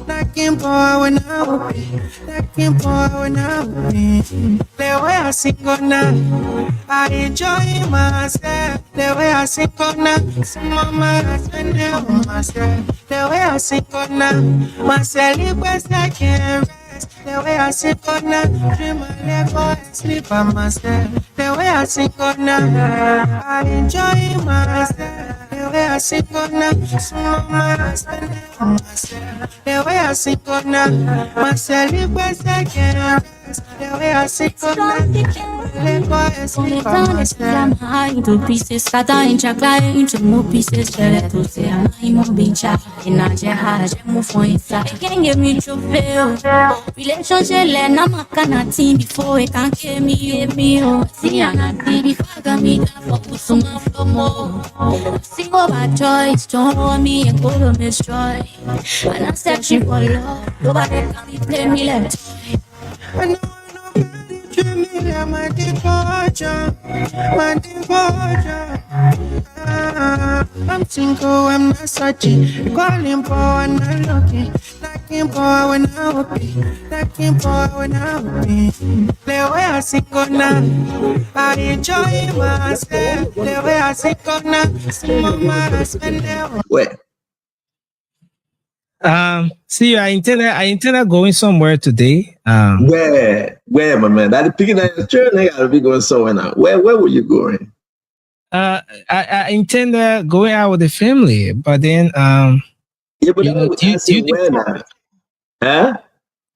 knocking boy when I will be, knocking boy when I will be. The way I sing on now, I enjoy myself. The way I sing on now, some mama I spend it on myself. The way I sing on now, myself request I can rest. The way I sing on now, dream my leg and sleep on myself. The way I sing on now, I enjoy myself. The way I sing on now, some mama I spend it on myself. The way I sing on now, myself request I can rest. The way I sing on now, only down is I'm high into pieces, scatter in chocolate into more pieces. Share to say I'm not being chat in a jar, move for inside. It can't give me true feel. Relationship, and I'm a kind of team before it can get me. See, I'm not before I got me that for some of more. Sing over choice, don't want me and go to destroy. And I'm searching for love, nobody can be play me left. I know. My departure, my departure. I'm single, I'm not searching. Calling for when I'm looking. Knocking for when I will be. Knocking for when I will be. The way I sing on now, I enjoy myself. The way I sing on now, some mama I spend it. Where? See, I intended going somewhere today. Where, my man? That picking at the church, they gotta be going somewhere now. Where were you going? I intended going out with the family, but then yeah, but you where now? Huh?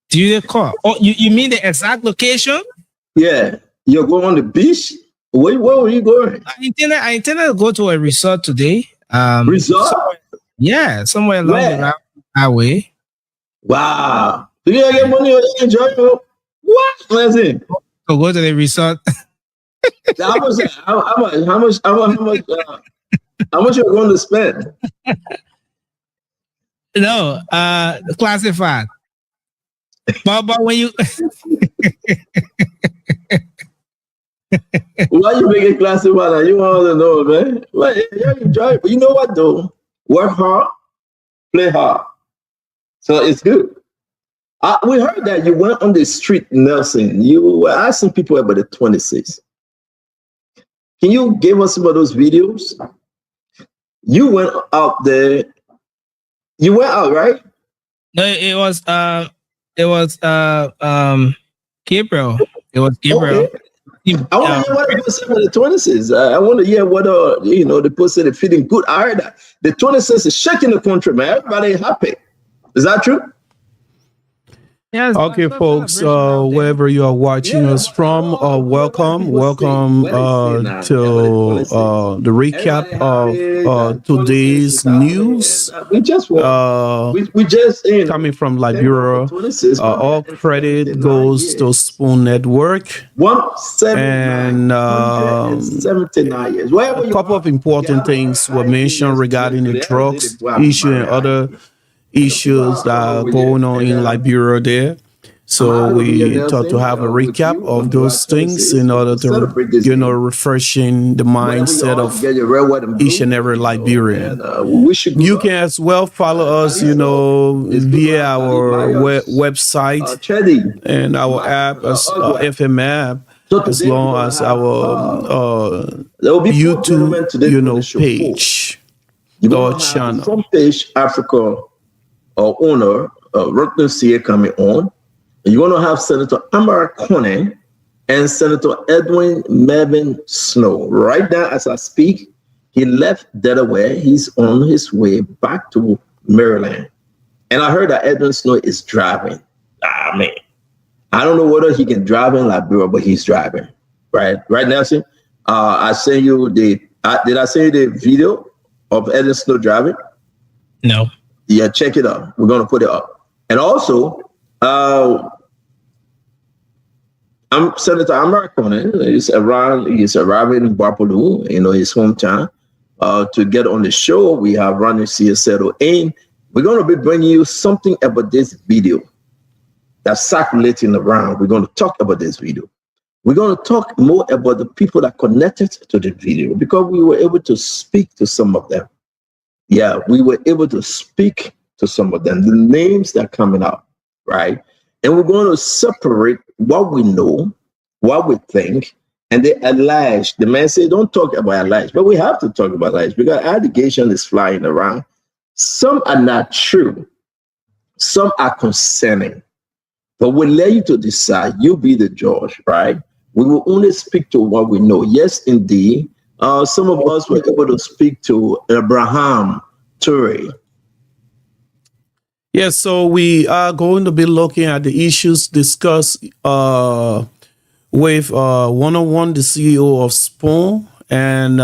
Do you call? Oh, you mean the exact location? Yeah, you're going on the beach. Where were you going? I intended to go to a resort today. Resort? Somewhere along the route. Highway. Wow. Do you get money or you enjoy it? What? Let's see. So go to the resort. How much you're going to spend? No, classified. But when you why you make it classified? You want to know, man. Well, you enjoy it. But you know what though? Work hard, play hard. So it's good. We heard that you went on the street, Nelson. You were asking people about the 26. Can you give us some of those videos? You went out there. You went out, right? No, it was Gabriel. It was Gabriel. Okay. I want to hear what people say about the 26. I want to hear what the people say they're feeling good. I heard that the 26 is shaking the country, man. Everybody happy. Is that true? Yes. Okay, folks, wherever you are watching us from, welcome to the recap of today's news. We just coming from Liberia. All credit goes to Spoon Network. 79 years. A couple of important things were mentioned regarding the drugs issue and other issues that are going on in Liberia there. So we thought to have a recap of those things in order to, refreshing the mindset of each and every Liberian. You can as well follow us, via our website and our app, as FM app, as long as our YouTube, page or channel. Front page Africa owner, Rutland CA coming on. You're going to have Senator Amara Conan and Senator Edwin Melvin Snow. Right now, as I speak, he left Delaware. He's on his way back to Maryland. And I heard that Edwin Snow is driving. Man, I don't know whether he can drive in Liberia, but he's driving. Right now, see, I sent you did I send you the video of Edwin Snow driving? No. Yeah, check it out. We're going to put it up. And also, I'm Senator Amara Conan. He's arriving in Bapolu, his hometown, to get on the show. We have Ronnie Ciesetto in. We're going to be bringing you something about this video that's circulating around. We're going to talk about this video. We're going to talk more about the people that connected to the video because we were able to speak to some of them. Yeah, we were able to speak to to some of them, the names that are coming up, right? And we're going to separate what we know, what we think, and the alleged. The man said, don't talk about alleged, but we have to talk about alleged because allegation is flying around. Some are not true. Some are concerning. But we'll let you to decide. You be the judge, right? We will only speak to what we know. Yes, indeed. Some of us were able to speak to Abraham Ture. Yes, so we are going to be looking at the issues discussed with one-on-one, the CEO of Spoon, and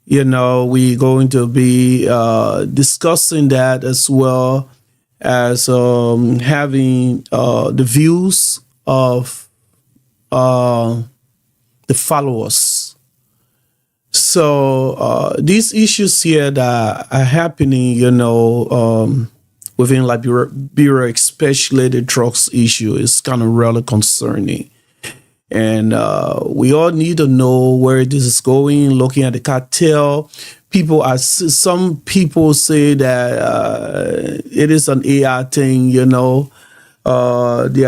we're going to be discussing that as well as having the views of the followers. So these issues here that are happening, within Liberia, especially the drugs issue, is kind of really concerning. And we all need to know where this is going, looking at the cartel. Some people say that it is an AI thing, they are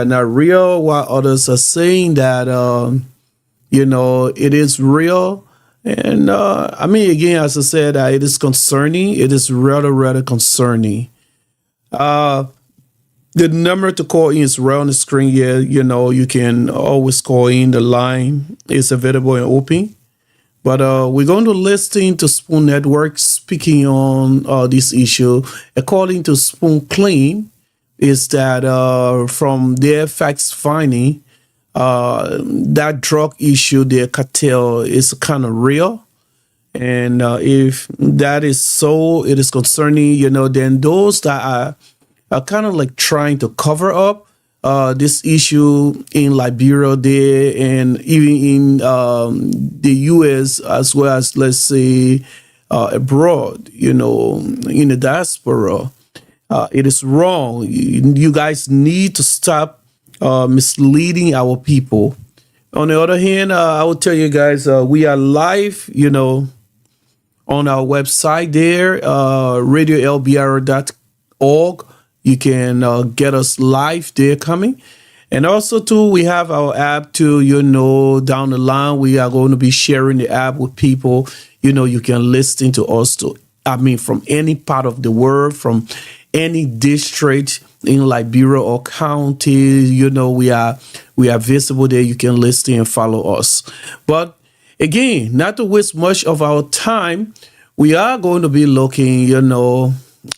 not real, while others are saying that, it is real. And again, as I said, it is concerning. It is rather, rather concerning. The number to call in is right on the screen here. You can always call in. The line is available and open. But we're going to listen to Spoon Network speaking on this issue. According to Spoon claim, is that from their facts finding, that drug issue, their cartel, is kind of real. And if that is so, it is concerning, then those that are kind of like trying to cover up this issue in Liberia there and even in the U.S. as well as, let's say, abroad, in the diaspora. It is wrong. You guys need to stop misleading our people. On the other hand, I will tell you guys, we are live, on our website there, Radiolbr.org. You can get us live there coming. And also, too, we have our app, too, down the line. We are going to be sharing the app with people. You can listen to us, from any part of the world, from any district in Liberia or county. We are visible there. You can listen and follow us. But again, not to waste much of our time, we are going to be looking,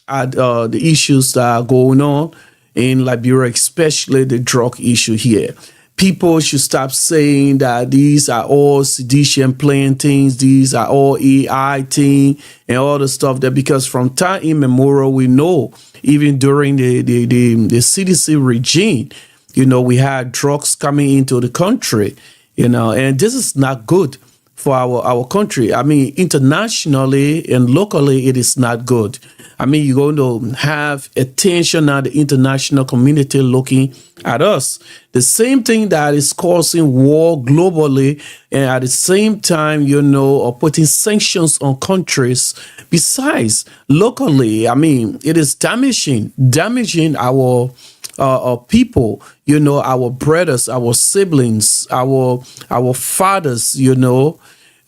at the issues that are going on in Liberia, especially the drug issue here. People should stop saying that these are all sedition playing things, these are all AI thing and all the stuff that, because from time immemorial, we know even during the CDC regime, we had drugs coming into the country, and this is not good for our country. Internationally and locally, it is not good. You're going to have attention now, the international community looking at us. The same thing that is causing war globally, and at the same time, putting sanctions on countries. Besides, locally, it is damaging our people, our brothers, our siblings, our fathers,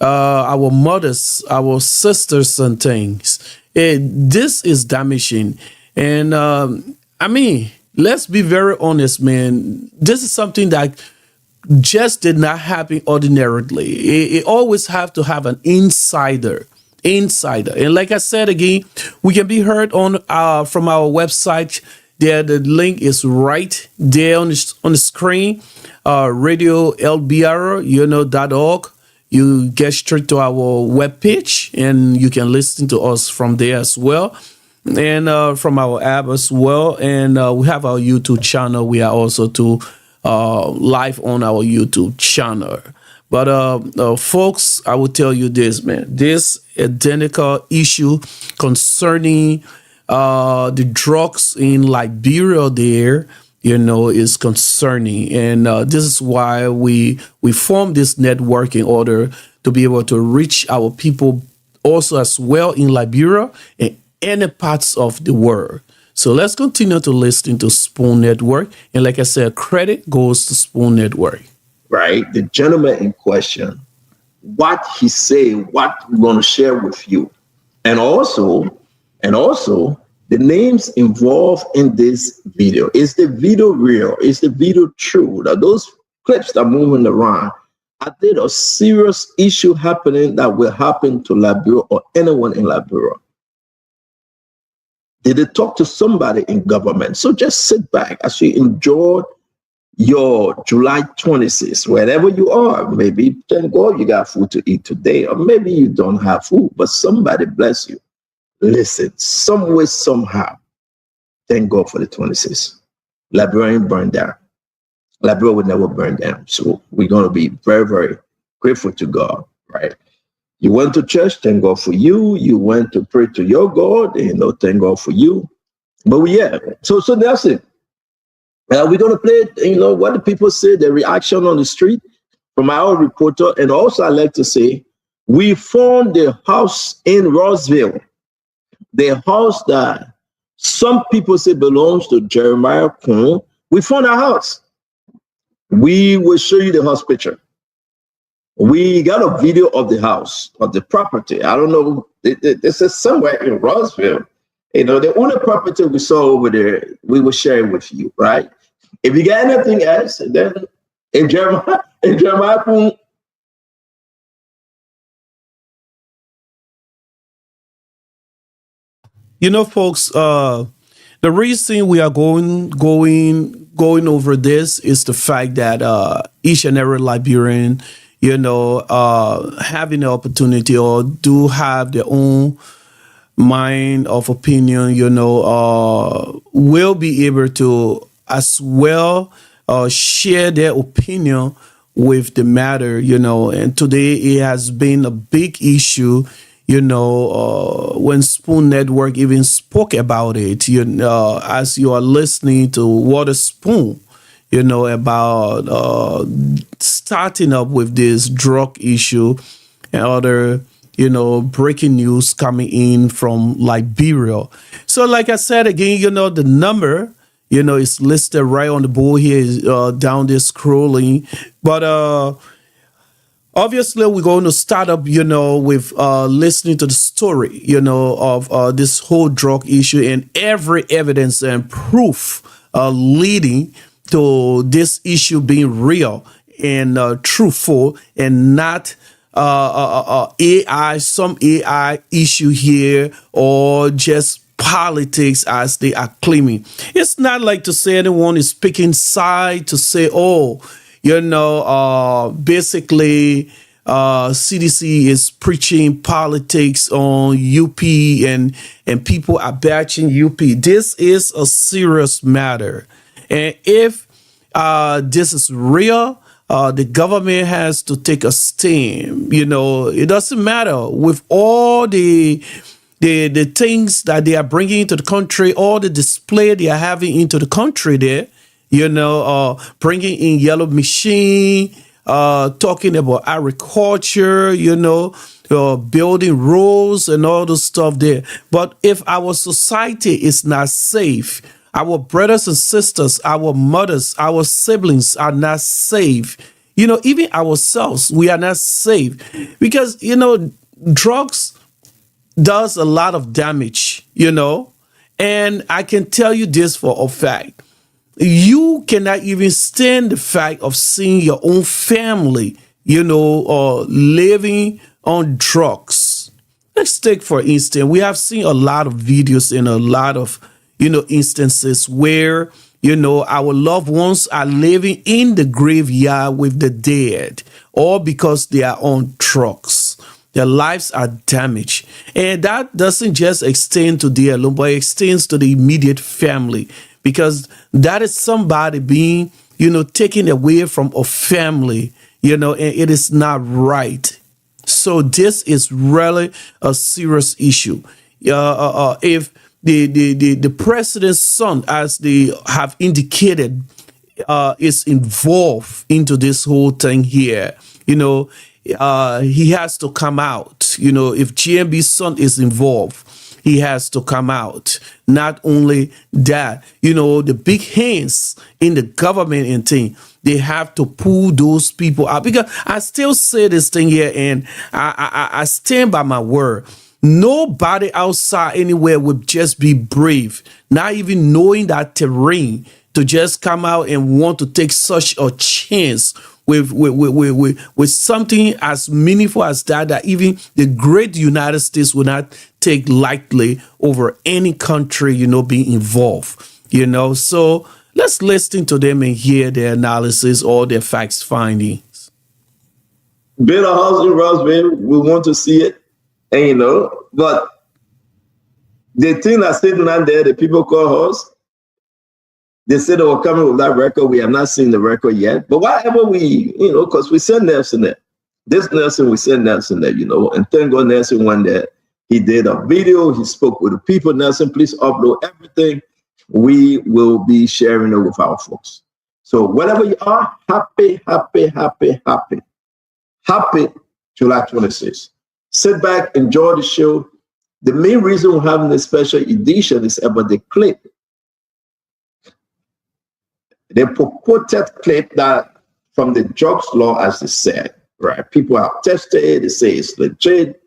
our mothers, our sisters and things. This is damaging. And let's be very honest, man. This is something that just did not happen ordinarily. It always have to have an insider. And like I said again, we can be heard on from our website. There, the link is right there on the screen. Radiolbr.org. You get straight to our webpage, and you can listen to us from there as well, and from our app as well. And we have our YouTube channel. We are also live on our YouTube channel. But folks, I will tell you this, man. This identical issue concerning the drugs in Liberia there, is concerning. And this is why we formed this network in order to be able to reach our people also as well in Liberia and any parts of the world. So let's continue to listen to Spoon Network. And like I said, credit goes to Spoon Network. Right? The gentleman in question, what he say, what we're going to share with you. And also, the names involved in this video. Is the video real? Is the video true? Now, those clips that are moving around, are there a serious issue happening that will happen to Liberia or anyone in Liberia? Did they talk to somebody in government? So just sit back as you enjoy your July 26th, wherever you are. Maybe thank God you got food to eat today, or maybe you don't have food, but somebody bless you. Listen, some way, somehow, thank God for the 26th. Liberia ain't burned down. Liberia would never burn down. So we're going to be very, very grateful to God, right? You went to church, thank God for you. You went to pray to your God, thank God for you. But so that's it. We're going to play, what the people say, the reaction on the street from our reporter. And also I like to say, we found the house in Roseville, the house that some people say belongs to Jeremiah Kuhn. We found a house. We will show you the house picture. We got a video of the house, of the property. I don't know. This is somewhere in Roseville. The only property we saw over there, we will share it with you, right? If you got anything else, then in Jeremiah, folks, the reason we are going over this is the fact that each and every Liberian, having the opportunity or do have their own mind of opinion, will be able to as well share their opinion with the matter, and today it has been a big issue, when Spoon Network even spoke about it, as you are listening to Water Spoon, about starting up with this drug issue and other, breaking news coming in from Liberia. So like I said again, the number, is listed right on the board here, down there scrolling. But obviously, we're going to start up, with listening to the story, of this whole drug issue and every evidence and proof leading to this issue being real and truthful and not some AI issue here or just politics as they are claiming. It's not like to say anyone is picking side to say, basically CDC is preaching politics on UP and people are bashing UP. This is a serious matter. And if this is real, the government has to take a stand. It doesn't matter with all the things that they are bringing into the country, all the display they are having into the country there, bringing in yellow machine, talking about agriculture, building roads and all those stuff there. But if our society is not safe, our brothers and sisters, our mothers, our siblings are not safe, even ourselves, we are not safe because, drugs does a lot of damage, and I can tell you this for a fact. You cannot even stand the fact of seeing your own family, living on drugs. Let's take, for instance, we have seen a lot of videos and a lot of, instances where, our loved ones are living in the graveyard with the dead, all because they are on drugs. Their lives are damaged. And that doesn't just extend to them alone, but it extends to the immediate family, because that is somebody being, taken away from a family, and it is not right. So this is really a serious issue. If the president's son, as they have indicated, is involved into this whole thing here, he has to come out. If GMB's son is involved, he has to come out. Not only that, the big hands in the government and thing, they have to pull those people out. Because I still say this thing here, and I stand by my word. Nobody outside anywhere would just be brave, not even knowing that terrain, to just come out and want to take such a chance with something as meaningful as that even the great United States would not take lightly over any country, being involved, So let's listen to them and hear their analysis or their facts findings. Build a house in Roswell, we want to see it, and but the thing that's sitting out there, the people call us, they said they were coming with that record. We have not seen the record yet. But whatever because we sent Nelson there. This Nelson, we sent Nelson there, And thank God Nelson went there. He did a video. He spoke with the people. Nelson, please upload everything. We will be sharing it with our folks. So wherever you are, happy July 26th. Sit back, enjoy the show. The main reason we're having this special edition is about the clip. The purported clip that from the drugs law, as they said, right? People have tested it, they say it's legit.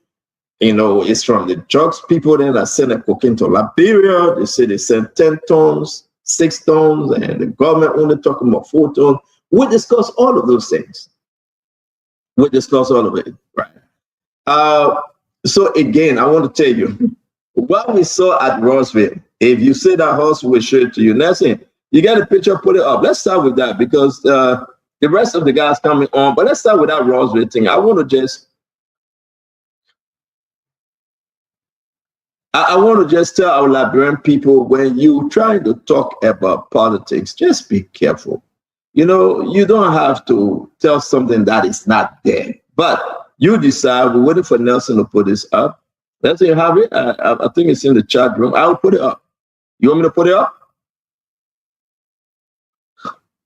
It's from the drugs people then that send a cocaine to Liberia. They say they send 10 tons, 6 tons, and the government only talking about 4 tons. We discuss all of those things. We discuss all of it, right? So again, I want to tell you, what we saw at Roswell, if you see that house, we'll show it to you. Nelson, you got a picture, put it up. Let's start with that because the rest of the guys coming on, but let's start with that Roswell thing. I want to just tell our Liberian people, when you try to talk about politics, just be careful. You don't have to tell something that is not there, but you decide. We're waiting for Nelson to put this up. Nelson, you have it? I think it's in the chat room. I'll put it up. You want me to put it up?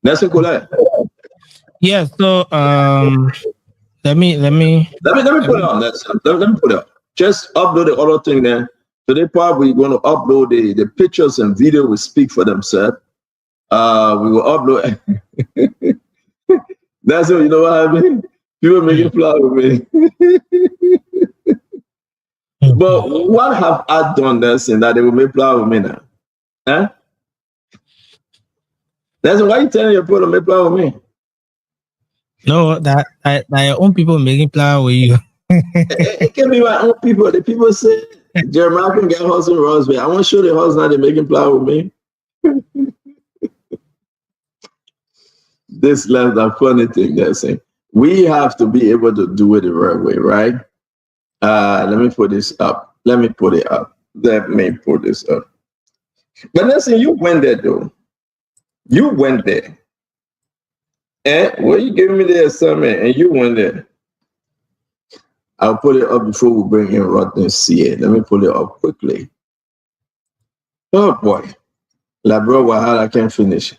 Nelson Colette. Yeah, so let me put it on. Let me put it up. Just upload the other thing there. Today probably going to upload the pictures and video will speak for themselves. We will upload. That's what what I mean. People making fly with me. But what have I done, Nelson, that they will make fly with me now? Huh? That's why you telling your people to make plan with me. No, that your own people making plan with you. It can be my own people. The people say Jeremiah can get house in Roswell. I want to show the house now they're making plan with me. This is a funny thing they're saying. We have to be able to do it the right way, right? Let me put this up. Let me put it up. Let me put this up. But listen, you went there though. You went there. And you giving me the assignment and you went there. I'll put it up before we bring in Rotten CA. Let me pull it up quickly. Oh boy. Labro Wahala, I can't finish.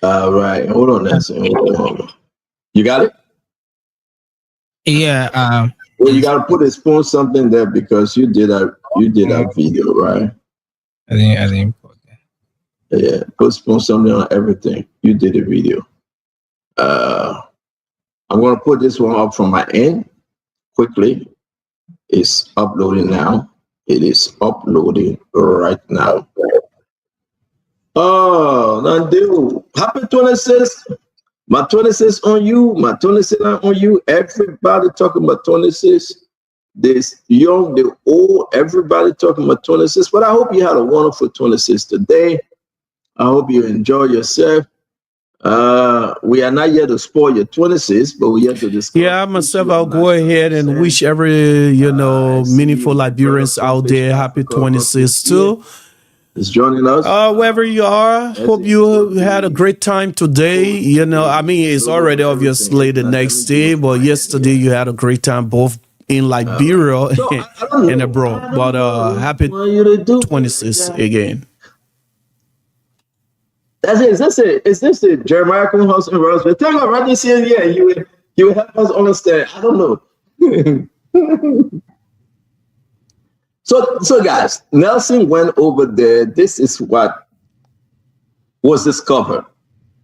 All right. Hold on, Nancy. Hold on. You got it? Yeah. Well, you gotta put a spoon something there because you did a video, right? I didn't put that. Yeah, put spoon something on everything. You did a video. I'm gonna put this one up from my end quickly. It's uploading now. It is uploading right now. Oh, Nandu. Happy 26th. My 26th on you. My 26th on you. Everybody talking about 26th. This young, the old, everybody talking about 26th. But I hope you had a wonderful 26th today. I hope you enjoy yourself. We are not yet to spoil your 26th, but we have to discuss. Yeah, myself, I'll go ahead and wish every, meaningful Liberians out there happy 26th too. Is joining us. Wherever you are, hope you had a great time today. It's already obviously the next day, but yesterday you had a great time both in Liberia and abroad. But happy 26th again. That's it. Is this it? Jeremiah House in Roswell. Tell me right this year, yeah, you will help us understand. I don't know. So guys, Nelson went over there. This is what was discovered,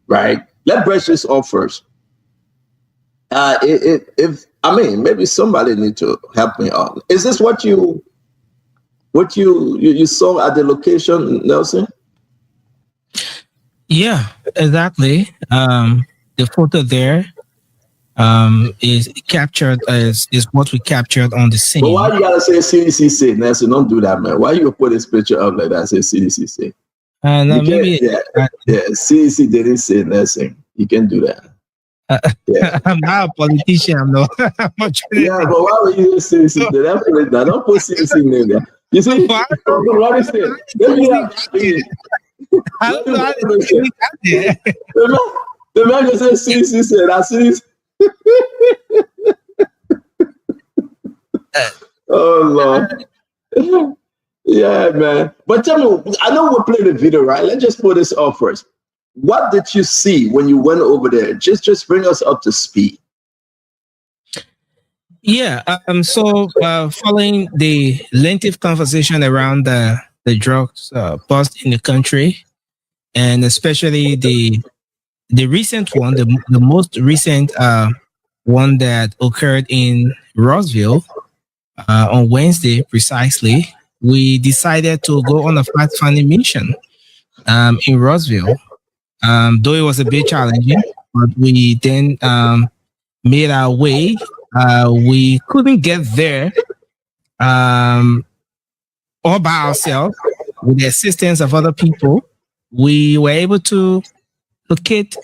right? Let's brush this off first. Maybe somebody need to help me out. Is this what you saw at the location, Nelson? Yeah, exactly. The photo there is captured is what we captured on the scene. But why you gotta say CDC say, Nelson? Don't do that, man. Why you put this picture up like that? Say CDC say. No, maybe CDC didn't say Nelson. You can do that. I'm not a politician. I'm not. But why would you say CDC? Don't put CDC name there. You see, what is it? Let me I don't know how to get there. The man just said CDC said that CDC. Oh Lord. Yeah, man. But tell me, I know we're playing the video, right? Let's just put this up first. What did you see when you went over there? Just bring us up to speed. Yeah. So following the lengthy conversation around the drugs bust in the country, and especially the recent one, the most recent one that occurred in Roseville on Wednesday precisely, we decided to go on a fact-finding mission in Roseville. Though it was a bit challenging, but we then made our way. We couldn't get there all by ourselves. With the assistance of other people, we were able to locate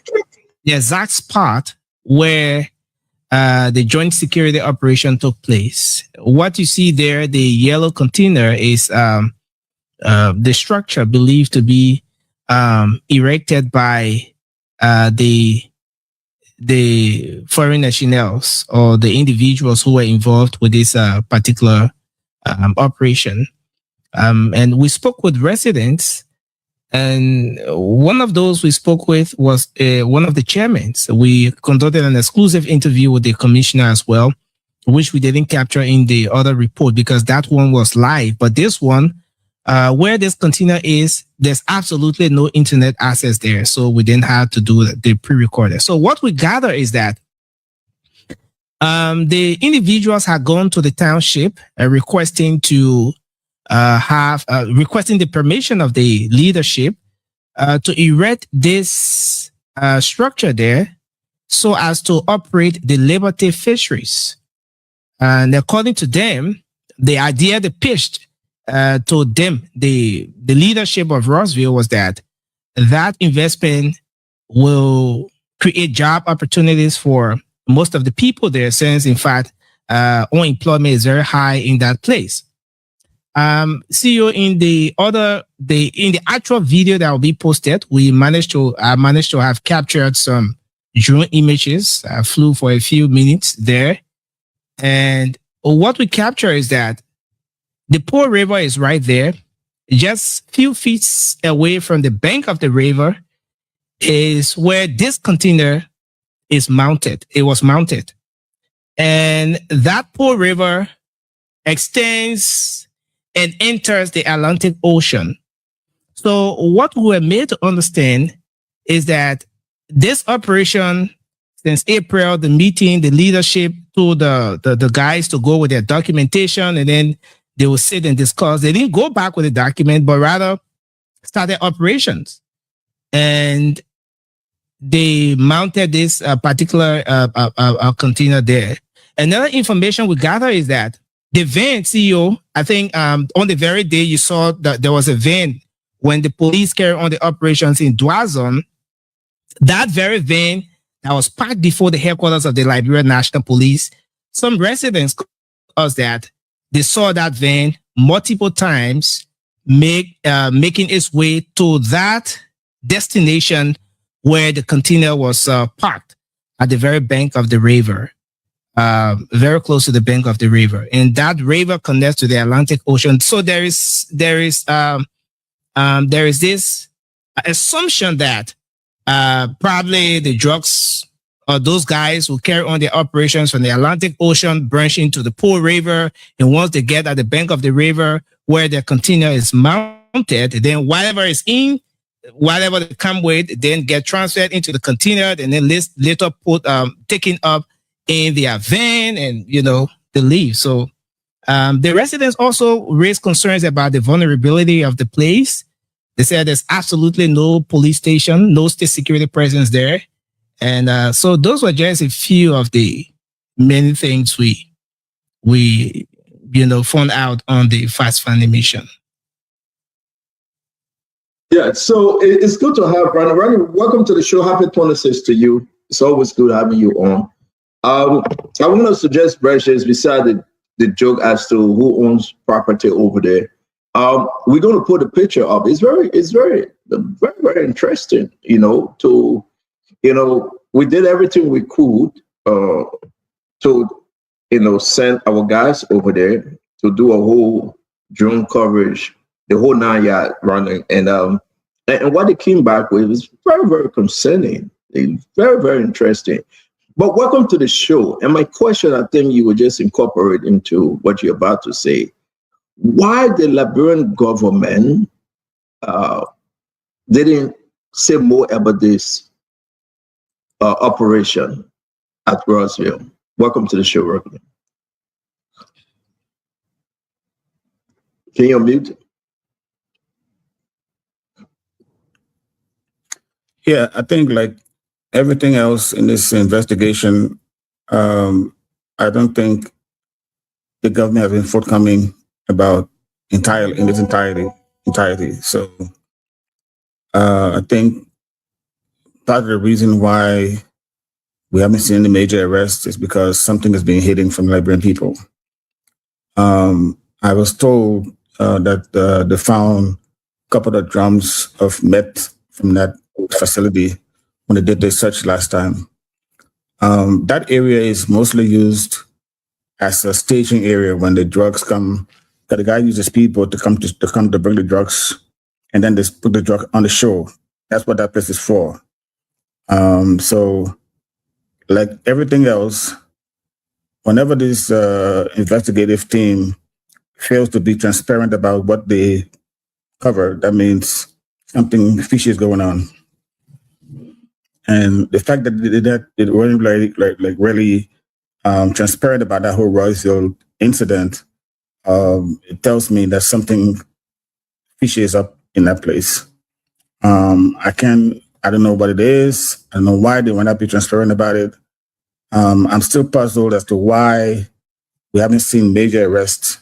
the exact spot where the joint security operation took place. What you see there, the yellow container, is the structure believed to be erected by the foreign nationals or the individuals who were involved with this particular operation. And we spoke with residents, and one of those we spoke with was one of the chairmen. We conducted an exclusive interview with the commissioner as well, which we didn't capture in the other report because that one was live. But this one, where this container is, there's absolutely no internet access there. So we didn't have to do the pre-recorded. So what we gather is that the individuals had gone to the township requesting to requesting the permission of the leadership to erect this structure there so as to operate the Liberty fisheries. And according to them, the idea they pitched to them, the leadership of Roseville, was that investment will create job opportunities for most of the people there, since in fact unemployment is very high in that place. CEO, in the actual video that will be posted, I managed to have captured some drone images. I flew for a few minutes there, and what we capture is that the Poor River is right there. Just few feet away from the bank of the river is where this container is mounted. It was mounted. And that Poor River extends and enters the Atlantic Ocean. So what we were made to understand is that this operation, since April, the meeting, the leadership told the guys to go with their documentation, and then they will sit and discuss. They didn't go back with the document, but rather started operations. And they mounted this particular container there. Another information we gather is that the van, CEO, I think on the very day you saw that there was a van when the police carried on the operations in Dwazon, that very van that was parked before the headquarters of the Liberia National Police, some residents told us that they saw that van multiple times making its way to that destination where the container was parked at the very bank of the river, very close to the bank of the river. And that river connects to the Atlantic Ocean. So there is this assumption that probably the drugs those guys will carry on their operations from the Atlantic Ocean, branch into the Pearl River. And once they get at the bank of the river where their container is mounted, then whatever is in, whatever they come with, then get transferred into the container, and then later taken up in their van, and they leave. So the residents also raised concerns about the vulnerability of the place. They said there's absolutely no police station, no state security presence there. And so those were just a few of the many things we found out on the fast finding mission. Yeah, so it's good to have Randy. Randy, welcome to the show. Happy 26th to you. It's always good having you on. I want to suggest, Precious, beside the joke as to who owns property over there, we're going to put a picture up. It's very, very interesting. We did everything we could to send our guys over there to do a whole drone coverage, the whole 9-yard running, and what they came back with was very, very concerning. It's very, very interesting. But welcome to the show. And my question, I think you will just incorporate into what you're about to say. Why the Liberian government didn't say more about this operation at Roswell? Welcome to the show, Rocky. Can you unmute? Yeah, I think like everything else in this investigation, I don't think the government has been forthcoming about in its entirety. So I think part of the reason why we haven't seen any major arrests is because something is being hidden from Liberian people. I was told that they found a couple of drums of meth from that facility when they did the search last time. That area is mostly used as a staging area when the drugs come. The guy uses a speedboat to come to bring the drugs, and then they put the drug on the shore. That's what that place is for. So, like everything else, whenever this investigative team fails to be transparent about what they cover, that means something fishy is going on. And the fact that it wasn't really transparent about that whole Roswell incident, it tells me that something fishy is up in that place. I don't know what it is. I don't know why they will not be transparent about it. I'm still puzzled as to why we haven't seen major arrests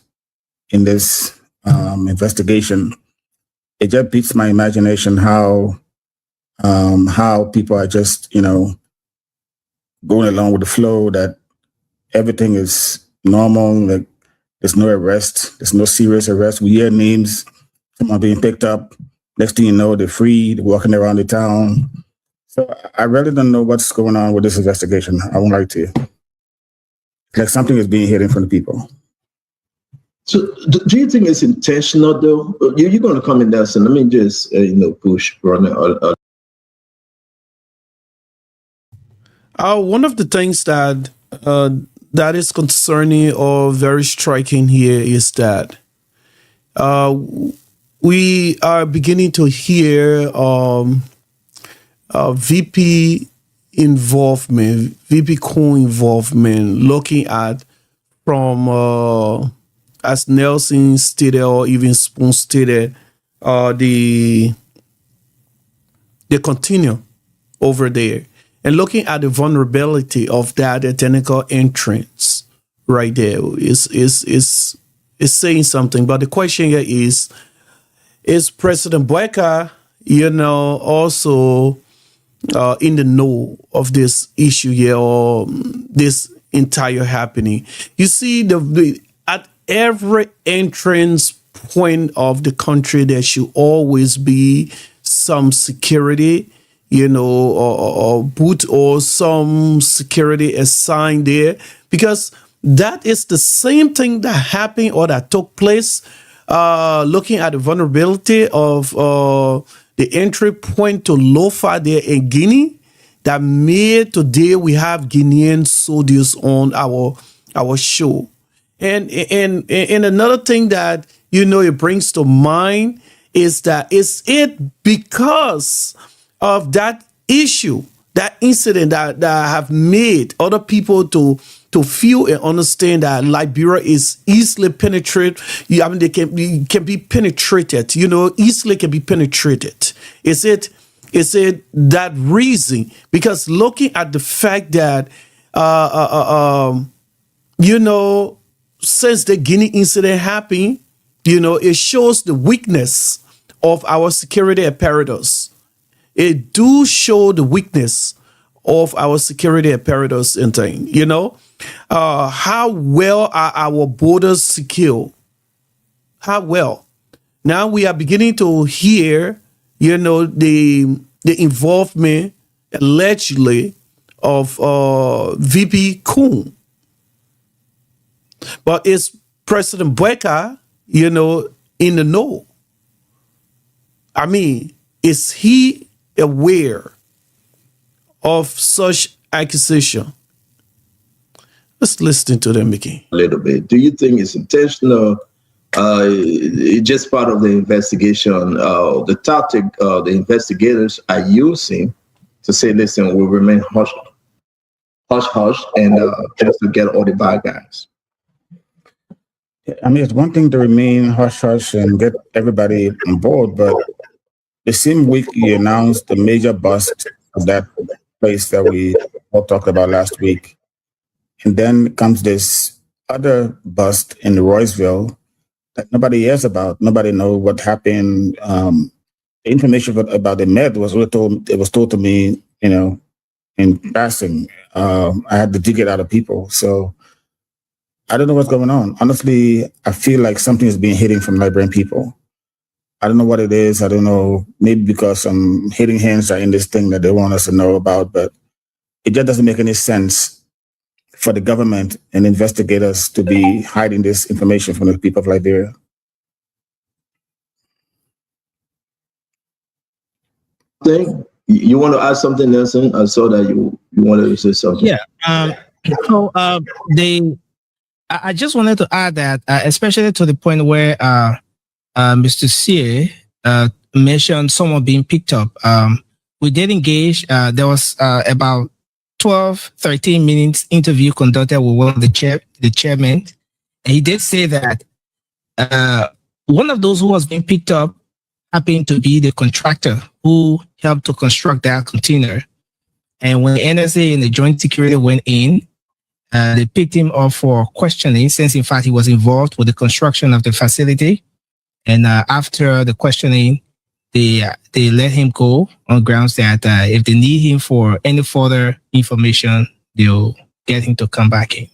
in this investigation. It just beats my imagination how people are just, going along with the flow, that everything is normal, like there's no arrest, there's no serious arrest. We hear names, someone being picked up. Next thing you know, they're free, they're walking around the town. So I really don't know what's going on with this investigation. I won't lie to you. Like something is being hidden from the people. So do you think it's intentional, though? You're going to come in there, so let me just, push Ronnie. One of the things that is concerning or very striking here is that we are beginning to hear VP involvement, VP co-involvement, looking at from, as Nelson stated or even Spoon stated, they continue over there. And looking at the vulnerability of that technical entrance right there is saying something. But the question here is President Boyka, also in the know of this issue here or this entire happening? You see, at every entrance point of the country, there should always be some security, or boot or some security assigned there, because that is the same thing that happened or that took place. Looking at the vulnerability of the entry point to Lofa there in Guinea, that made today we have Guinean soldiers on our show. And another thing that it brings to mind is that is it because of that issue, that incident that have made other people to feel and understand that Liberia is easily penetrated. They can be penetrated. Easily can be penetrated. Is it that reason? Because looking at the fact that since the Guinea incident happened, it shows the weakness of our security apparatus. It do show the weakness of our security apparatus and thing. How well are our borders secure? How well? Now we are beginning to hear, the involvement allegedly of VP Kuhn. But is President Bweka, in the know? I mean, is he aware of such accusation? Let's listen to them again. A little bit. Do you think it's intentional? It's just part of the investigation. The tactic the investigators are using to say, listen, we'll remain hush, and just to get all the bad guys. I mean, it's one thing to remain hush and get everybody on board, but the same week you announced the major bust of that place that we all talked about last week. And then comes this other bust in Royceville that nobody hears about. Nobody knows what happened. The information about the med was told to me, in passing. I had to dig it out of people. So I don't know what's going on. Honestly, I feel like something is being hidden from Liberian people. I don't know what it is. I don't know. Maybe because some hidden hands are in this thing that they want us to know about, but it just doesn't make any sense for the government and investigators to be hiding this information from the people of Liberia. Think you want to add something, Nelson? I saw that you wanted to say something. Yeah. I just wanted to add that, especially to the point where Mr. Sear mentioned someone being picked up. We did engage. There was about 13 minutes interview conducted with one of the chairman. And he did say that one of those who was being picked up happened to be the contractor who helped to construct that container. And when the NSA and the Joint Security went in, they picked him up for questioning, since in fact he was involved with the construction of the facility. And after the questioning, they let him go on grounds that if they need him for any further information, they'll get him to come back in.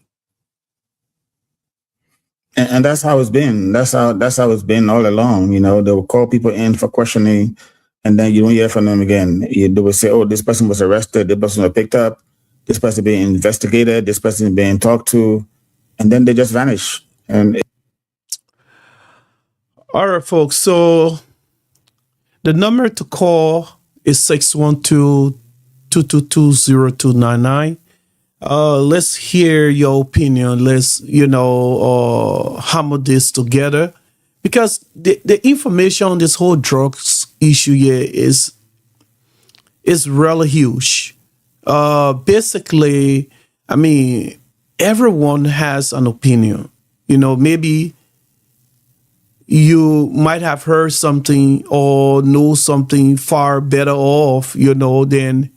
And that's how it's been. That's how it's been all along. They will call people in for questioning, and then you don't hear from them again. They will say, "Oh, this person was arrested. This person was picked up. This person being investigated. This person being talked to," and then they just vanish. And all right, folks. So the number to call is 612-222-0299. Let's hear your opinion. Let's, hammer this together, because the information on this whole drugs issue here is really huge. Basically, I mean, everyone has an opinion. Maybe you might have heard something or know something far better off, than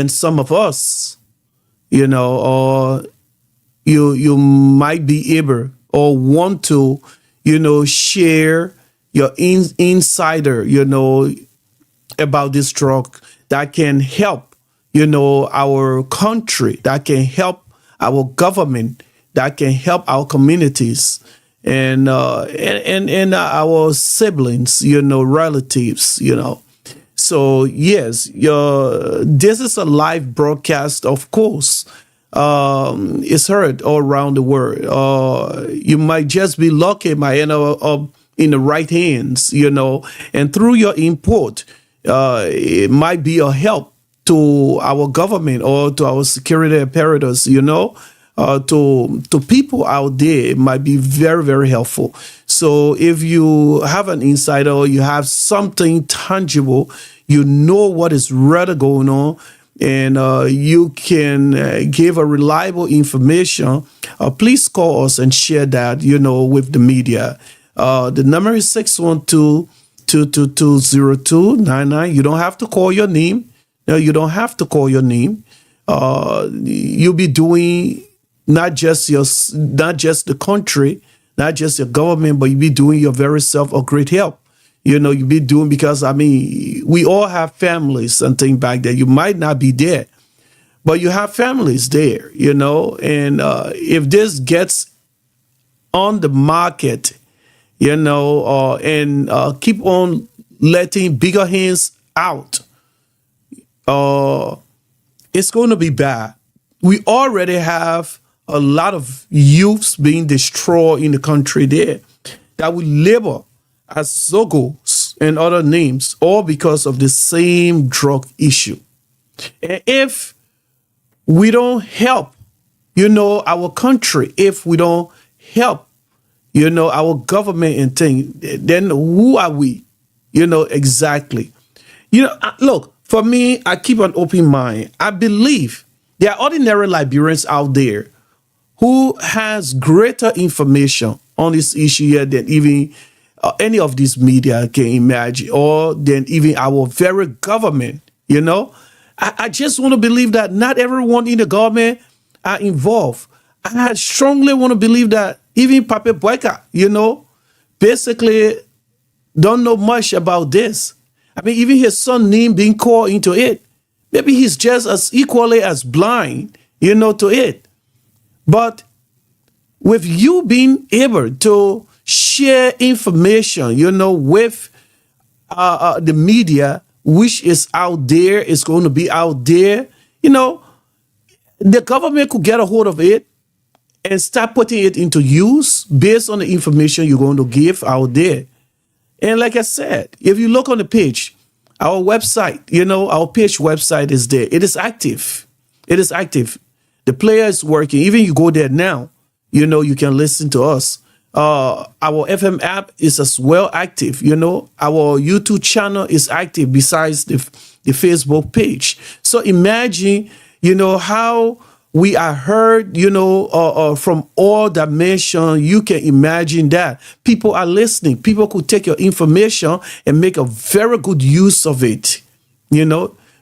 some of us, or you might be able or want to, share your insider, about this drug that can help, our country, that can help our government, that can help our communities, and our siblings, relatives, So yes, this is a live broadcast, of course. It's heard all around the world. You might just be lucky, might end up in the right hands, and through your input, it might be a help to our government or to our security apparatus, to people out there, it might be very, very helpful. So if you have an insider or you have something tangible, you know what is really going on, and you can give a reliable information, please call us and share that, with the media. The number is 612-222-0299. You don't have to call your name. No, you don't have to call your name. You'll be doing not just the country, not just your government, but you'll be doing your very self a great help. You'll be doing, because we all have families and things back there. You might not be there, but you have families there, and if this gets on the market, and keep on letting bigger hands out, it's going to be bad. We already have a lot of youths being destroyed in the country there that will labor as Zogos and other names, all because of the same drug issue. And if we don't help, our country, if we don't help, our government and thing, then who are we? Exactly. Look, for me, I keep an open mind. I believe there are ordinary Liberians out there who has greater information on this issue here than even any of these media can imagine, or than even our very government. I just want to believe that not everyone in the government are involved. I strongly want to believe that even Pape Boyka, basically don't know much about this. Even his son name being called into it. Maybe he's just as equally as blind, to it. But with you being able to share information, with the media, which is out there, is going to be out there, the government could get a hold of it and start putting it into use based on the information you're going to give out there. And like I said, if you look on the page, our website, our page website is there. It is active. It is active. The player is working. Even you go there now, you can listen to us. Our FM app is as well active. Our YouTube channel is active besides the Facebook page. So imagine, how we are heard, from all dimensions. You can imagine that people are listening. People could take your information and make a very good use of it.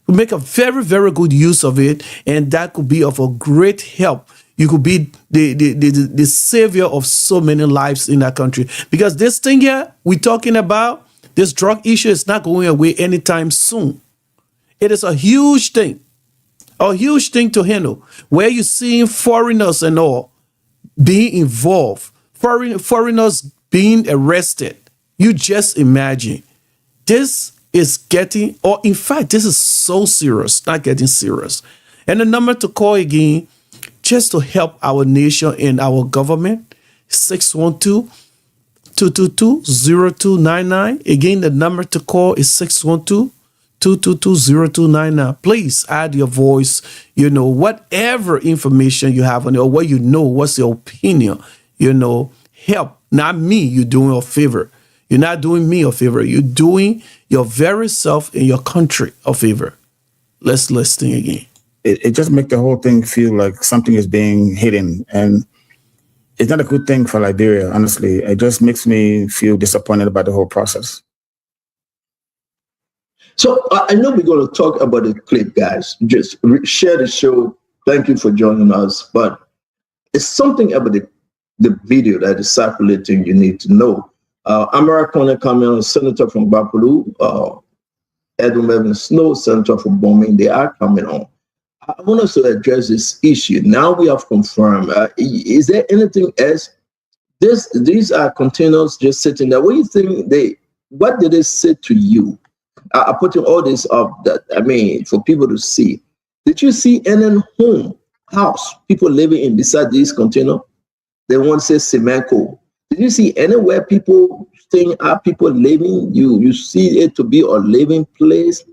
Make a very, very good use of it, and that could be of a great help. You could be the savior of so many lives in that country. Because this thing here we're talking about, this drug issue, is not going away anytime soon. It is a huge thing to handle, where you're seeing foreigners and all being involved, foreigners being arrested. You just imagine. This is getting, or in fact, this is so serious, not getting serious. And the number to call again, just to help our nation and our government, 612-222-0299. Again, the number to call is 612-222-0299. Please add your voice, whatever information you have on it, or what what's your opinion, help. Not me, you're doing a favor. You're not doing me a favor. You're doing your very self and your country a favor. Let's listen again. It just makes the whole thing feel like something is being hidden. And it's not a good thing for Liberia, honestly. It just makes me feel disappointed about the whole process. So I know we're going to talk about the clip, guys. Just share the show. Thank you for joining us. But it's something about the video that is circulating you need to know. Amara Kone coming on, Senator from Bapulu, Edwin Bevan Snow, Senator from Bombing, they are coming on. I want us to address this issue. Now we have confirmed. Is there anything else? These are containers just sitting there. What do you think what did they say to you? I'm putting all this up for people to see. Did you see any house, people living in beside these containers? They want to say Semenko. Did you see anywhere people staying, are people living? You see it to be a living place?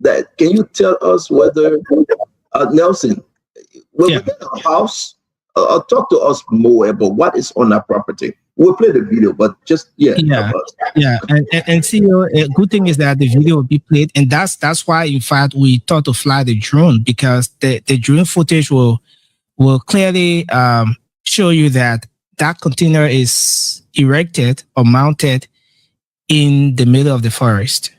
that. Can you tell us whether Nelson, within a house, talk to us more about what is on that property. We'll play the video, but just and see, a good thing is that the video will be played, and that's why, in fact, we thought to fly the drone, because the drone footage will clearly show you that container is erected or mounted in the middle of the forest.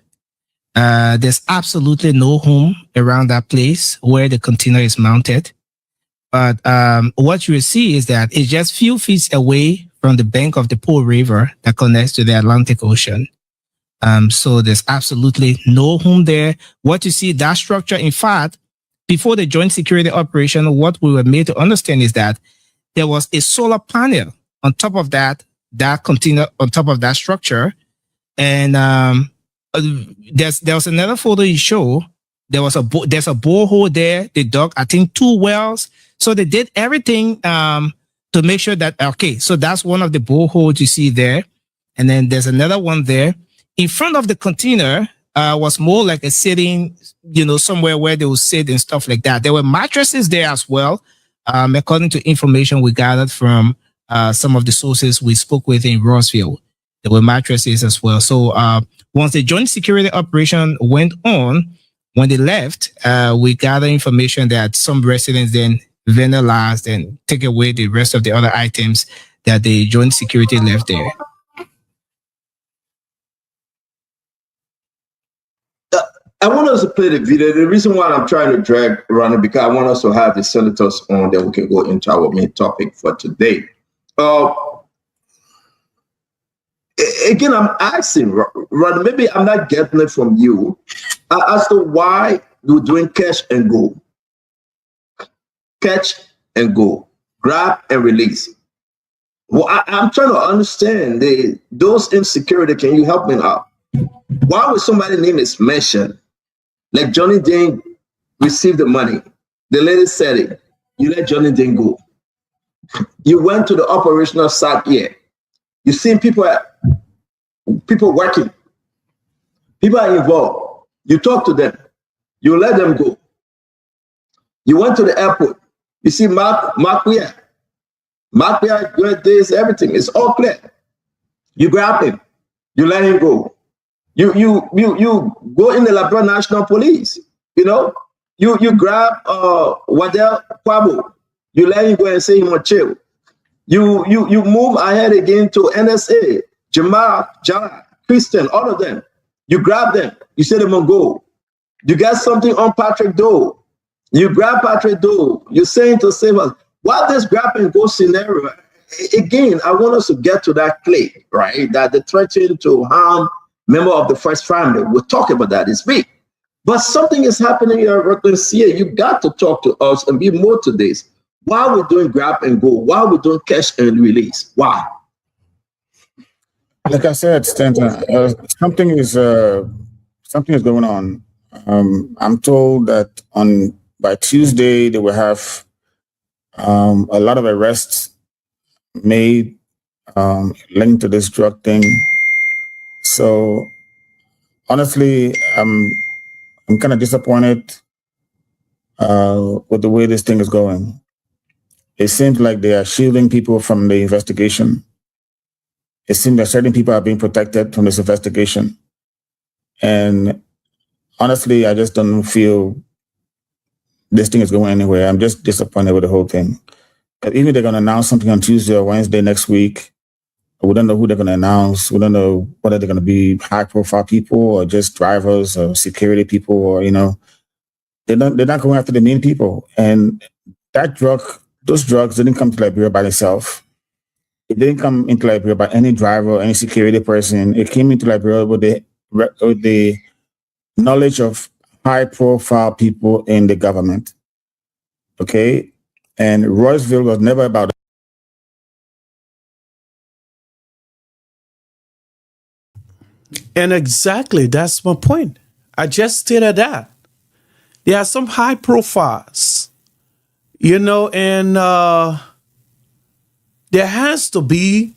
There's absolutely no home around that place where the container is mounted. But what you will see is that it's just few feet away from the bank of the Po River that connects to the Atlantic Ocean. So there's absolutely no home there. What you see, that structure, in fact, before the joint security operation, what we were made to understand is that there was a solar panel on top of that container, on top of that structure. And there was another photo you show. There's a borehole there. They dug, I think, 2 wells. So they did everything to make sure that, okay, so that's one of the boreholes you see there. And then there's another one there. In front of the container was more like a sitting, somewhere where they would sit and stuff like that. There were mattresses there as well, according to information we gathered from some of the sources we spoke with in Rossville. There were mattresses as well. So once the joint security operation went on, when they left, we gathered information that some residents then vandalized and take away the rest of the other items that the joint security left there. I want us to play the video. The reason why I'm trying to drag around it, because I want us to have the senators on, that we can go into our main topic for today. Again, I'm asking, Ron, maybe I'm not getting it from you, as to why you're doing catch and go. Catch and go, grab and release. Well, I'm trying to understand those insecurity. Can you help me out? Why would somebody's name is mentioned? Like Johnny Dane received the money. The lady said it. You let Johnny Dane go. You went to the operational site here. You seen people working. People are involved. You talk to them. You let them go. You went to the airport. You see Mark Weir. Mark Weir doing this, everything. It's all clear. You grab him. You let him go. You go in the LBR National Police. You grab Wadell Kwabo. You let him go and say him on chill. You move ahead again to NSA, Jamal, Christian, all of them. You grab them. You say them on go. You got something on Patrick Doe. You grab Patrick Doe. You're saying to save us. What this grab and go scenario, again, I want us to get to that clay, right? That the threatening to harm member of the first family. We'll talk about that. It's big. But something is happening here at Rutland CA. You got to talk to us and be more to this. Why are we doing grab and go? Why are we doing catch and release? Why? Like I said, Stanton, something is going on. I'm told that by Tuesday they will have a lot of arrests made linked to this drug thing. So honestly, I'm kind of disappointed with the way this thing is going. It seems like they are shielding people from the investigation. It seems that certain people are being protected from this investigation. And honestly, I just don't feel this thing is going anywhere. I'm just disappointed with the whole thing. Even if they're going to announce something on Tuesday or Wednesday next week, we don't know who they're going to announce. We don't know whether they're going to be high-profile people or just drivers or security people, or they're not going after the main people. And those drugs didn't come to Liberia by themselves. It didn't come into Liberia by any driver or any security person. It came into Liberia with the knowledge of high-profile people in the government. Okay, and Rossville was never about. And exactly, that's my point. I just stated that. There are some high profiles, and there has to be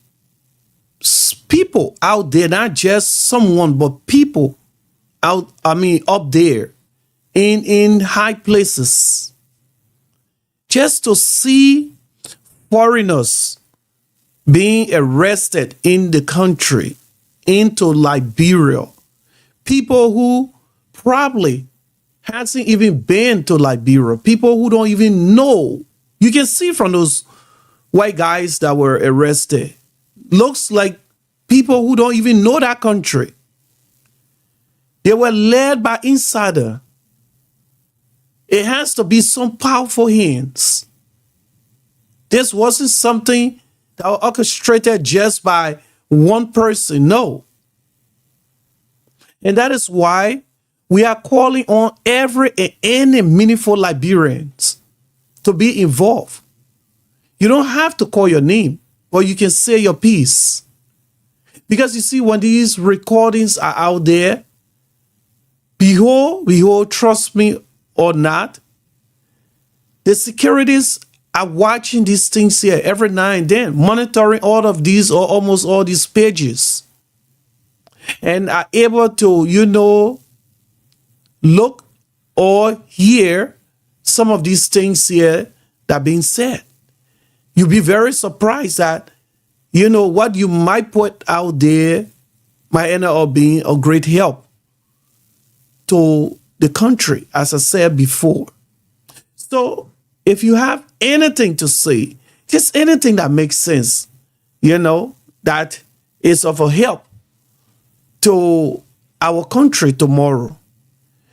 people out there, not just someone, but people up there in high places just to see foreigners being arrested in the country, into Liberia. People who probably hasn't even been to Liberia. People who don't even know. You can see from those white guys that were arrested. Looks like people who don't even know that country. They were led by insider. It has to be some powerful hands. This wasn't something that was orchestrated just by one person. No. And that is why we are calling on every and any meaningful Liberians to be involved. You don't have to call your name, but you can say your piece. Because you see, when these recordings are out there, behold, trust me or not, the securities are watching these things here every now and then, monitoring all of these or almost all these pages, and are able to, look or hear some of these things here that are being said. You'll be very surprised that, what you might put out there might end up being a great help to the country, as I said before. So if you have anything to say, just anything that makes sense, that is of a help to our country tomorrow,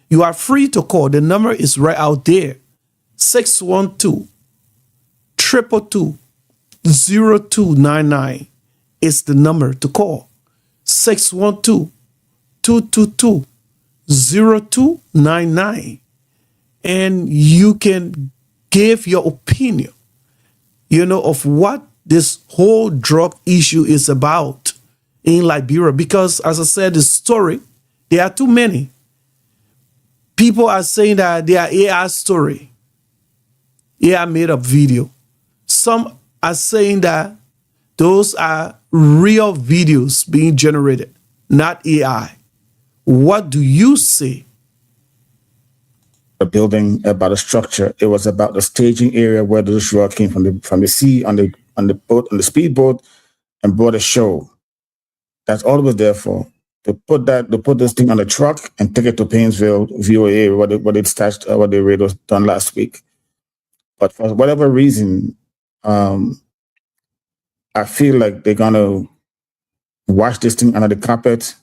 you are free to call. The number is right out there. 612-222-0299 is the number to call. 612-222-0299. And you can give your opinion, of what this whole drug issue is about in Liberia. Because, as I said, the story, there are too many. People are saying that they are AI story, AI made up video. Some are saying that those are real videos being generated, not AI. What do you say? A building, about a structure. It was about the staging area where the drug came from the sea on the boat, on the speedboat, and brought a show. That's all it was there for. To put this thing on the truck and take it to Painesville, VOA, what the radio done last week. But for whatever reason, I feel like they're gonna wash this thing under the carpet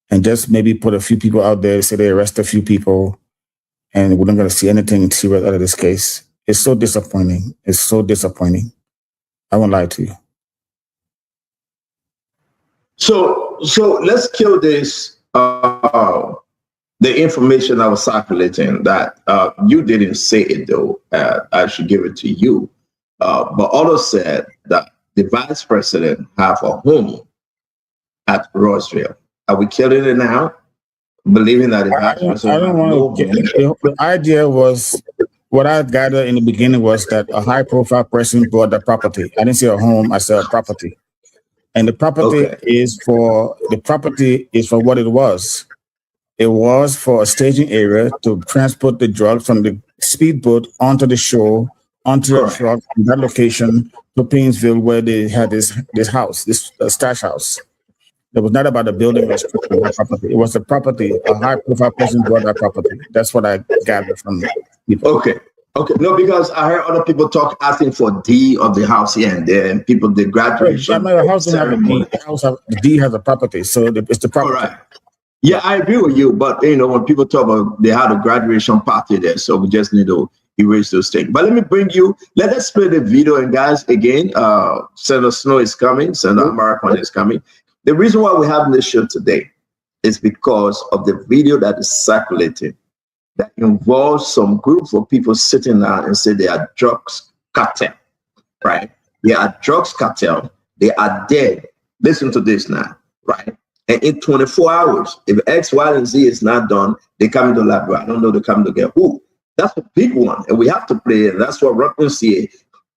and just maybe put a few people out there, say they arrest a few people, and we're not going to see anything serious out of this case. It's so disappointing. It's so disappointing. I won't lie to you. So let's kill this. The information I was circulating that you didn't say it though. I should give it to you. But Otto said that the vice president have a home at Roseville. Are we killing it now? Believing that I don't want to. The idea was, what I gathered in the beginning was that a high-profile person bought the property. I didn't say a home; I said a property, and the property is for what it was. It was for a staging area to transport the drugs from the speedboat onto the shore, onto a truck from that location to Painesville, where they had this house, this stash house. It was not about the building or the property. It was the property. A high-profile person bought that property. That's what I gathered from people. Okay. No, because I heard other people asking for D of the house here and there, and people did graduation. The house the D has a property, so it's the property. All right. Yeah, I agree with you. But when people talk about they had a graduation party there, so we just need to erase those things. But let me bring you. Let us play the video, and guys, again, Senator Snow is coming. Senator American is coming. The reason why we're having this show today is because of the video that is circulating that involves some group of people sitting down and say they are drugs cartel, right? They are drugs cartel. They are dead. Listen to this now, right? And in 24 hours, if X, Y, and Z is not done, they come into the library. I don't know, they come to get who. That's a big one, and we have to play it. That's what Rockland CA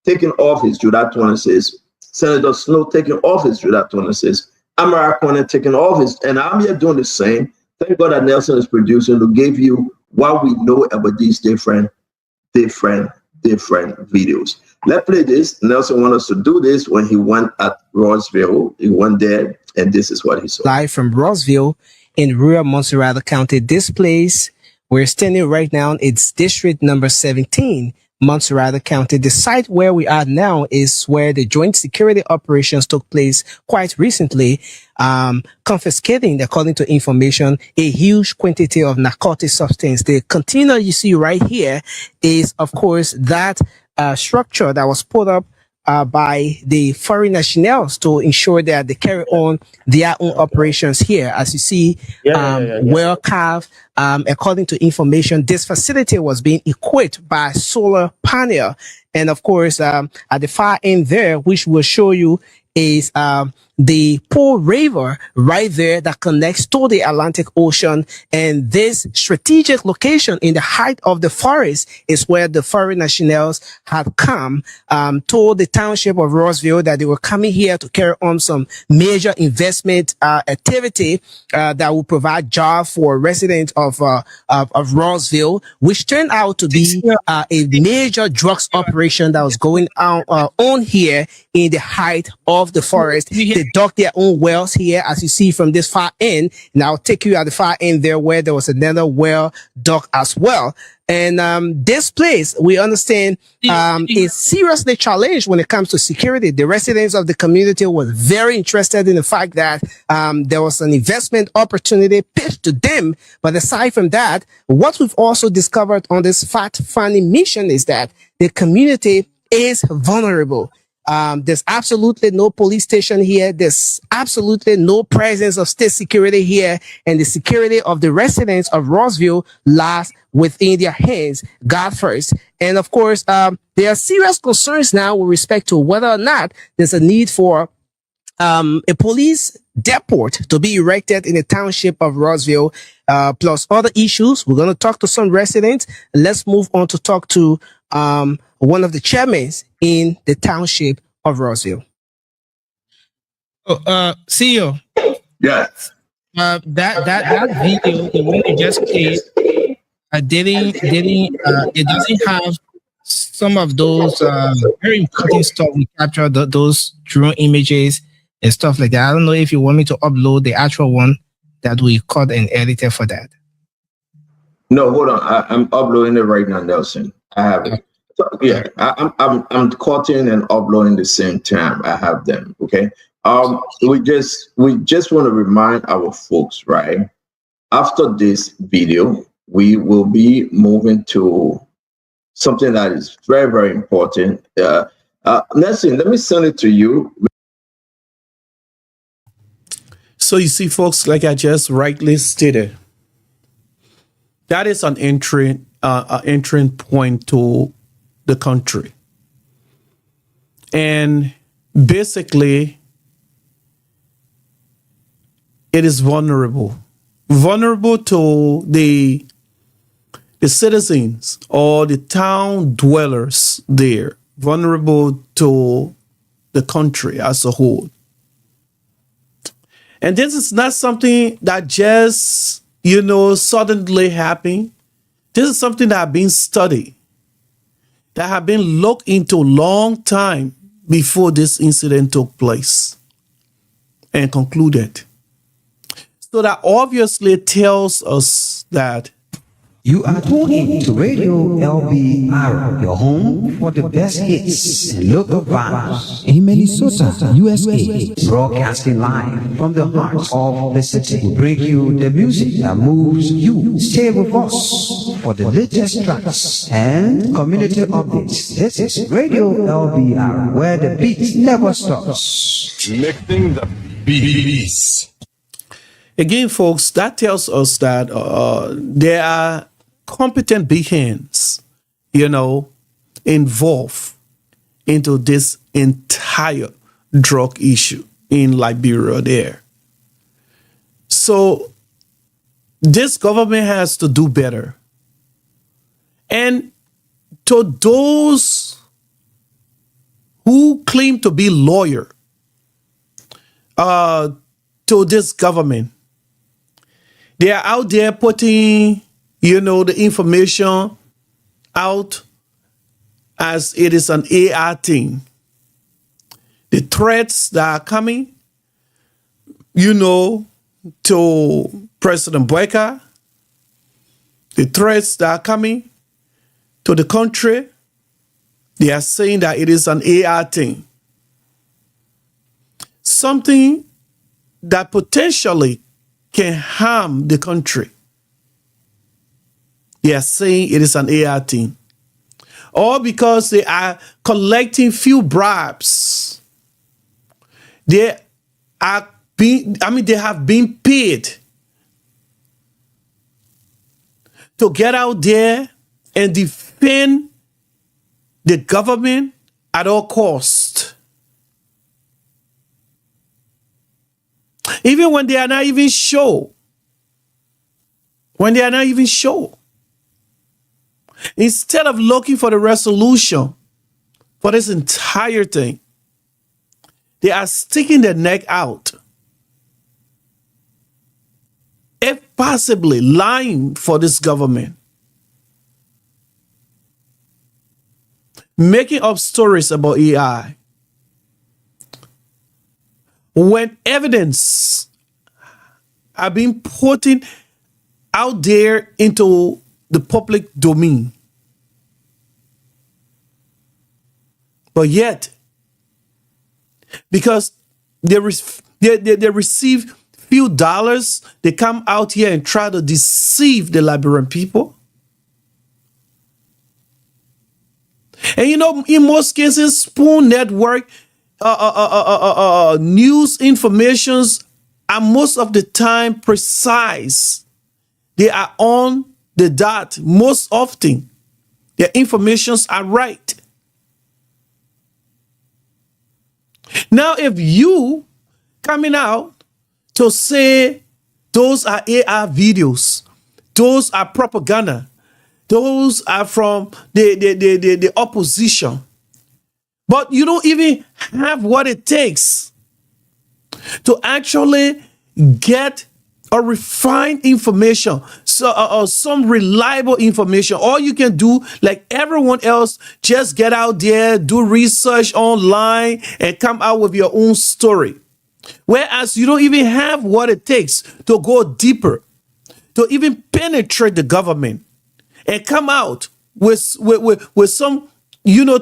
taking off his Judah 26, Senator Snow taking off his Judah 26, American taking off his, and I'm here doing the same. Thank God that Nelson is producing to give you what we know about these different videos. Let's play this. Nelson wanted us to do this when he went at Roseville. He went there, and this is what he saw. Live from Roseville in rural Montserrat County. This place we're standing right now, it's district number 17, Montserrat County. The site where we are now is where the joint security operations took place quite recently, confiscating, according to information, a huge quantity of narcotic substance. The container you see right here is, of course, that structure that was put up by the foreign nationals to ensure that they carry on their own operations here. As you see, well carved. According to information, this facility was being equipped by solar panel. And of course, at the far end there, which will show you, is the Pearl River right there that connects to the Atlantic Ocean. And this strategic location in the height of the forest is where the foreign nationals had come to the township of Roseville, that they were coming here to carry on some major investment activity that will provide jobs for residents of Roseville, which turned out to be a major drugs operation that was going on here in the height of the forest. They dug their own wells here, as you see from this far end. And I'll take you at the far end there where there was another well dug as well. And this place, we understand, is seriously challenged when it comes to security. The residents of the community were very interested in the fact that there was an investment opportunity pitched to them. But aside from that, what we've also discovered on this fact-finding mission is that the community is vulnerable. There's absolutely no police station here. There's absolutely no presence of state security here. And the security of the residents of Roseville lies within their hands, God first. And of course, there are serious concerns now with respect to whether or not there's a need for a police depot to be erected in the township of Roseville, plus other issues. We're going to talk to some residents. Let's move on to talk to one of the chairmen in the township of Roseville. CEO. Yes. That video, the one you just played, it doesn't have some of those very important stuff we captured, those drone images and stuff like that. I don't know if you want me to upload the actual one that we cut and edited for that. No, hold on. I'm uploading it right now, Nelson. I have it. So, yeah, I'm cutting and uploading the same time. I have them. Okay. We just want to remind our folks, right? After this video, we will be moving to something that is very, very important. Nelson, let me send it to you. So you see, folks, like I just rightly stated, that is an entry point to the country. And basically, it is vulnerable to the citizens or the town dwellers there, vulnerable to the country as a whole. And this is not something that just, suddenly happened. This is something that has been studied, that have been looked into a long time before this incident took place and concluded. So that obviously tells us that you are tuned in to Radio LBR, your home for the best hits and local vibes in Minnesota, USA. Broadcasting live from the heart of the city. We bring you the music that moves you. Stay with us for the latest tracks and community updates. This is Radio LBR, where the beat never stops. Connecting the beats. Again, folks, that tells us that there are competent beings, involved into this entire drug issue in Liberia there. So this government has to do better. And to those who claim to be loyal to this government, they are out there putting the information out as it is an AI thing. The threats that are coming, to President Boyka, the threats that are coming to the country, they are saying that it is an AI thing. Something that potentially can harm the country. They are saying it is an AI thing. Or because they are collecting few bribes. They have been paid to get out there and defend the government at all costs. Even when they are not even sure. Instead of looking for the resolution for this entire thing, they are sticking their neck out. If possibly lying for this government. Making up stories about AI. When evidence are being put out there into the public domain. But yet, because they receive few dollars, they come out here and try to deceive the Liberian people. And in most cases, Spoon Network news informations are most of the time precise. They are on the dot most often. Their informations are right. Now, if you coming out to say those are AI videos, those are propaganda, those are from the opposition, but you don't even have what it takes to actually get a refined information, so some reliable information. All you can do, like everyone else, just get out there, do research online, and come out with your own story. Whereas you don't even have what it takes to go deeper, to even penetrate the government, and come out with some,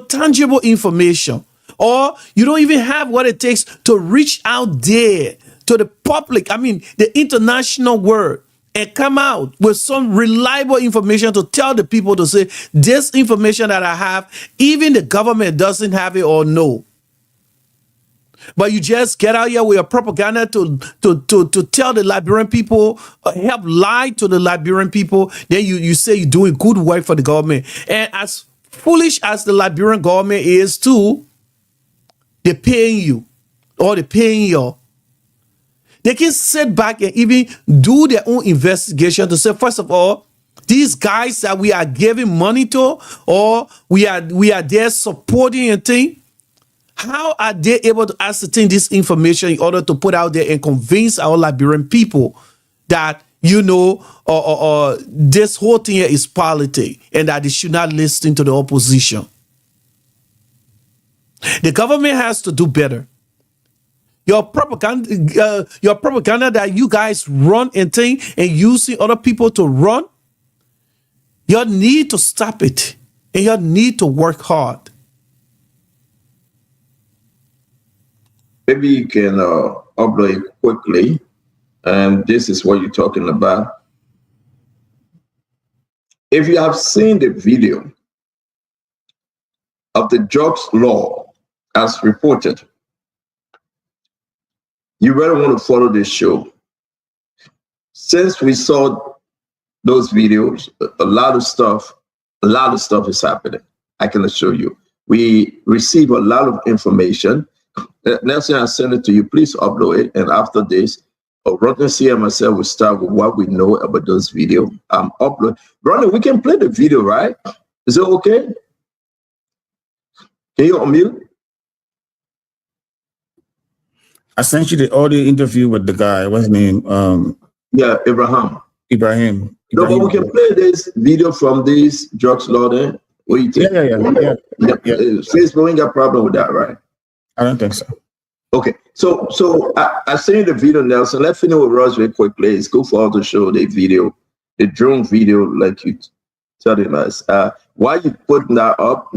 tangible information. Or you don't even have what it takes to reach out there to the public, the international world, and come out with some reliable information to tell the people, to say, this information that I have, even the government doesn't have it or no. But you just get out here with your propaganda to tell the Liberian people, help lie to the Liberian people. Then you say you're doing good work for the government. And as foolish as the Liberian government is too, they're paying you, or they're paying you. They can sit back and even do their own investigation to say, first of all, these guys that we are giving money to, or we are there supporting a thing, how are they able to ascertain this information in order to put out there and convince our Liberian people that, this whole thing here is politics and that they should not listen to the opposition? The government has to do better. Your propaganda that you guys run and think and using other people to run, you need to stop it, and you need to work hard. Maybe you can upload quickly, and this is what you're talking about. If you have seen the video of the drugs law as reported, you better want to follow this show. Since we saw those videos, a lot of stuff is happening. I can assure you. We receive a lot of information. Next time I send it to you, please upload it. And after this, Rodney and myself will start with what we know about those videos. Upload. Brother, we can play the video, right? Is it okay? Can you unmute? I sent you the audio interview with the guy. What's his name? Yeah, Abraham. Ibrahim. No, but we can play this video from this drugs law then. What do you think? Yeah. Facebook ain't got a problem with that, right? I don't think so. Okay, so I seen the video, Nelson. Let's finish with Ross very quickly. It's good for all to show the video, the drone video, like you telling us. Why you putting that up?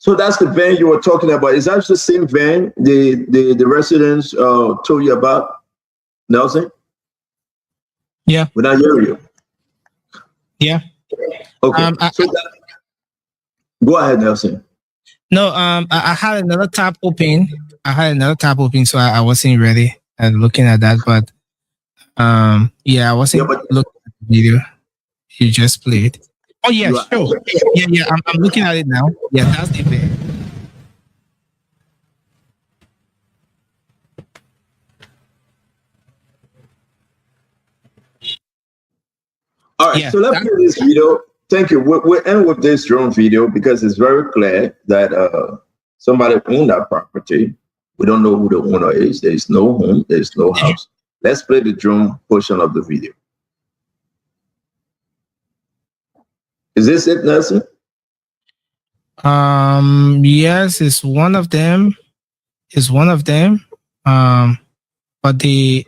So that's the van you were talking about. Is that the same van the residents told you about, Nelson? Yeah. When I hear you. Yeah. Okay. Go ahead, Nelson. No, I had another tab open. So I wasn't ready and looking at that. But I wasn't looking at the video you just played. Oh yeah, sure. Yeah. I'm looking at it now. Yeah, that's the bit. All right, so let's play this video. Thank you. We'll end with this drone video because it's very clear that somebody owned that property. We don't know who the owner is. There's no home. There's no house. Let's play the drone portion of the video. Is this it, Nelson? Yes, it's one of them. But the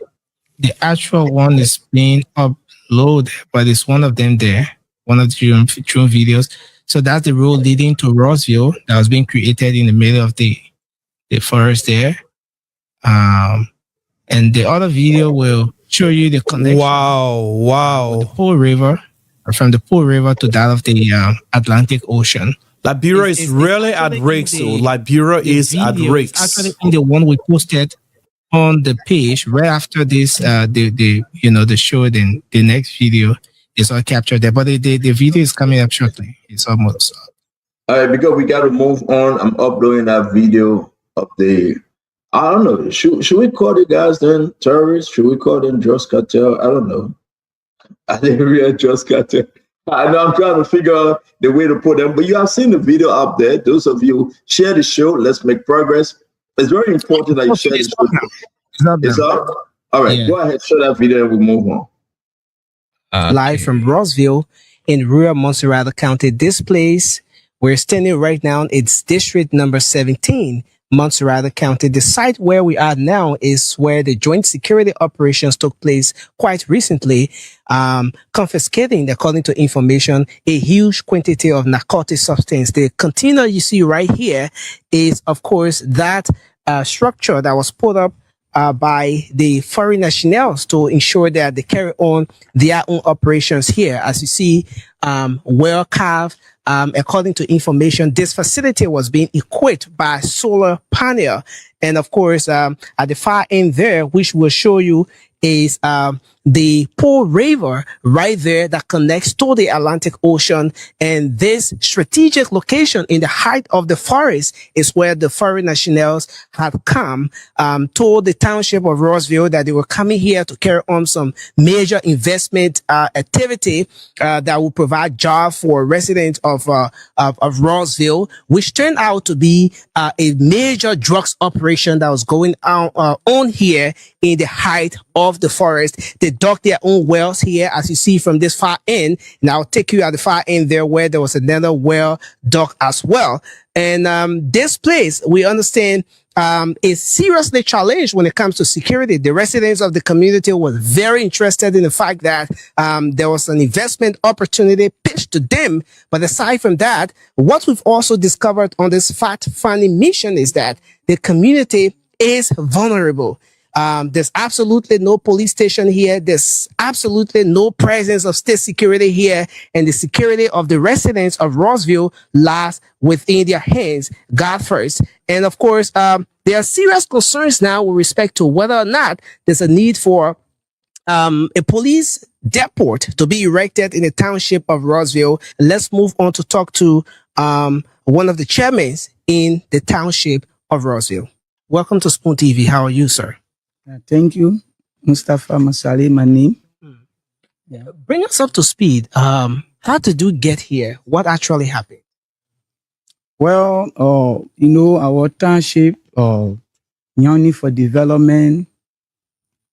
actual one is being uploaded, but it's one of them there. One of the drone videos. So that's the road leading to Rossville that was being created in the middle of the forest there. And the other video will show you the connection. Wow. The Pool River. From the Pool River to that of the Atlantic Ocean. Liberia is really at risk. Liberia is at risk. Actually, the one we posted on the page right after this, the show. Then the next video is all captured there. But the video is coming up shortly. It's almost. All right, because we got to move on. I'm uploading that video of the. I don't know. Should we call the guys then terrorists? Should we call them drugs cartel? I don't know. I didn't really just got it. I know I'm trying to figure out the way to put them, but you have seen the video up there. Those of you share the show. Let's make progress. It's very important that you share the show. It's up. All right, Go ahead, show that video and we'll move on. Live from Rossville in rural Montserrat County. This place we're standing right now, it's district number 17. Montserrat County. The site where we are now is where the joint security operations took place quite recently, confiscating, according to information, a huge quantity of narcotic substance. The container you see right here is, of course, that structure that was put up by the foreign nationals to ensure that they carry on their own operations here. As you see, well carved. According to information, this facility was being equipped by solar panel. And of course, at the far end there, which will show you is the Pool River right there that connects to the Atlantic Ocean. And this strategic location in the height of the forest is where the foreign nationals had come, told the township of Rossville that they were coming here to carry on some major investment activity that will provide jobs for residents of Rossville, which turned out to be a major drugs operation that was going on here in the height of the forest. They dug their own wells here, as you see from this far end. And I'll take you at the far end there where there was another well dug as well. And this place, we understand, is seriously challenged when it comes to security. The residents of the community were very interested in the fact that there was an investment opportunity pitched to them. But aside from that, what we've also discovered on this fact-finding mission is that the community is vulnerable. There's absolutely no police station here. There's absolutely no presence of state security here. And the security of the residents of Rossville lies within their hands, God first. And of course, there are serious concerns now with respect to whether or not there's a need for a police depot to be erected in the township of Rossville. Let's move on to talk to one of the chairmen in the township of Rossville. Welcome to Spoon TV. How are you, sir? Thank you, Mustafa Masali, my name. Yeah. Bring us up to speed. How did you get here? What actually happened? Well, our township, Union for Development,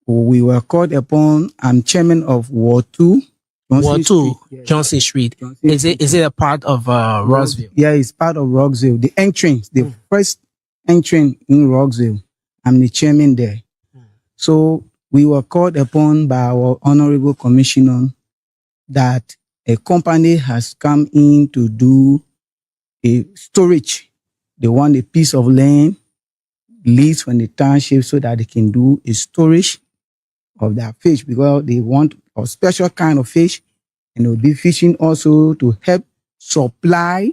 we were called upon. I'm chairman of Ward 2. Ward 2, Johnson Street. Is it a part of Rossville? Yeah, it's part of Rossville. The entrance, the first entrance in Rossville. I'm the chairman there. So we were called upon by our honorable commissioner that a company has come in to do a storage. They want a piece of land leased from the township so that they can do a storage of their fish, because they want a special kind of fish, and they'll be fishing also to help supply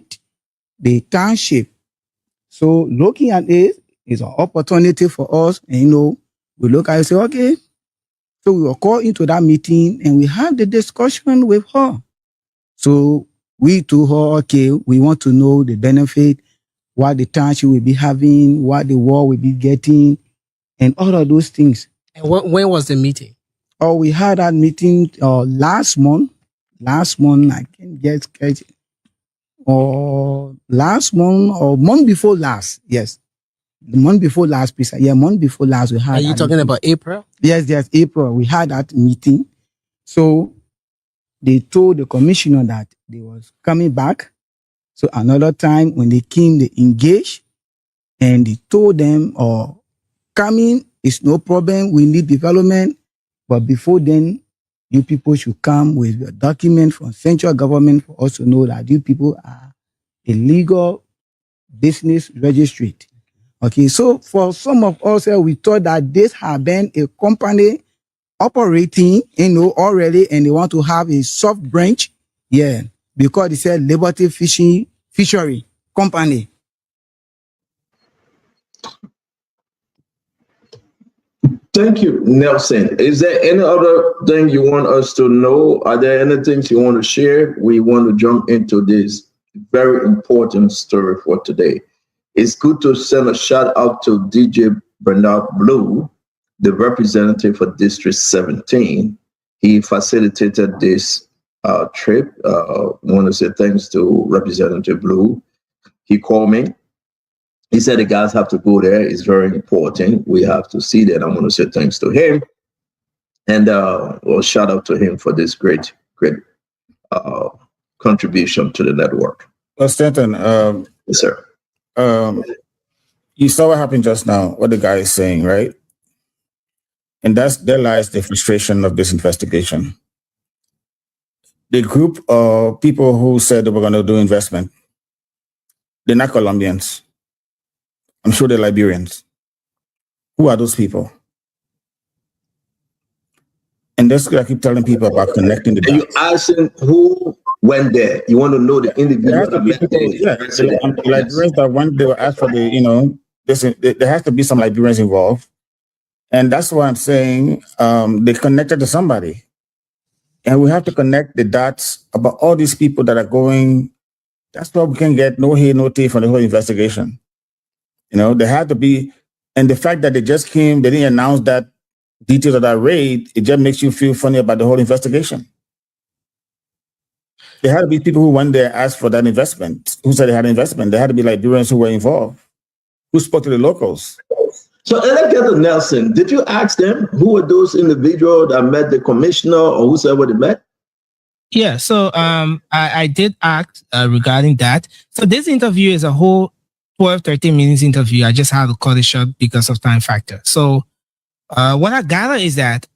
the township. So looking at it is an opportunity for us, and we look at it and say, okay. So we were called into that meeting and we had the discussion with her. So we told her, okay, we want to know the benefit, what the township will be having, what the ward will be getting, and all of those things. And when was the meeting? Oh, we had that meeting last month. Last month, I can get it. Or last month or month before last. Yes. The month before last, please. Yeah, month before last we had. Are you talking meeting. about April? Yes, April. We had that meeting. So they told the commissioner that they was coming back. So another time when they came, they engaged and they told them, coming is no problem. We need development. But before then, you people should come with a document from central government for us to know that you people are a legal business registered. Okay, so for some of us, we thought that this had been a company operating, already, and they want to have a soft branch. Yeah, because they said Liberty Fishery Company. Thank you, Nelson. Is there any other thing you want us to know? Are there any things you want to share? We want to jump into this very important story for today. It's good to send a shout out to DJ Bernard Blue, the representative for District 17. He facilitated this trip. I want to say thanks to Representative Blue. He called me. He said the guys have to go there. It's very important. We have to see that. I want to say thanks to him. And well, shout out to him for this great contribution to the network. Well, Stanton, yes, sir. You saw what happened just now, what the guy is saying, right? And there lies the frustration of this investigation. The group of people who said they were going to do investment, they're not Colombians. I'm sure they're Liberians. Who are those people? And that's what I keep telling people about connecting the dots. You asking who went there? You want to know the individual that went there? Yeah, Liberians that when they were asked for there has to be some Liberians involved. And that's why I'm saying they connected to somebody. And we have to connect the dots about all these people that are going. That's why we can get no hay, no tea from the whole investigation. There had to be, and the fact that they just came, they didn't announce that details of that raid, it just makes you feel funny about the whole investigation. There had to be people who went there, asked for that investment, who said they had an investment. There had to be Liberians who were involved, who spoke to the locals. So let's get to Nelson. Did you ask them who were those individuals that met the commissioner or whosoever they met? Yeah, so I did ask regarding that. So this interview is a whole 12, 13 minutes interview. I just had to cut it short because of time factor. So what I gather is that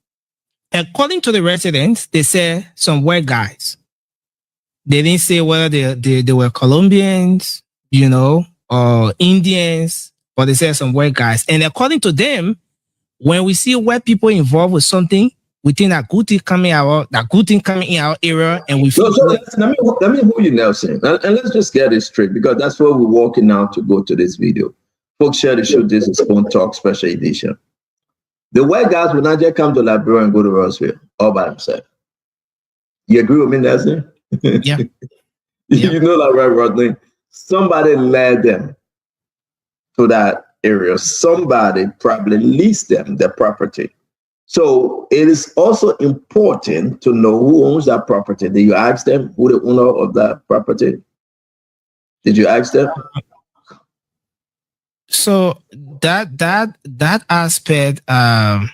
according to the residents, they say some white guys. They didn't say whether they were Colombians, or Indians, but they said some white guys. And according to them, when we see white people involved with something, we think that good thing coming in our area, and we feel. So let me hold you, Nelson, and let's just get it straight, because that's where we're walking now to go to this video. Folks, share the show. This is Phone Talk Special Edition. The white guys will not just come to Liberia and go to Roswell all by themselves. You agree with me, Nelson? Yeah. You know that, right, Rodney? Somebody led them to that area. Somebody probably leased them the property. So it is also important to know who owns that property. Did you ask them who the owner of that property? Did you ask them? So that aspect, I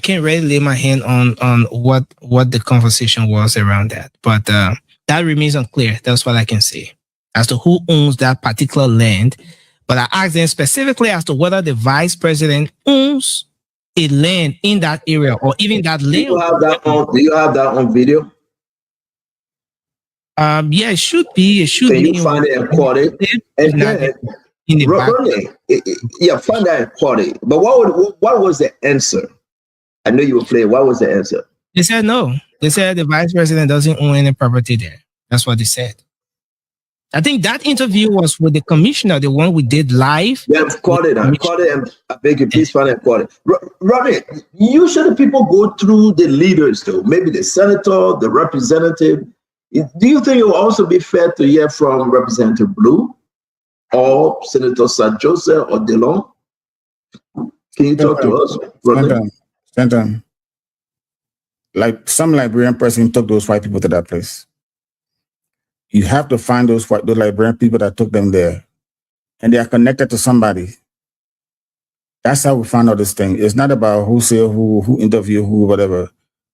can't really lay my hand on what the conversation was around that, but that remains unclear. That's what I can say as to who owns that particular land. But I asked them specifically as to whether the vice president owns a land in that area or even that land. Do you have that on video? Yeah, it should be. It should Can be. you find it and quote it? And then, find that and quote it. But what was the answer? I know you were playing. What was the answer? They said no. They said the vice president doesn't own any property there. That's what they said. I think that interview was with the commissioner, the one we did live. Yeah, quote it. And I beg you, please find it and quote it. Ronnie, usually people go through the leaders, though. Maybe the senator, the representative. Do you think it will also be fair to hear from Representative Blue or Senator Sir Joseph or DeLong? Can you talk to us? Stand. Like some Liberian person took those white people to that place. You have to find those Liberian people that took them there, and they are connected to somebody. That's how we found out this thing. It's not about who say who interview who, whatever.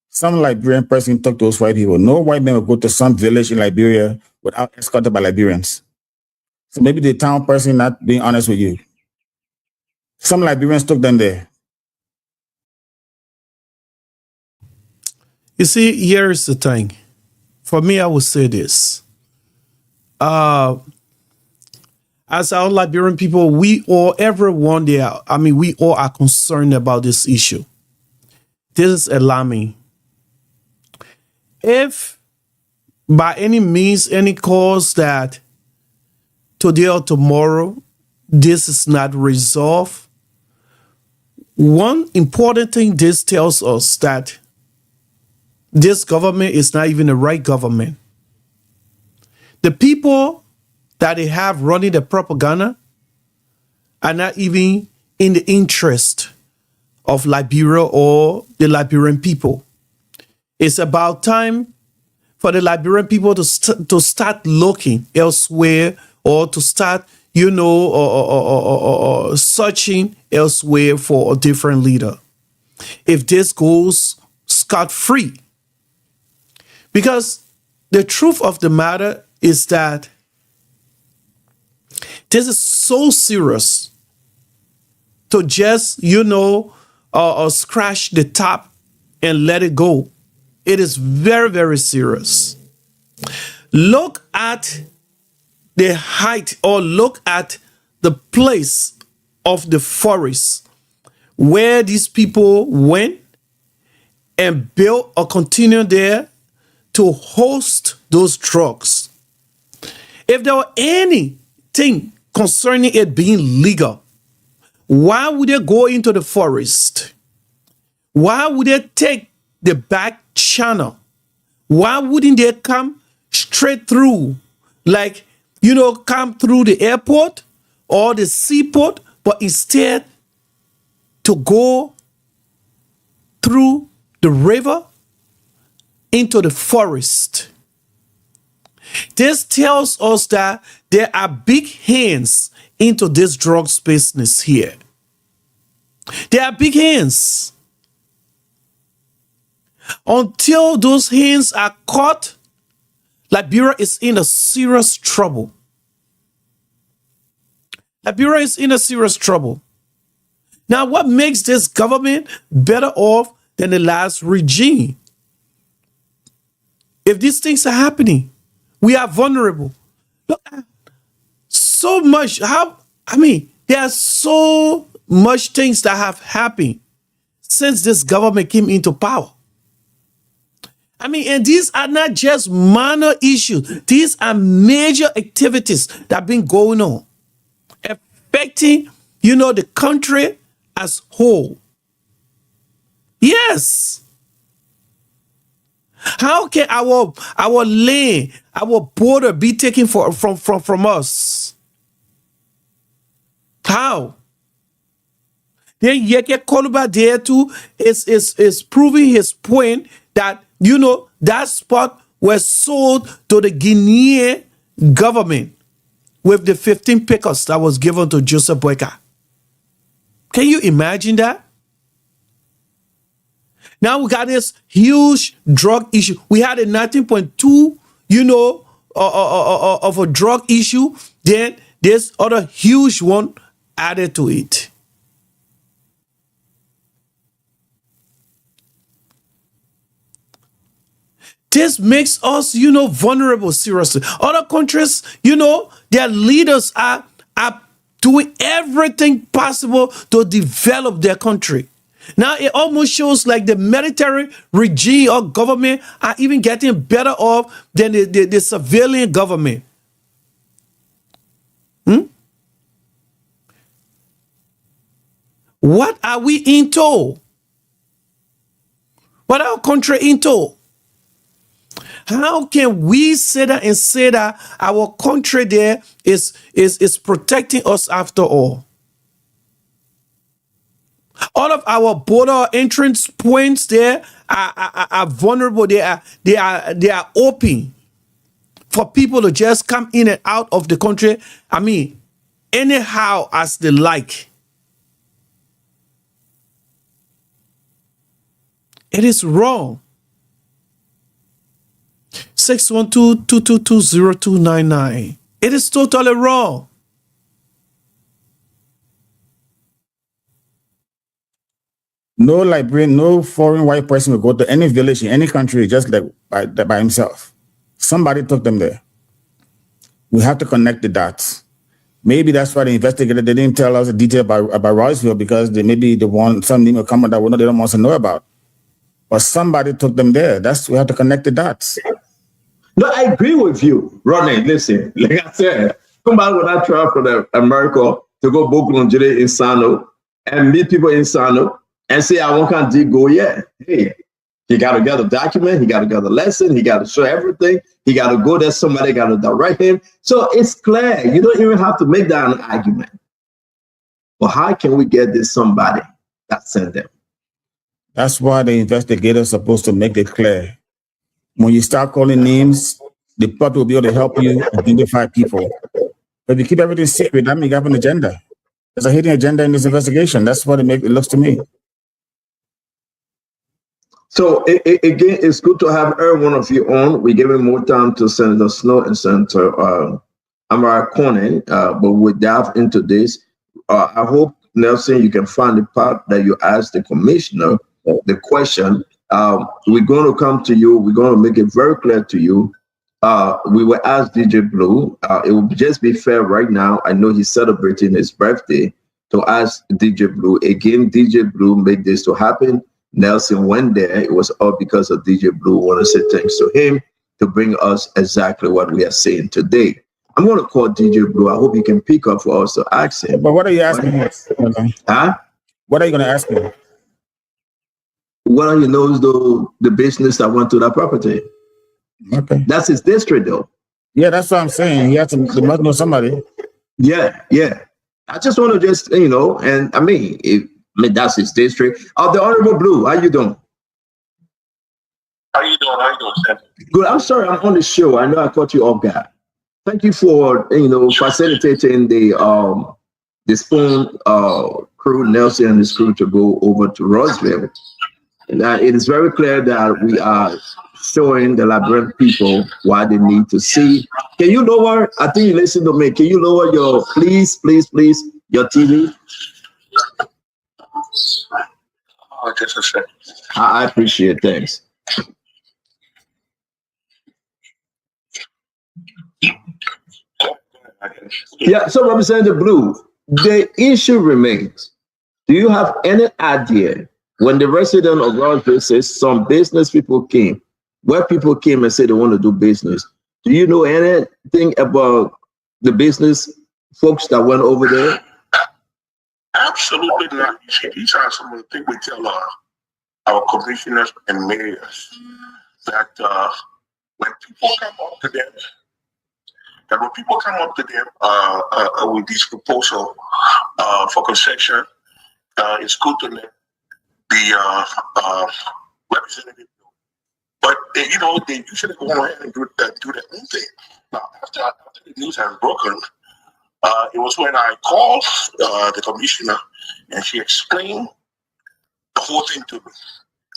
Some Liberian person took those white people. No white man will go to some village in Liberia without escorted by Liberians. So maybe the town person not being honest with you. Some Liberians took them there. You see, here's the thing. For me, I would say this. As our Liberian people, we all are concerned about this issue. This is alarming. If by any means, any cause that today or tomorrow, this is not resolved, one important thing this tells us that this government is not even the right government. The people that they have running the propaganda are not even in the interest of Liberia or the Liberian people. It's about time for the Liberian people to start looking elsewhere, or to start, searching elsewhere for a different leader. If this goes scot-free. Because the truth of the matter is that this is so serious to just, scratch the top and let it go. It is very, very serious. Look at the height, or look at the place of the forest where these people went and built or continued there to host those drugs. If there were anything concerning it being legal, why would they go into the forest? Why would they take the back channel? Why wouldn't they come straight through, come through the airport or the seaport, but instead to go through the river into the forest? This tells us that there are big hands into this drugs business here. There are big hands. Until those hands are caught, Liberia is in a serious trouble. Liberia is in a serious trouble. Now, what makes this government better off than the last regime? If these things are happening, we are vulnerable. Look, so much. There are so much things that have happened since this government came into power. I mean, and these are not just minor issues. These are major activities that have been going on, affecting, the country as whole. Yes. How can our land, our border be taken from us? How? Then Yeke Koluba there too is proving his point that that spot was sold to the Guinean government with the 15 acres that was given to Joseph Boyka. Can you imagine that? Now we got this huge drug issue. We had a 19.2, of a drug issue. Then this other huge one added to it. This makes us, vulnerable, seriously. Other countries, their leaders are doing everything possible to develop their country. Now it almost shows like the military regime or government are even getting better off than the civilian government. What are we into? What are our country into? How can we sit there and say that our country there is protecting us after all? All of our border entrance points there are vulnerable. They are open for people to just come in and out of the country. I mean, anyhow as they like. It is wrong. 612-222-0299. It is totally wrong. No Liberian, no foreign white person will go to any village in any country just like by himself. Somebody took them there. We have to connect the dots. Maybe that's why the investigator, they didn't tell us the detail about Royceville because they want something will come out that they don't want to know about. But somebody took them there. We have to connect the dots. No, I agree with you, Ronnie. Listen, like I said, somebody when I travel from America to go Bokulon Jide in Sano and meet people in Sano and say, I won't can't go yet. Hey, he got to get a document, he got to get a lesson, he got to show everything, he got to go there, somebody got to direct him. So it's clear. You don't even have to make that an argument. But how can we get this somebody that sent them? That's why the investigator is supposed to make it clear. When you start calling names, the public will be able to help you identify people. But if you keep everything secret, that means you have an agenda. There's a hidden agenda in this investigation. That's what it looks to me. So again, it's good to have every one of you on. We're giving more time to Senator Snow and Senator Amara Corning, but we'll dive into this. I hope, Nelson, you can find the part that you asked the commissioner the question. We're going to come to you. We're going to make it very clear to you. We will ask DJ Blue. It will just be fair right now. I know he's celebrating his birthday to ask DJ Blue. Again, DJ Blue made this to happen. Nelson went there. It was all because of DJ Blue. I want to say thanks to him to bring us exactly what we are saying today. I'm going to call DJ Blue. I hope he can pick up for us to ask him. But what are you asking him? Huh? What are you going to ask him? Well, he knows the business that went to that property. Okay. That's his district, though. Yeah, that's what I'm saying. He must know somebody. Yeah. I just want to just, and I mean, that's his district. The Honorable Blue, how you doing? How you doing, Seth? Good. I'm sorry, I'm on the show. I know I caught you off guard. Thank you for, facilitating the Spoon crew, Nelson and his crew, to go over to Royceville. It is very clear that we are showing the Liberian people what they need to see. Can you lower, I think you listen to me, can you lower your, please, your TV? Oh, just a second. I appreciate it. Thanks. Yeah, so Representative Blue, the issue remains. Do you have any idea when the resident of Roseville says some business people came, where people came and said they want to do business? Do you know anything about the business folks that went over there? Absolutely not. You see, these are some of the things we tell our commissioners and mayors that when people come up to them, with this proposal for concession, it's good to let the representative know. But they usually go ahead and do their own thing. Now, after the news has broken, it was when I called the commissioner, and she explained the whole thing to me.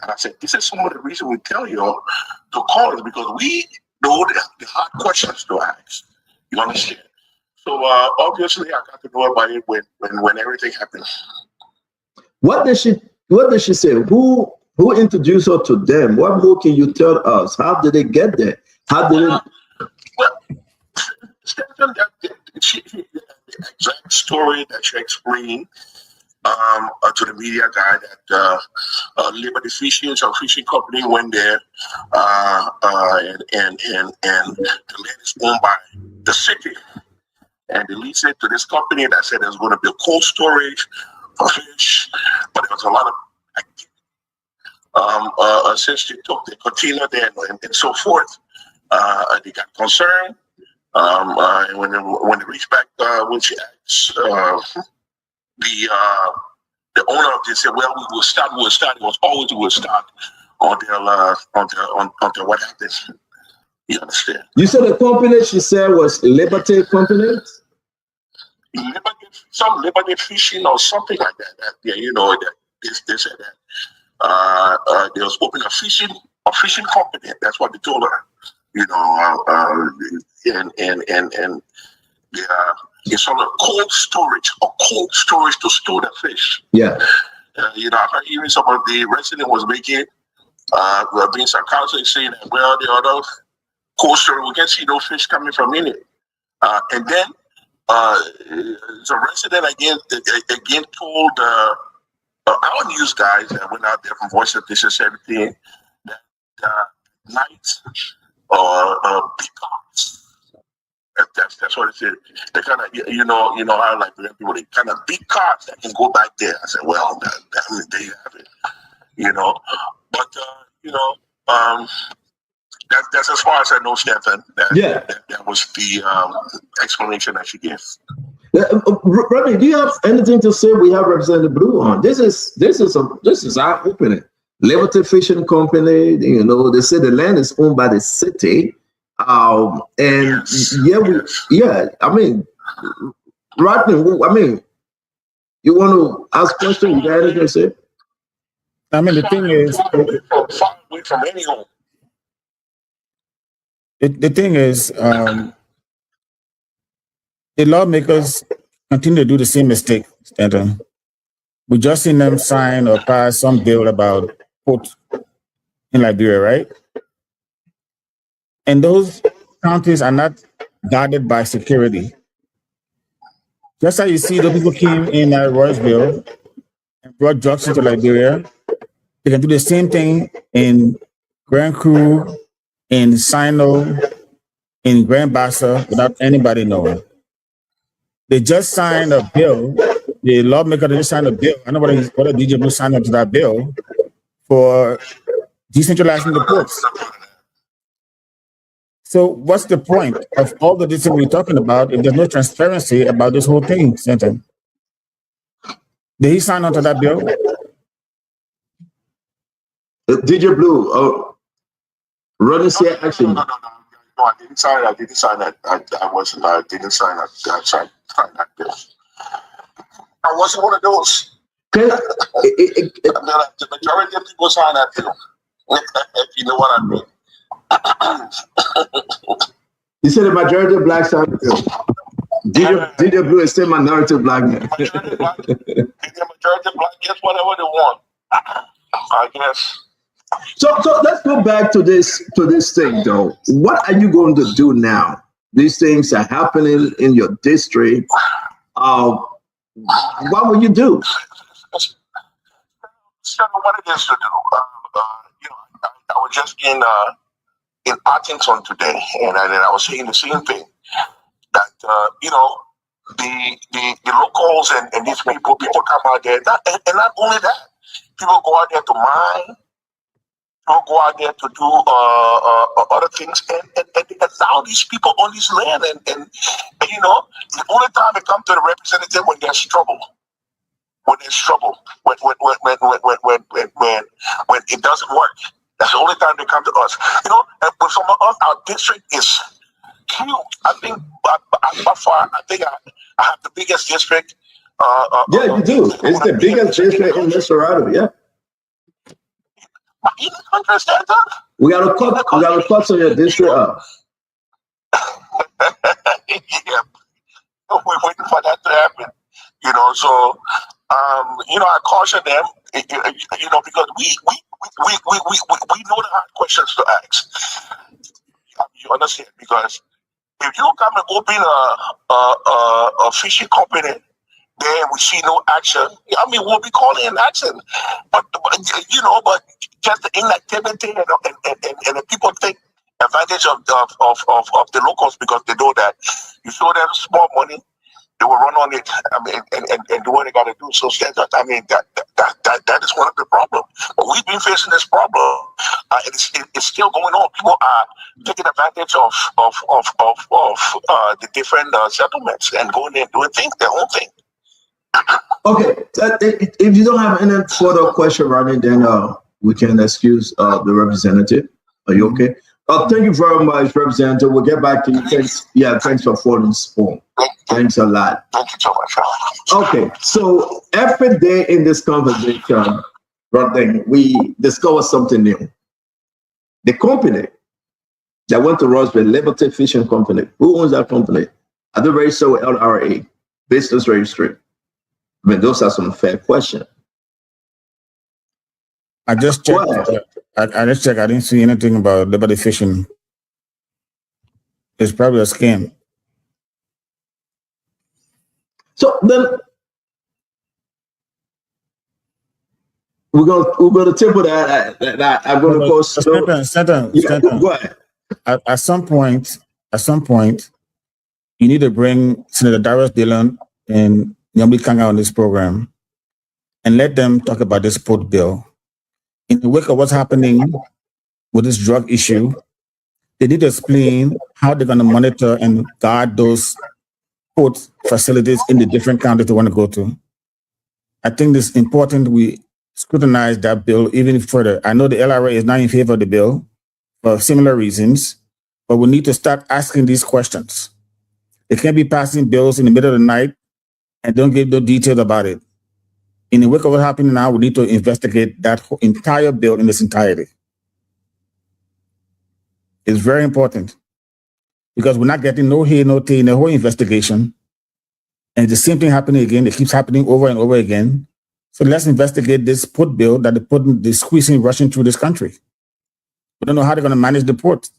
And I said, this is some of the reason we tell you to call us, because we know the hard questions to ask. You understand? So obviously, I got to know about it when everything happened. What did she say? Who introduced her to them? What more can you tell us? How did they get there? How did it? Well, Stephen, the exact story that she explained to the media guy that Liberty Fishing, some fishing company, went there, and the land is owned by the city, and they leased it to this company that said there's going to be cold storage for fish, but there was a lot of since they took the container there and so forth, they got concerned. And when they reached back, when she asked the owner of this, said, "Well, we will start. It was always we will start until what happens." You understand? You said the company she said was Liberty Company. Some Liberty Fishing or something like that. They said that they was opening a fishing company. That's what they told her. And it's on a cold storage to store the fish. Yeah. Even some of the resident was making being sarcastic, saying that, well, the other cold storage, we can see those fish coming from in it. And then the resident again told our news guys that went out there from Voice of Business, everything, that night big cars. That's what it said. They kind of, how like people, they kind of big cars that can go back there. I said, well, they have it, But that's as far as I know, Stefan. That was the explanation that she gave. Rodney, do you have anything to say? We have Representative Blue on. This is our opening. Liberty Fishing Company, they say the land is owned by the city. Rodney, you want to ask questions? You got anything to say? The thing is, the thing is, the lawmakers continue to do the same mistake, Stanton. We just seen them sign or pass some bill about port in Liberia, right? And those counties are not guarded by security. Just as you see, the people came in at Royceville and brought drugs into Liberia, they can do the same thing in Grand Cru, in Sino, in Grand Bassa without anybody knowing. They just signed a bill. The lawmaker just signed a bill. I know what DJ Blue signed up to that bill for decentralizing the ports. So what's the point of all the things we're talking about if there's no transparency about this whole thing, Stanton? Did he sign on to that bill? DJ Blue, Rodney said actually. No, I didn't sign that. I didn't sign that. I didn't sign that. I signed that bill. I wasn't one of those. The majority of people sign that bill. If you know what I mean. You said the majority of blacks sign the bill. DJ Blue is still minority black man. The majority of black gets whatever they want. I guess. So let's go back to this thing though. What are you going to do now? These things are happening in your district. What will you do? Instead of what it is to do. I was just in Arlington today, and I was saying the same thing, that the locals and these people come out there, and not only that, people go out there to mine, people go out there to do other things, and they allow these people on this land, and the only time they come to the representative when there's trouble. When there's trouble, when it doesn't work, that's the only time they come to us. And with some of us, our district is huge. I think by far, I have the biggest district. Yeah, you do. It's the biggest district in Minnesota. Yeah. In the country, stand up. We got to cut some of your district up. Yeah, we're waiting for that to happen. So. I caution them, because we know the hard questions to ask. You understand? Because if you come and open a fishing company, then we see no action. We'll be calling an action, but just the inactivity and the people take advantage of the locals because they know that you show them small money. They will run on it, and do what they got to do. So, that is one of the problems. But we've been facing this problem. It's still going on. People are taking advantage of the different settlements and going there and doing their own thing. Okay, if you don't have any further question, Ronnie, then we can excuse the representative. Are you okay? Thank you very much, Representative. We'll get back to you. Thanks. Yeah, thanks for phoning Spoon. Thanks a lot. Thank you so much. Okay, so every day in this conversation, we discover something new. The company that went to Roswell, Liberty Fishing Company, who owns that company? Are they registered with LRA, business registry? Those are some fair questions. I just checked. I just checked. I didn't see anything about Liberty Fishing. It's probably a scam. So then we're gonna table that. I'm gonna go. Go ahead. At some point, you need to bring Senator Darius Dillon and Nyambi Kanga on this program and let them talk about this port bill. In the wake of what's happening with this drug issue, they need to explain how they're going to monitor and guard those port facilities in the different counties they want to go to. I think it's important we scrutinize that bill even further. I know the LRA is not in favor of the bill for similar reasons, but we need to start asking these questions. They can't be passing bills in the middle of the night and don't give no details about it. In the wake of what's happening now, we need to investigate that whole entire bill in its entirety. It's very important because we're not getting no here, no there in the whole investigation. And the same thing happening again. It keeps happening over and over again. So let's investigate this port bill that they're squeezing, rushing through this country. We don't know how they're going to manage the port.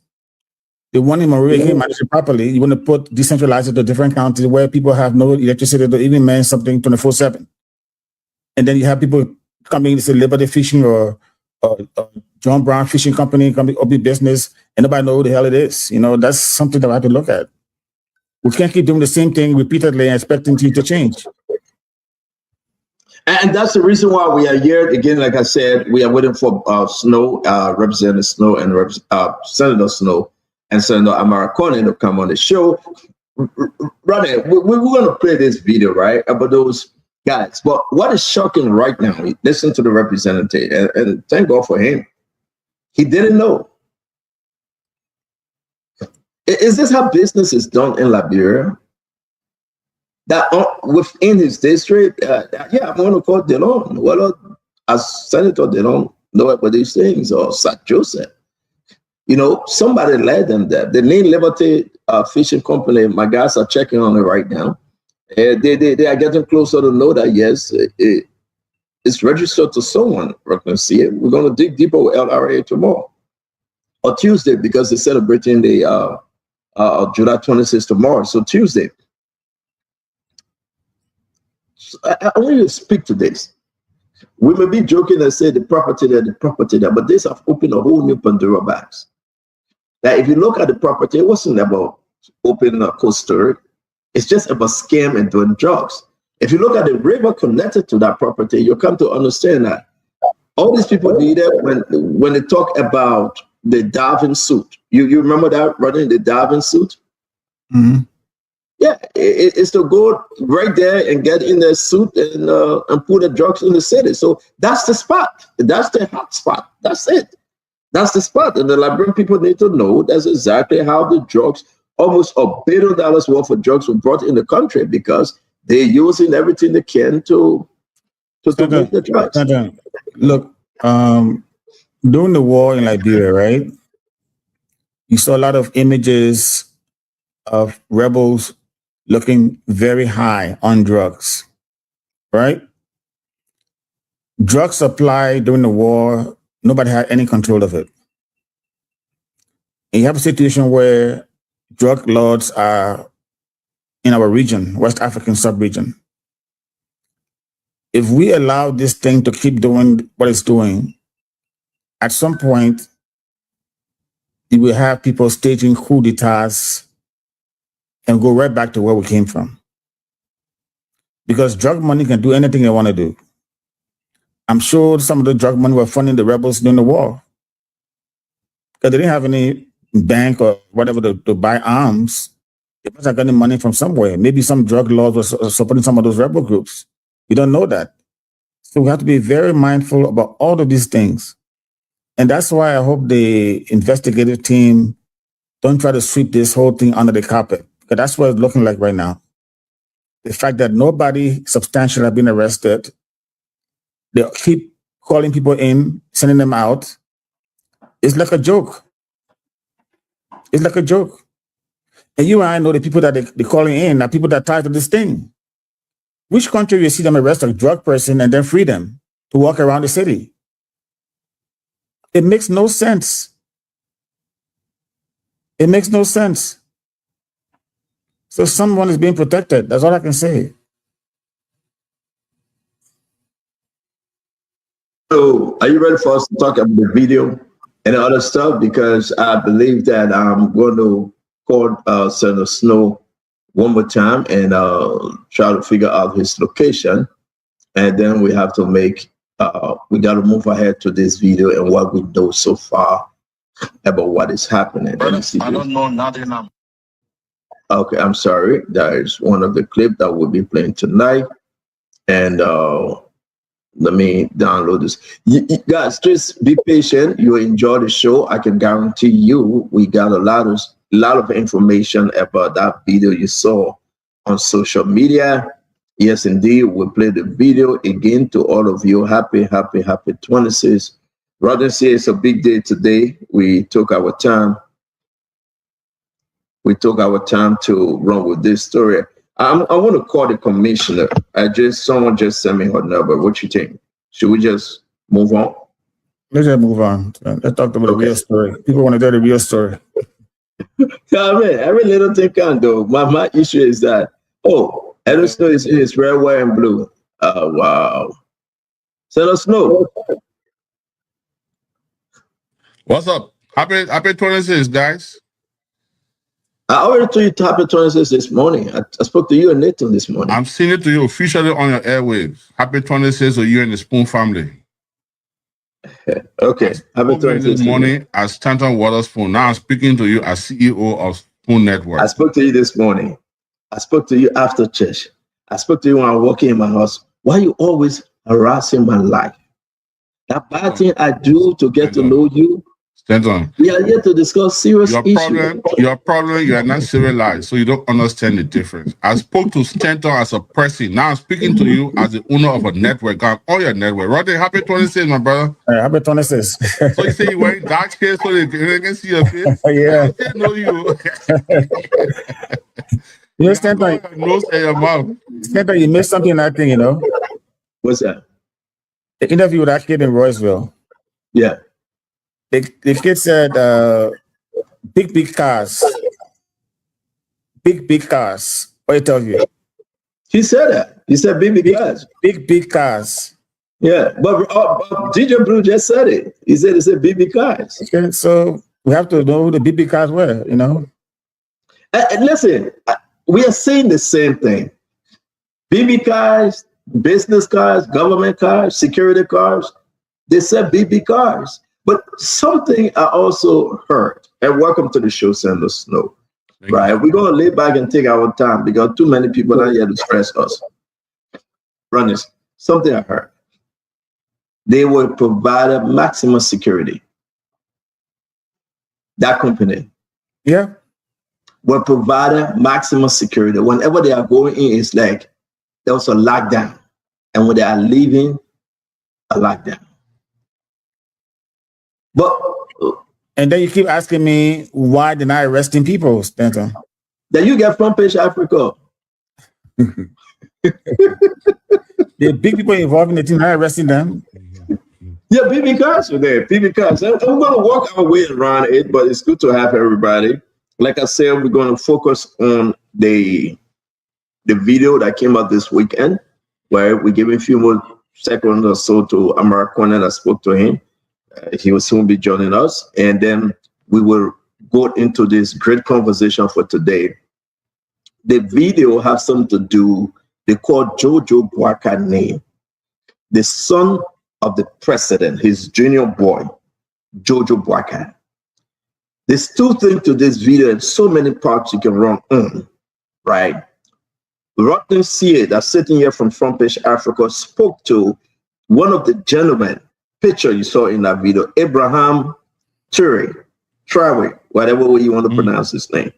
The one in Maria can't manage it properly. You want to decentralize it to different counties where people have no electricity to even manage something 24/7. And then you have people coming to say Liberty Fishing or John Brown Fishing Company, or big business, and nobody knows who the hell it is. That's something that we have to look at. We can't keep doing the same thing repeatedly and expecting things to change. And that's the reason why we are here. Again, like I said, we are waiting for Snow, Representative Snow and Senator Snow and Senator Amara Corning to come on the show. Ronnie, we're going to play this video, right, about those guys. But what is shocking right now, listen to the representative, and thank God for him. He didn't know. Is this how business is done in Liberia? That within his district, I'm going to call Delon. Well, as Senator Delon know about these things, or St. Joseph. Somebody led them there. The Main Liberty Fishing Company, my guys are checking on it right now. They are getting closer to know that, yes, it's registered to someone. We're going to see it. We're going to dig deeper with LRA tomorrow. Or Tuesday, because they're celebrating the July 26th tomorrow. So Tuesday. I want you to speak to this. we may be joking and say the property there, but this have opened a whole new Pandora box. Now, if you look at the property, it wasn't about opening a cold storage. It's just about scam and doing drugs. If you look at the river connected to that property, you'll come to understand that all these people needed when they talk about the diving suit. You remember that, running the diving suit? Mm-hmm. Yeah, it's to go right there and get in their suit and put the drugs in the city. So that's the spot. That's the hot spot. That's it. That's the spot. And the Liberian people need to know that's exactly how the drugs, almost $1 billion worth of drugs were brought in the country because they're using everything they can to make the drugs. Look, during the war in Liberia, right, you saw a lot of images of rebels looking very high on drugs, right? Drug supply during the war, nobody had any control of it. And you have a situation where drug lords are in our region, West African sub-region. If we allow this thing to keep doing what it's doing, at some point, you will have people staging coup d'etats and go right back to where we came from. Because drug money can do anything they want to do. I'm sure some of the drug money were funding the rebels during the war. Because they didn't have any bank or whatever to buy arms. They must have gotten money from somewhere. Maybe some drug lords were supporting some of those rebel groups. We don't know that. So we have to be very mindful about all of these things. And that's why I hope the investigative team don't try to sweep this whole thing under the carpet. Because that's what it's looking like right now. The fact that nobody substantial has been arrested, they keep calling people in, sending them out. It's like a joke. It's like a joke. And you and I know the people that they're calling in are people that are tied to this thing. Which country you see them arrest a drug person and then free them to walk around the city? It makes no sense. It makes no sense. So someone is being protected. That's all I can say. So are you ready for us to talk about the video and other stuff? Because I believe that I'm going to call Senator Snow one more time and try to figure out his location. And then we have to make, we got to move ahead to this video and what we know so far about what is happening. I don't know nothing. Okay, I'm sorry. That is one of the clips that we'll be playing tonight. And let me download this. You guys, just be patient. You enjoy the show. I can guarantee you we got a lot of information about that video you saw on social media. Yes, indeed. We'll play the video again to all of you. Happy 26th. Rather say it's a big day today. We took our time. We took our time to run with this story. I want to call the commissioner. Someone just sent me her number. What you think? Should we just move on? Let's just move on. Let's talk about the real story. People want to tell the real story. Yeah, man, every little thing can do. My issue is that, Elder Snow is in his red, white, and blue. Oh, wow. Senator Snow. What's up? Happy 26th, guys. I already told you happy 26th this morning. I spoke to you and Nathan this morning. I'm sending it to you officially on your airwaves. Happy 26th to you and the Spoon family. Okay. Happy 26th this morning as Stanton Waterspoon. Now I'm speaking to you as CEO of Spoon Network. I spoke to you this morning. I spoke to you after church. I spoke to you when I was walking in my house. Why are you always harassing my life? That bad thing I do to get to know you. Stanton. We are here to discuss serious issues. Your problem, you are not civilized, so you don't understand the difference. I spoke to Stanton as a person. Now I'm speaking to you as the owner of a network. All your network. Rodney, happy 26th, my brother. Happy 26th. So you say you're wearing dark hair so they can see your face? Yeah. I know you. You know, Stanton, nose and your mouth. Stanton, you missed something in that thing, you know? What's that? The interview with that kid in Royceville. Yeah. The kid said, big cars. Big cars. What he tells you? He said that. He said big cars. Big cars. Yeah, but DJ Blue just said it. He said it's a BB cars. Okay, so we have to know who the BB cars were, you know. And listen, we are saying the same thing. BB cars, business cars, government cars, security cars, they said BB cars. But something I also heard, and welcome to the show, Sandra Snow. Right, we're going to lay back and take our time because too many people are here to stress us. Run this. Something I heard. They will provide maximum security. That company. Yeah. Will provide maximum security. Whenever they are going in, it's like there was a lockdown. And when they are leaving, a lockdown. But and then you keep asking me why they're not arresting people, Stanton. Then you get front page Africa. The big people involved in the team, not arresting them. Yeah, BB cars are there. BB cars. I'm going to walk our way around it, but it's good to have everybody. Like I said, we're going to focus on the video that came out this weekend, where we give a few more seconds or so to American, and I spoke to him. He will soon be joining us, and then we will go into this great conversation for today. The video has something to do. They call Jojo Boakai name, the son of the president, his junior boy, Jojo Boakai. There's two things to this video, and so many parts you can run on, right? Rodney C.A. that's sitting here from Front Page Africa spoke to one of the gentlemen. Picture you saw in that video, Abraham Traore, whatever way you want to pronounce his name.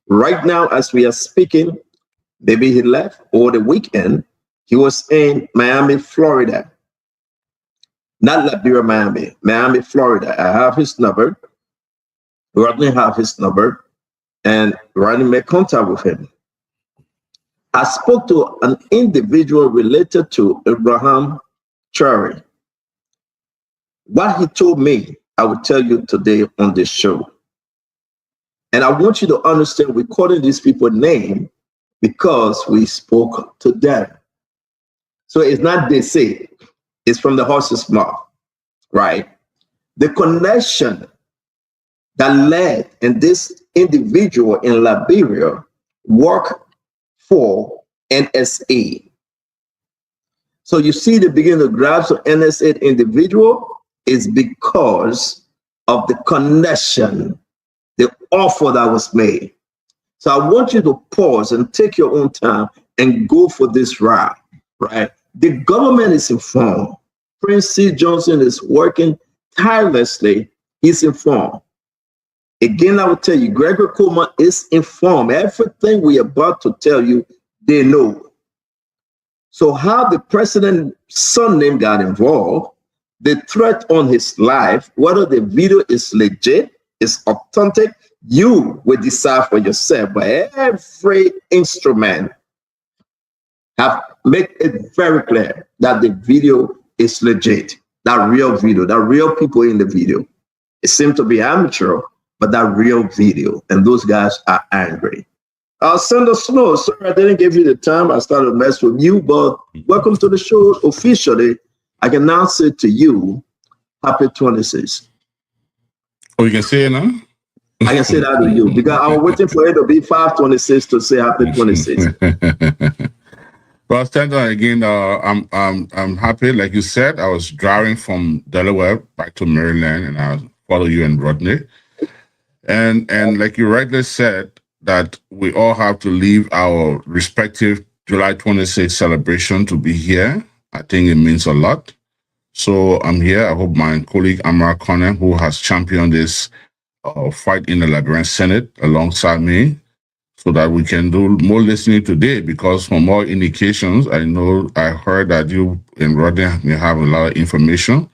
Right now, as we are speaking, maybe he left over the weekend. He was in Miami, Florida. Not Liberia, Miami, Florida. I have his number. Rodney have his number, and Rodney made contact with him. I spoke to an individual related to Abraham Traore. What he told me, I will tell you today on this show. And I want you to understand we're calling these people name because we spoke to them. So it's not they say, it's from the horse's mouth, right? The connection that led in this individual in Liberia worked for NSA. So you see the beginning of grabs of NSA individual is because of the connection, the offer that was made. So I want you to pause and take your own time and go for this route, right? The government is informed. Prince C. Johnson is working tirelessly. He's informed. Again, I will tell you, Gregory Coleman is informed. Everything we are about to tell you, they know. So how the president's son name got involved, the threat on his life, whether the video is legit, is authentic, you will decide for yourself. But every instrument have made it very clear that the video is legit, that real video, that real people in the video. It seemed to be amateur, but that real video, and those guys are angry. Sandra Snow, sorry I didn't give you the time. I started to mess with you, but welcome to the show officially. I can now say to you, happy 26. Oh, you can say it now? I can say that to you because I was waiting for it to be 526 to say happy 26. Well, Stanton, again, I'm happy. Like you said, I was driving from Delaware back to Maryland, and I follow you and Rodney. And like you rightly said, that we all have to leave our respective July 26th celebration to be here. I think it means a lot. So I'm here. I hope my colleague Amara Conan, who has championed this fight in the Liberian Senate alongside me, so that we can do more listening today, because from all indications, I heard that you and Rodney may have a lot of information.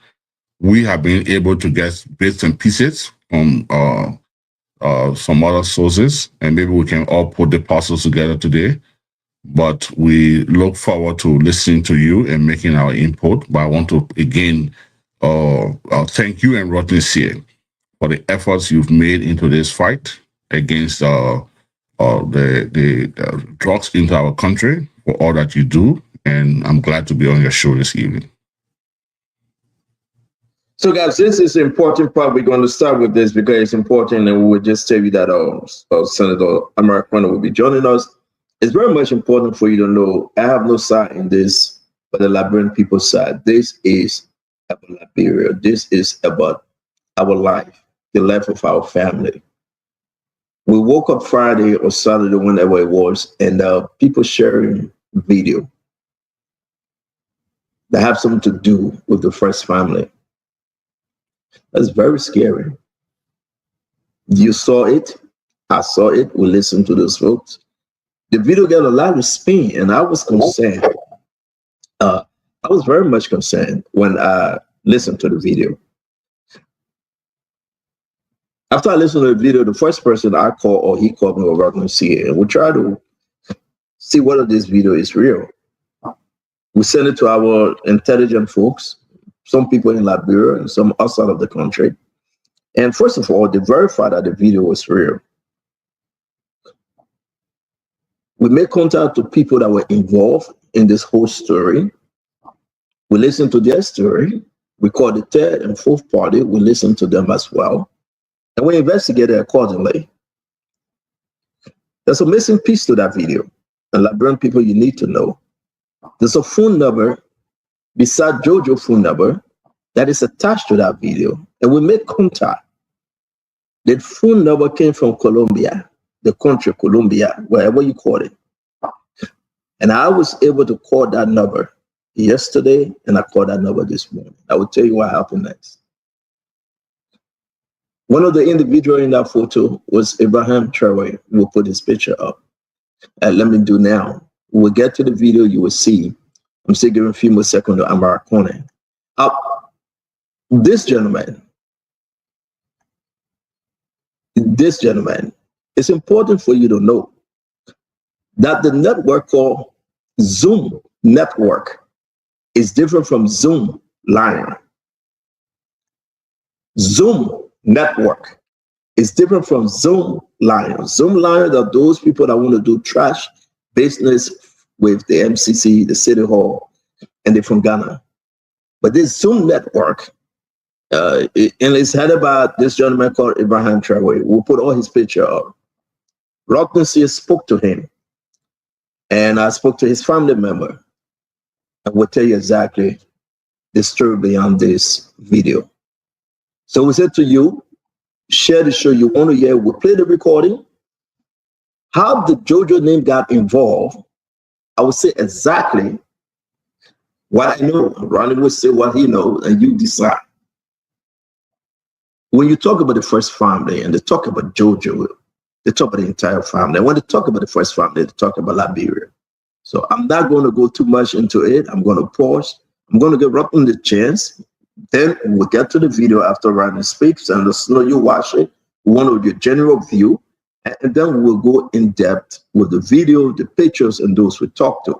We have been able to get bits and pieces from some other sources, and maybe we can all put the puzzles together today. But we look forward to listening to you and making our input. But I want to again thank you and Rodney C.A. for the efforts you've made into this fight against the drugs into our country, for all that you do. And I'm glad to be on your show this evening. So, guys, this is an important part. We're going to start with this because it's important, and we will just tell you that Senator Americano will be joining us. It's very much important for you to know I have no side in this, but the Liberian people's side. This is about Liberia. This is about our life, the life of our family. We woke up Friday or Saturday, whenever it was, and people sharing video that have something to do with the first family. That's very scary. You saw it. I saw it. We listened to those folks. The video got a lot of spin, and I was concerned. I was very much concerned when I listened to the video. After I listened to the video, the first person I called, or he called me, was Radiolbr CA, and we tried to see whether this video is real. We sent it to our intelligent folks, some people in Liberia and some outside of the country. And first of all, they verified that the video was real. We made contact to people that were involved in this whole story. We listened to their story. We called the third and fourth party. We listened to them as well. And we investigated accordingly. There's a missing piece to that video. And Liberian people, you need to know. There's a phone number beside Jojo's phone number that is attached to that video. And we made contact. That phone number came from Colombia, the country Colombia, wherever you call it. And I was able to call that number yesterday, and I called that number this morning. I will tell you what happened next. One of the individuals in that photo was Abraham Traore. We'll put his picture up. And let me do now. We'll get to the video, you will see. I'm still giving a few more seconds to Amara Kone. This gentleman, it's important for you to know that the network called Zoom Network is different from Zoom Line. Zoom Network is different from Zoom Line. Zoom Line are those people that want to do trash business with the MCC, the City Hall, and they're from Ghana. But this Zoom Network, and it's headed by this gentleman called Abraham Traore. We'll put all his picture up. Rottensia spoke to him, and I spoke to his family member, and we'll tell you exactly the story beyond this video. So we said to you, share the show you want to hear. We'll play the recording. How the Jojo name got involved, I will say exactly what I know. Ronnie will say what he knows, and you decide. When you talk about the first family and they talk about Jojo, they talk about the entire family. And when they talk about the first family, they talk about Liberia. So I'm not going to go too much into it. I'm going to pause. I'm going to give Rotten the chance. Then we'll get to the video after Ronnie speaks, and let's know you watch it. One of your general view. And then we'll go in depth with the video, the pictures, and those we talk to.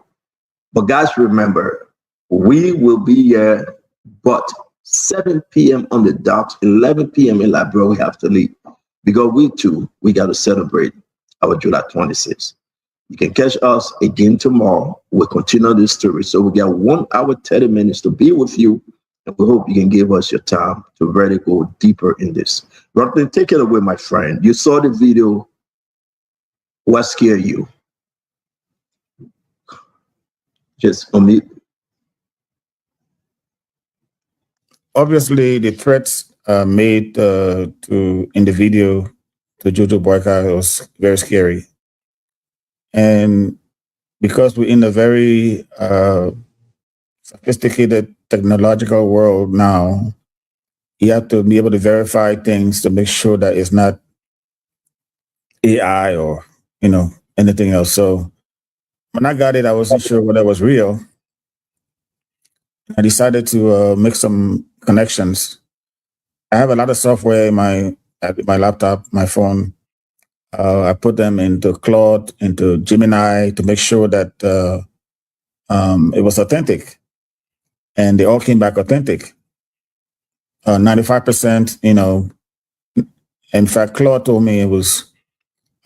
But guys, remember, we will be here, but 7 p.m. on the dot, 11 p.m. in Liberia, we have to leave. Because we got to celebrate our July 26th. You can catch us again tomorrow. We'll continue this story. So we got 1 hour, 30 minutes to be with you. And we hope you can give us your time to really go deeper in this. Rodney, take it away, my friend. You saw the video. What scared you? Just unmute. Obviously, the threats made in the video to Jojo Boyka was very scary. And because we're in a very sophisticated technological world now, you have to be able to verify things to make sure that it's not AI or anything else. So when I got it, I wasn't sure whether it was real. I decided to make some connections. I have a lot of software in my laptop, my phone. I put them into Claude, into Gemini to make sure that it was authentic. And they all came back authentic. 95%, in fact, Claude told me it was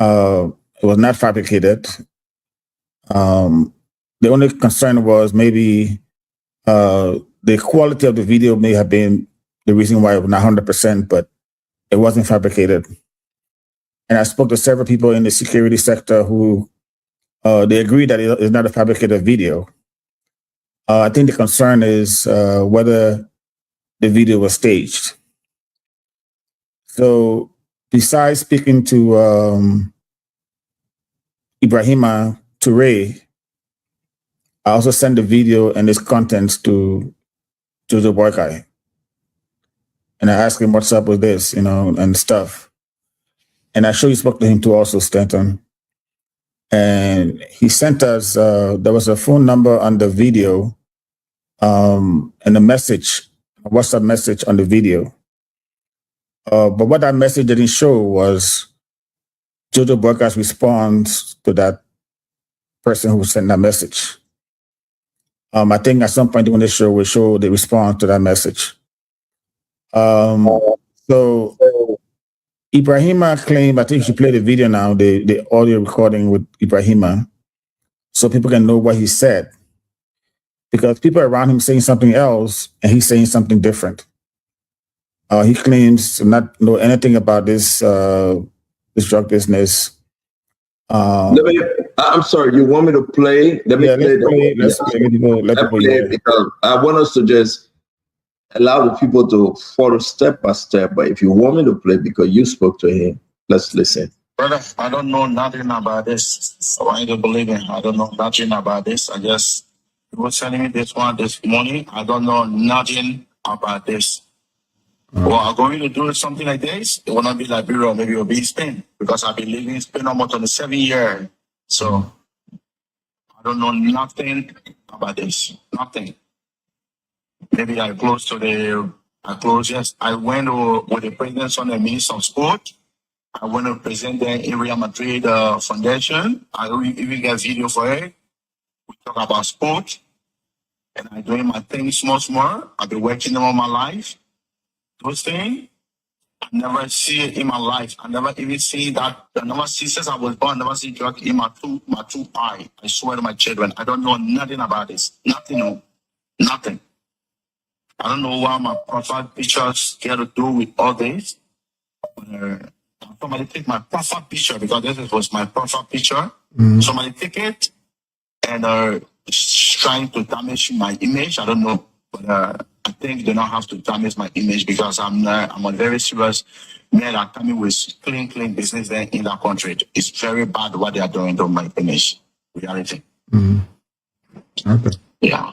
not fabricated. The only concern was maybe the quality of the video may have been the reason why it was not 100%, but it wasn't fabricated. And I spoke to several people in the security sector who they agree that it is not a fabricated video. I think the concern is whether the video was staged. So besides speaking to Ibrahima Toure, I also sent the video and its contents to the work guy. And I asked him what's up with this, and stuff. And I sure you spoke to him too also, Stanton. And he sent us, there was a phone number on the video and a message, a WhatsApp message on the video. But what that message didn't show was Jojo Burka's response to that person who sent that message. I think at some point during the show, we'll show the response to that message. So Ibrahima claimed, I think you should play the video now, the audio recording with Ibrahima, so people can know what he said. Because people around him saying something else, and he's saying something different. He claims to not know anything about this drug business. I'm sorry, you want me to play? Let me play. Let's play because I want us to just allow the people to follow step by step. But if you want me to play because you spoke to him, let's listen. Brother, I don't know nothing about this. I want you to believe me. I don't know nothing about this. You were sending me this one this morning. I don't know nothing about this. Well, I'm going to do something like this. It will not be Liberia, maybe it will be in Spain, because I've been living in Spain almost 27 years. So I don't know nothing about this. Nothing. Maybe yes. I went with the president on the Minister of Sport. I went to present the Real Madrid Foundation. I even get a video for it. We talk about sport. And I'm doing my thing small. I've been working all my life. Those things, I never see it in my life. I never even see that. I never see since I was born. I never see drug in my two eye. I swear to my children, I don't know nothing about this. Nothing. I don't know why my profile pictures get to do with all this. Somebody take my profile picture because this was my profile picture. Somebody take it and trying to damage my image. I don't know, but I think they don't have to damage my image because I'm a very serious man. I'm coming with clean business there in that country. It's very bad what they are doing to my image. Reality. Okay. Yeah.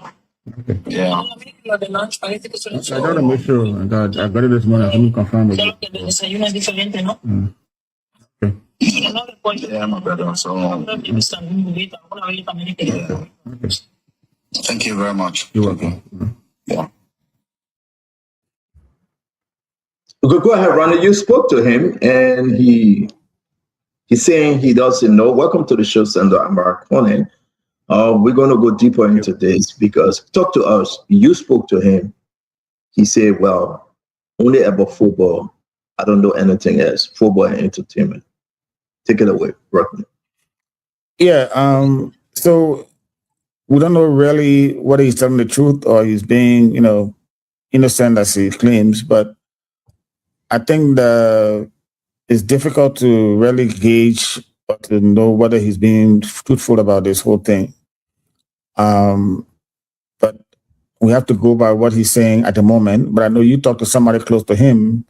Okay. Yeah. I gotta make sure. I got it this morning. I can confirm with you. Okay. Yeah, my brother. So. Okay. Thank you very much. You're welcome. Yeah. Okay, go ahead, Ronnie. You spoke to him, and he's saying he doesn't know. Welcome to the show, Senator Amara Conan. We're going to go deeper into this because talk to us. You spoke to him. He said, well, only about football. I don't know anything else. Football and entertainment. Take it away, Rodney. Yeah, so we don't know really whether he's telling the truth or he's being, innocent as he claims, but I think that it's difficult to really gauge or to know whether he's being truthful about this whole thing. But we have to go by what he's saying at the moment. But I know you talked to somebody close to him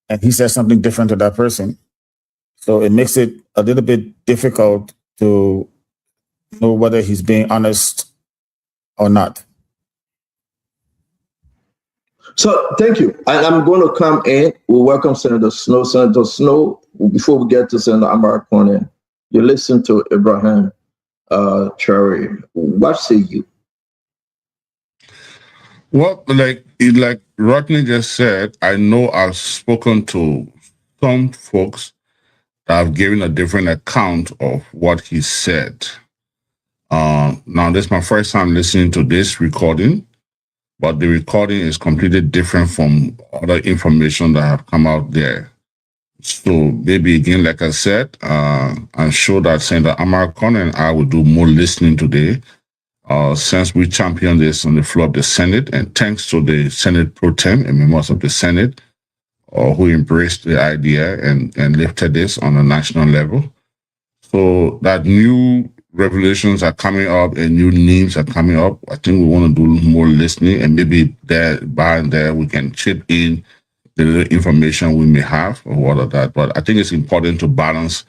and he said something different to that person. So it makes it a little bit difficult to know whether he's being honest or not. So thank you. And I'm going to come in. We'll welcome Senator Snow. Senator Snow, before we get to Senator Amara Conan, you listen to Ibrahim Traore. What say you? Well, like Rodney just said, I know I've spoken to some folks that have given a different account of what he said. Now, this is my first time listening to this recording, but the recording is completely different from other information that have come out there. So maybe again, like I said, I'm sure that Senator Amara Conan and I will do more listening today since we championed this on the floor of the Senate, and thanks to the Senate pro tem and members of the Senate who embraced the idea and lifted this on a national level. So that new revelations are coming up and new names are coming up. I think we want to do more listening, and maybe there by and there we can chip in the little information we may have or what of that. But I think it's important to balance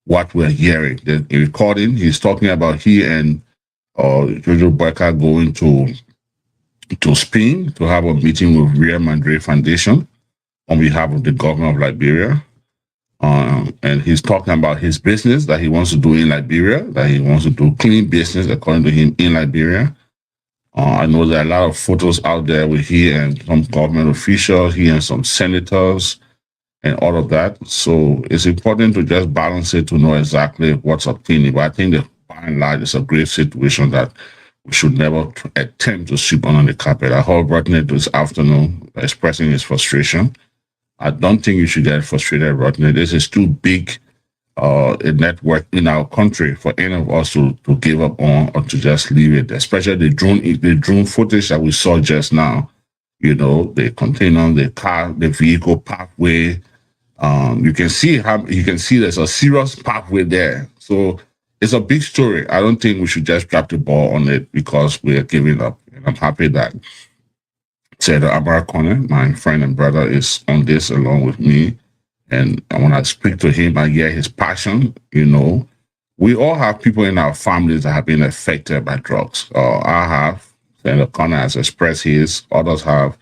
what we're hearing. The recording, he's talking about he and Jojo Barker going to Spain to have a meeting with Ria Madre Foundation on behalf of the government of Liberia. And he's talking about his business that he wants to do in Liberia, that he wants to do clean business, according to him, in Liberia. I know there are a lot of photos out there with he and some government officials, he and some senators, and all of that. So it's important to just balance it to know exactly what's obtaining. But I think that by and large, it's a great situation that we should never attempt to sweep under the carpet. I heard Rodney this afternoon expressing his frustration. I don't think you should get frustrated, Rodney. This is too big a network in our country for any of us to give up on or to just leave it, especially the drone footage that we saw just now. You know, the container, the car, the vehicle pathway. You can see there's a serious pathway there. So it's a big story. I don't think we should just drop the ball on it because we are giving up. And I'm happy that Senator Amara Kone, my friend and brother, is on this along with me. And when I speak to him, I hear his passion. You know, we all have people in our families that have been affected by drugs. I have. Senator Kone has expressed his. Others have.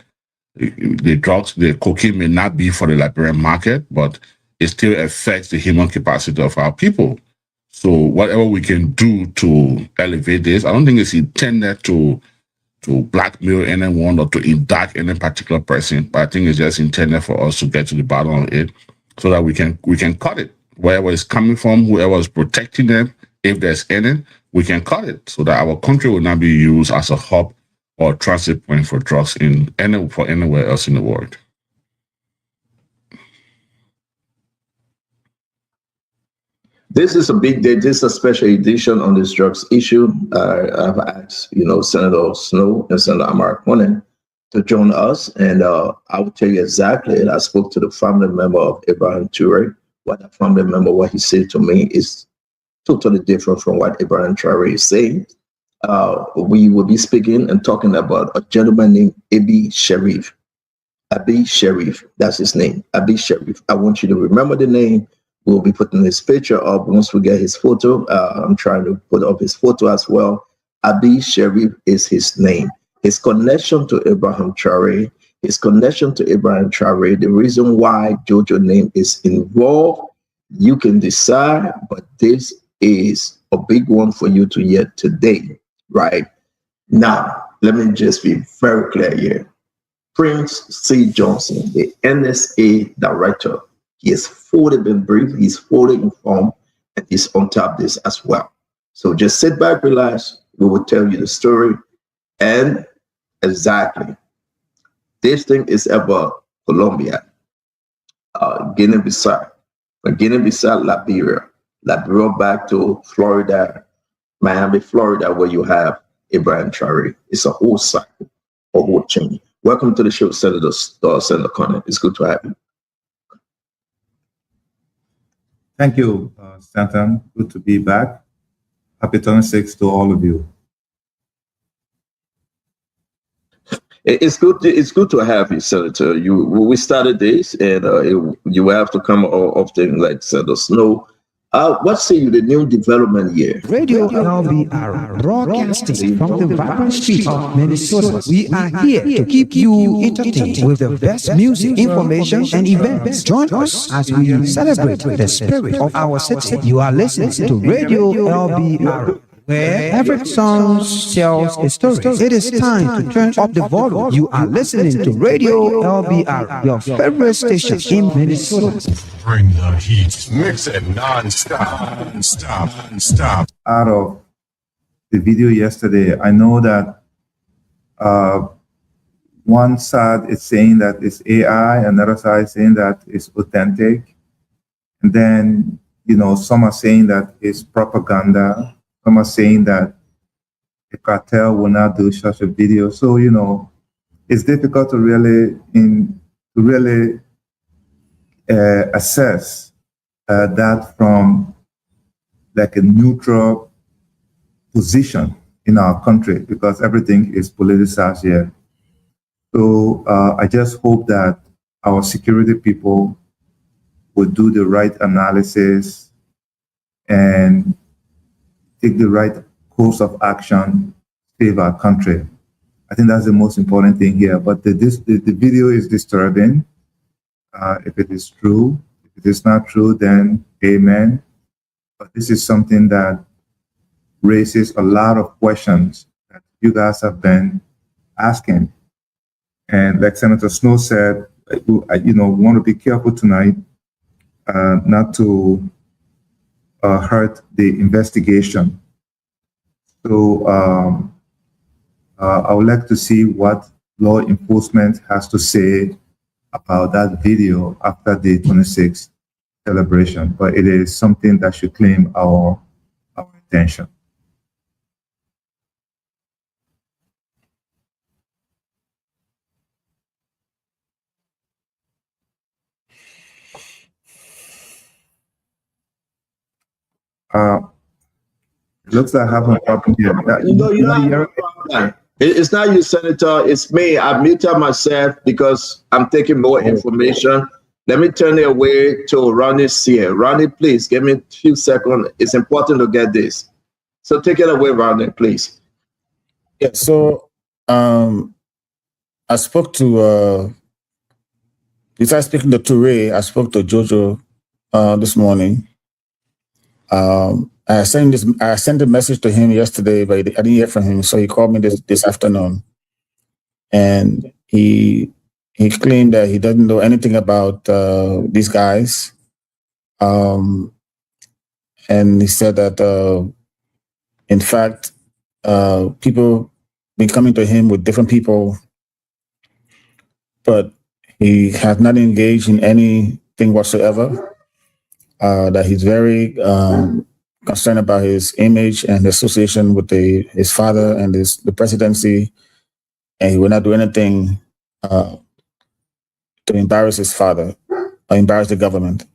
The drugs, the cocaine may not be for the Liberian market, but it still affects the human capacity of our people. So whatever we can do to elevate this, I don't think it's intended to blackmail anyone or to indict any particular person, but I think it's just intended for us to get to the bottom of it so that we can cut it. Wherever it's coming from, whoever is protecting them, if there's any, we can cut it so that our country will not be used as a hub or transit point for drugs for anywhere else in the world. This is a big day. This is a special edition on this drugs issue. I've asked, Senator Snow and Senator Amara Kone to join us, and I will tell you exactly. And I spoke to the family member of Ibrahim Toure. What he said to me is totally different from what Ibrahim Toure is saying. We will be speaking and talking about a gentleman named Abi Sharif. Abi Sharif, that's his name. Abi Sharif. I want you to remember the name. We'll be putting his picture up once we get his photo. I'm trying to put up his photo as well. Abi Sharif is his name. His connection to Ibrahim Traore, the reason why Jojo name is involved, you can decide, but this is a big one for you to hear today, right? Now, let me just be very clear here. Prince C. Johnson, the NSA director, he has fully been briefed, he's fully informed, and he's on top of this as well. So just sit back, relax. We will tell you the story. And exactly, this thing is about Colombia, Guinea-Bissau, Liberia back to Florida, Miami, Florida, where you have Ibrahim Traore. It's a whole cycle, a whole chain. Welcome to the show, Senator Kone. It's good to have you. Thank you, Stanton. Good to be back. Happy 26 to all of you. It's good to have you, Senator. We started this, and you have to come often, like Senator Snow. What say you, the new development here? Radio LBR, broadcasting from the vibrant streets of Minnesota. We are here to keep you entertained with the best music, information, and events. Join us as we celebrate the spirit of our city. You are listening to Radio LBR, where every song tells a story. It is time to turn up the volume. You are listening to Radio LBR, your favorite station in Minnesota. Bring the heat. Mix it non-stop. Out of the video yesterday, I know that one side is saying that it's AI, another side is saying that it's authentic. And then, some are saying that it's propaganda. Some are saying that a cartel will not do such a video. So, it's difficult to really assess that from like a neutral position in our country, because everything is politicized here. So I just hope that our security people will do the right analysis and take the right course of action to save our country. I think that's the most important thing here. But the video is disturbing. If it is true, if it is not true, then amen. But this is something that raises a lot of questions that you guys have been asking. And like Senator Snow said, we want to be careful tonight not to hurt the investigation. So I would like to see what law enforcement has to say about that video after the 26th celebration. But it is something that should claim our attention. It looks like I have a problem here. It's not you, Senator. It's me. I muted myself because I'm taking more information. Let me turn it away to Ronnie Sear. Ronnie, please give me a few seconds. It's important to get this. So take it away, Ronnie, please. Yeah. So I spoke to. Besides speaking to Toure, I spoke to Jojo this morning. I sent a message to him yesterday, but I didn't hear from him. So he called me this afternoon, and he claimed that he doesn't know anything about these guys, and he said that in fact people been coming to him with different people, but he has not engaged in anything whatsoever. That he's very concerned about his image and association with his father and the presidency, and he will not do anything to embarrass his father or embarrass the government.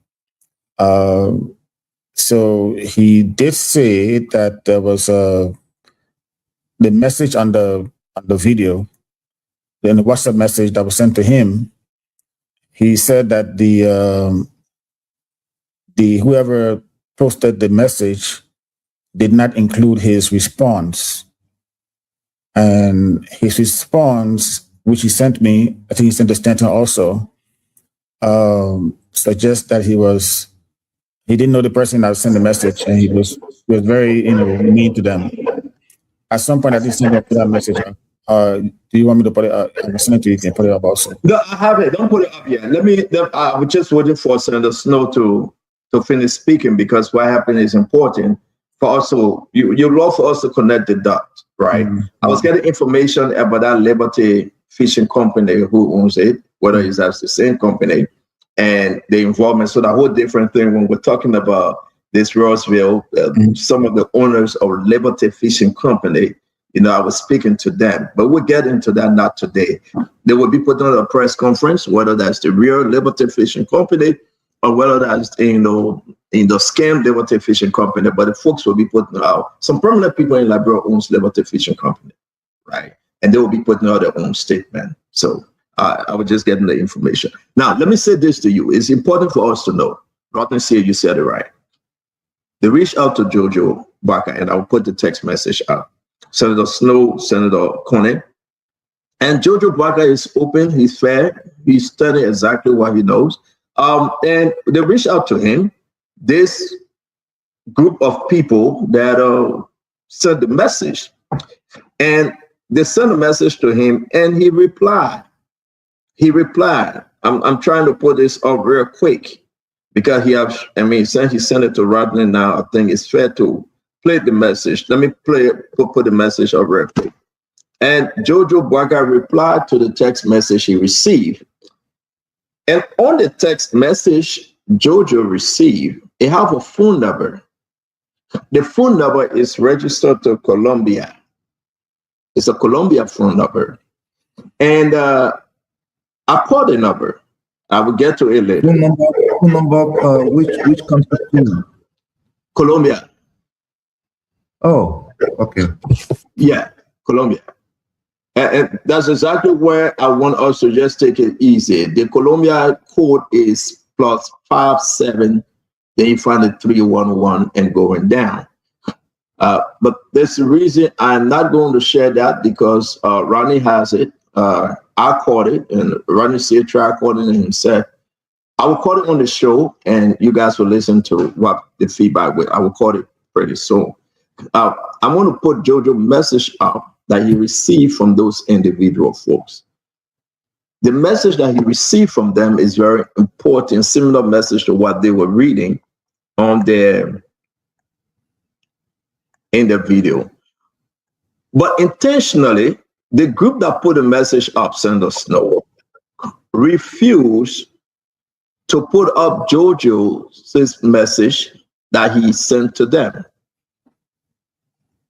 So he did say that there was the message on the video, in the WhatsApp message that was sent to him. He said that the whoever posted the message did not include his response. And his response, which he sent me, I think he sent to Stanton also, suggests that he didn't know the person that sent the message, and he was very mean to them. At some point, I did send that message. Do you want me to put it up? I'm sending it to you. You can put it up also. No, I have it. Don't put it up yet. I was just waiting for Senator Snow to finish speaking, because what happened is important for us to, you love for us to connect the dots, right? Mm-hmm. I was getting information about that Liberty Fishing Company, who owns it, whether it's the same company, and the involvement. So the whole different thing when we're talking about this Roseville, some of the owners of Liberty Fishing Company, I was speaking to them, but we'll get into that not today. They will be putting on a press conference, whether that's the real Liberty Fishing Company or whether that's the scam Liberty Fishing Company. But the folks will be putting out, some prominent people in Liberia owns Liberty Fishing Company, right? And they will be putting out their own statement. So I was just getting the information. Now, let me say this to you. It's important for us to know. Rodney said you said it right. They reached out to Jojo Barker, and I'll put the text message out. Senator Snow, Senator Coney. And Jojo Barker is open, he's fair, he's studying exactly what he knows. And they reached out to him, this group of people that sent the message. And they sent a message to him, and he replied. I'm trying to put this up real quick, because since he sent it to Rodney now, I think it's fair to play the message. Let me put the message up real quick. And Jojo Barker replied to the text message he received. And on the text message Jojo received, it have a phone number. The phone number is registered to Colombia. It's a Colombia phone number. And I called the number. I will get to it later. Phone number, which country? Colombia. Oh, okay. Yeah, Colombia. And that's exactly where I want us to just take it easy. The Colombia code is +57. Then you find the 311 and going down. But there's a reason I'm not going to share that, because Ronnie has it. I caught it, and Ronnie said try calling it himself. I will call it on the show, and you guys will listen to what the feedback was. I will call it pretty soon. I want to put Jojo message up that he received from those individual folks. The message that he received from them is very important, similar message to what they were reading on in the video. But intentionally, the group that put the message up, Send Us Snow, refused to put up Jojo's message that he sent to them.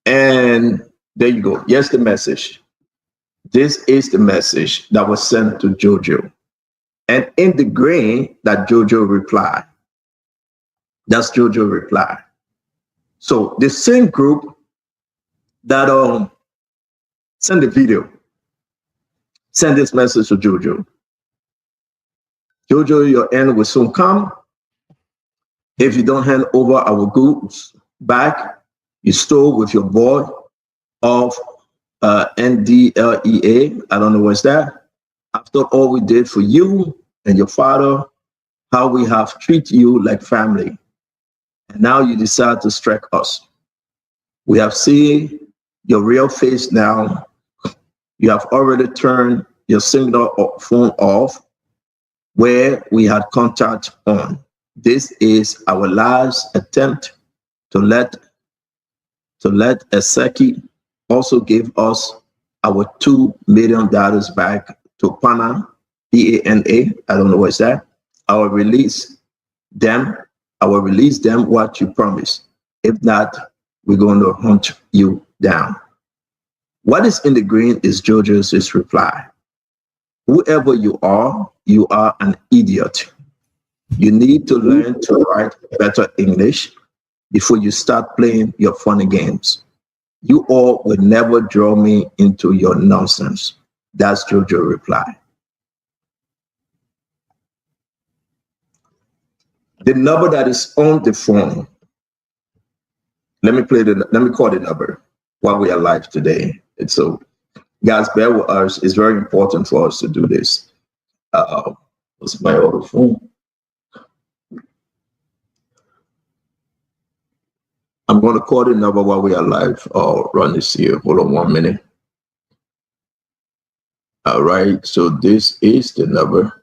And there you go. Yes, the message. This is the message that was sent to Jojo. And in the green, that Jojo replied. That's Jojo reply. So the same group that send the video, send this message to Jojo. Jojo, your end will soon come. If you don't hand over our goods back, you stole with your boy of NDLEA. I don't know what's that. After all we did for you and your father, how we have treated you like family. And now you decide to strike us. We have seen your real face now. You have already turned your singular phone off where we had contact on. This is our last attempt to let Eseki also give us our $2 million back to PANA, PANA. I don't know what's that. I will release them what you promised. If not, we're going to hunt you down. What is in the green is Jojo's reply. Whoever you are an idiot. You need to learn to write better English before you start playing your funny games. You all will never draw me into your nonsense. That's Jojo's reply. The number that is on the phone, let me call the number while we are live today. And so, guys, bear with us. It's very important for us to do this. What's my other phone? I'm going to call the number while we are live. Run this here. Hold on 1 minute. All right. So this is the number.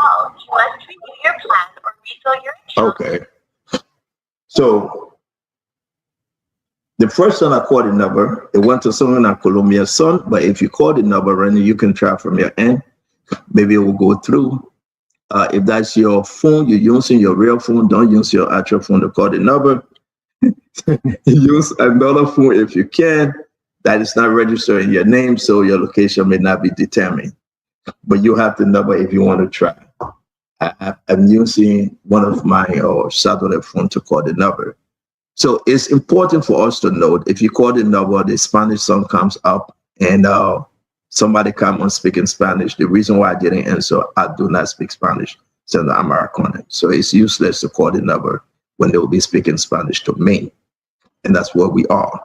You must renew your plan or refill your insurance. Okay. So the first time I called the number, it went to someone at Colombia's son. But if you call the number, Randy, you can try from your end. Maybe it will go through. If that's your phone, you're using your real phone, don't use your actual phone to call the number. Use another phone if you can. That is not registered in your name, so your location may not be determined. But you have the number if you want to try. I'm using one of my satellite phone to call the number. So it's important for us to note, if you call the number, the Spanish song comes up and somebody come on speaking Spanish. The reason why I didn't answer, I do not speak Spanish. So I'm American. So it's useless to call the number when they will be speaking Spanish to me. And that's where we are.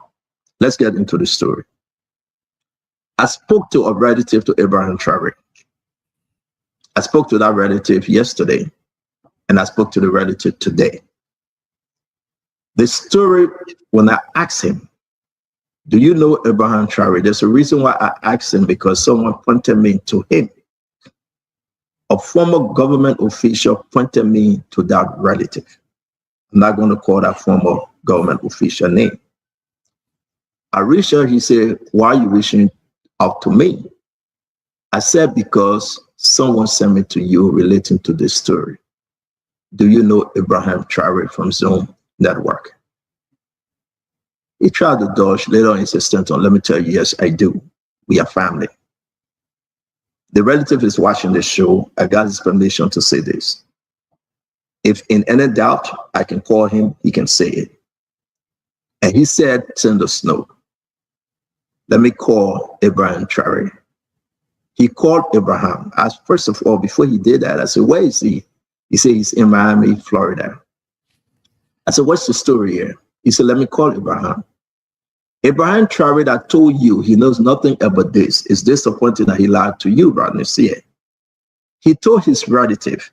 Let's get into the story. I spoke to a relative to Abraham Traore. I spoke to that relative yesterday, and I spoke to the relative today. The story, when I asked him, do you know Abraham Traore? There's a reason why I asked him, because someone pointed me to him. A former government official pointed me to that relative. I'm not going to call that former government official name. I reached out, he said, why are you reaching out to me? I said, because someone sent me to you relating to this story. Do you know Abraham Traore from Zone Network? He tried to dodge. Later on, he said, Stanton, let me tell you, yes, I do. We are family. The relative is watching this show. I got his permission to say this. If in any doubt, I can call him, he can say it. And he said, send us note. Let me call Abraham Traore. He called Abraham. First of all, before he did that, I said, where is he? He said, he's in Miami, Florida. I said, what's the story here? He said, let me call Abraham. Abraham Traore that told you he knows nothing about this. It's disappointing that he lied to you, Rodney. See it. He told his relative.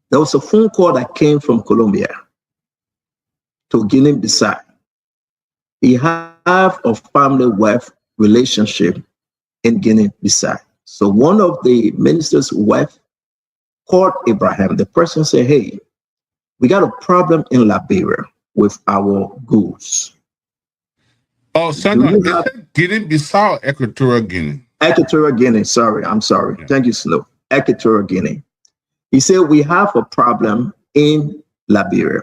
There was a phone call that came from Colombia to Guinea-Bissau. He have a family wife relationship in Guinea-Bissau. So one of the minister's wife called Abraham. The person said, hey, we got a problem in Liberia with our goods. Oh, Senator, is it Guinea-Bissau or Equatorial Guinea? Equatorial Guinea, sorry, I'm sorry. Yeah. Thank you, Snow. Equatorial Guinea. He said, we have a problem in Liberia.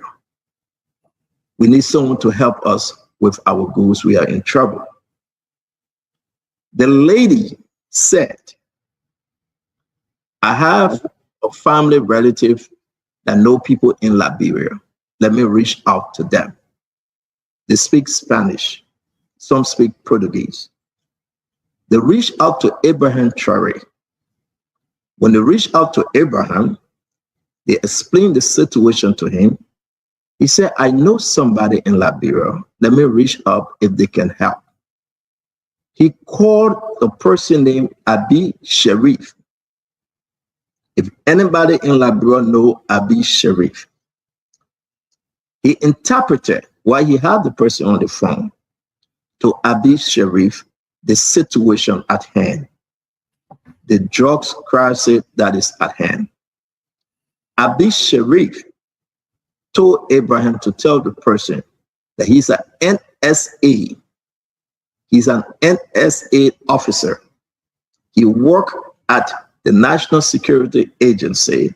We need someone to help us with our goods. We are in trouble. The lady said, I have a family relative that know people in Liberia. Let me reach out to them. They speak Spanish. Some speak Portuguese. They reached out to Abraham Traore. When they reached out to Abraham, they explained the situation to him. He said, I know somebody in Liberia. Let me reach up if they can help. He called a person named Abi Sharif. If anybody in Liberia know Abi Sharif, he interpreted while he had the person on the phone to Abi Sharif the situation at hand, the drugs crisis that is at hand. Abi Sharif told Abraham to tell the person that he's an NSA. He's an NSA officer. He worked at the National Security Agency,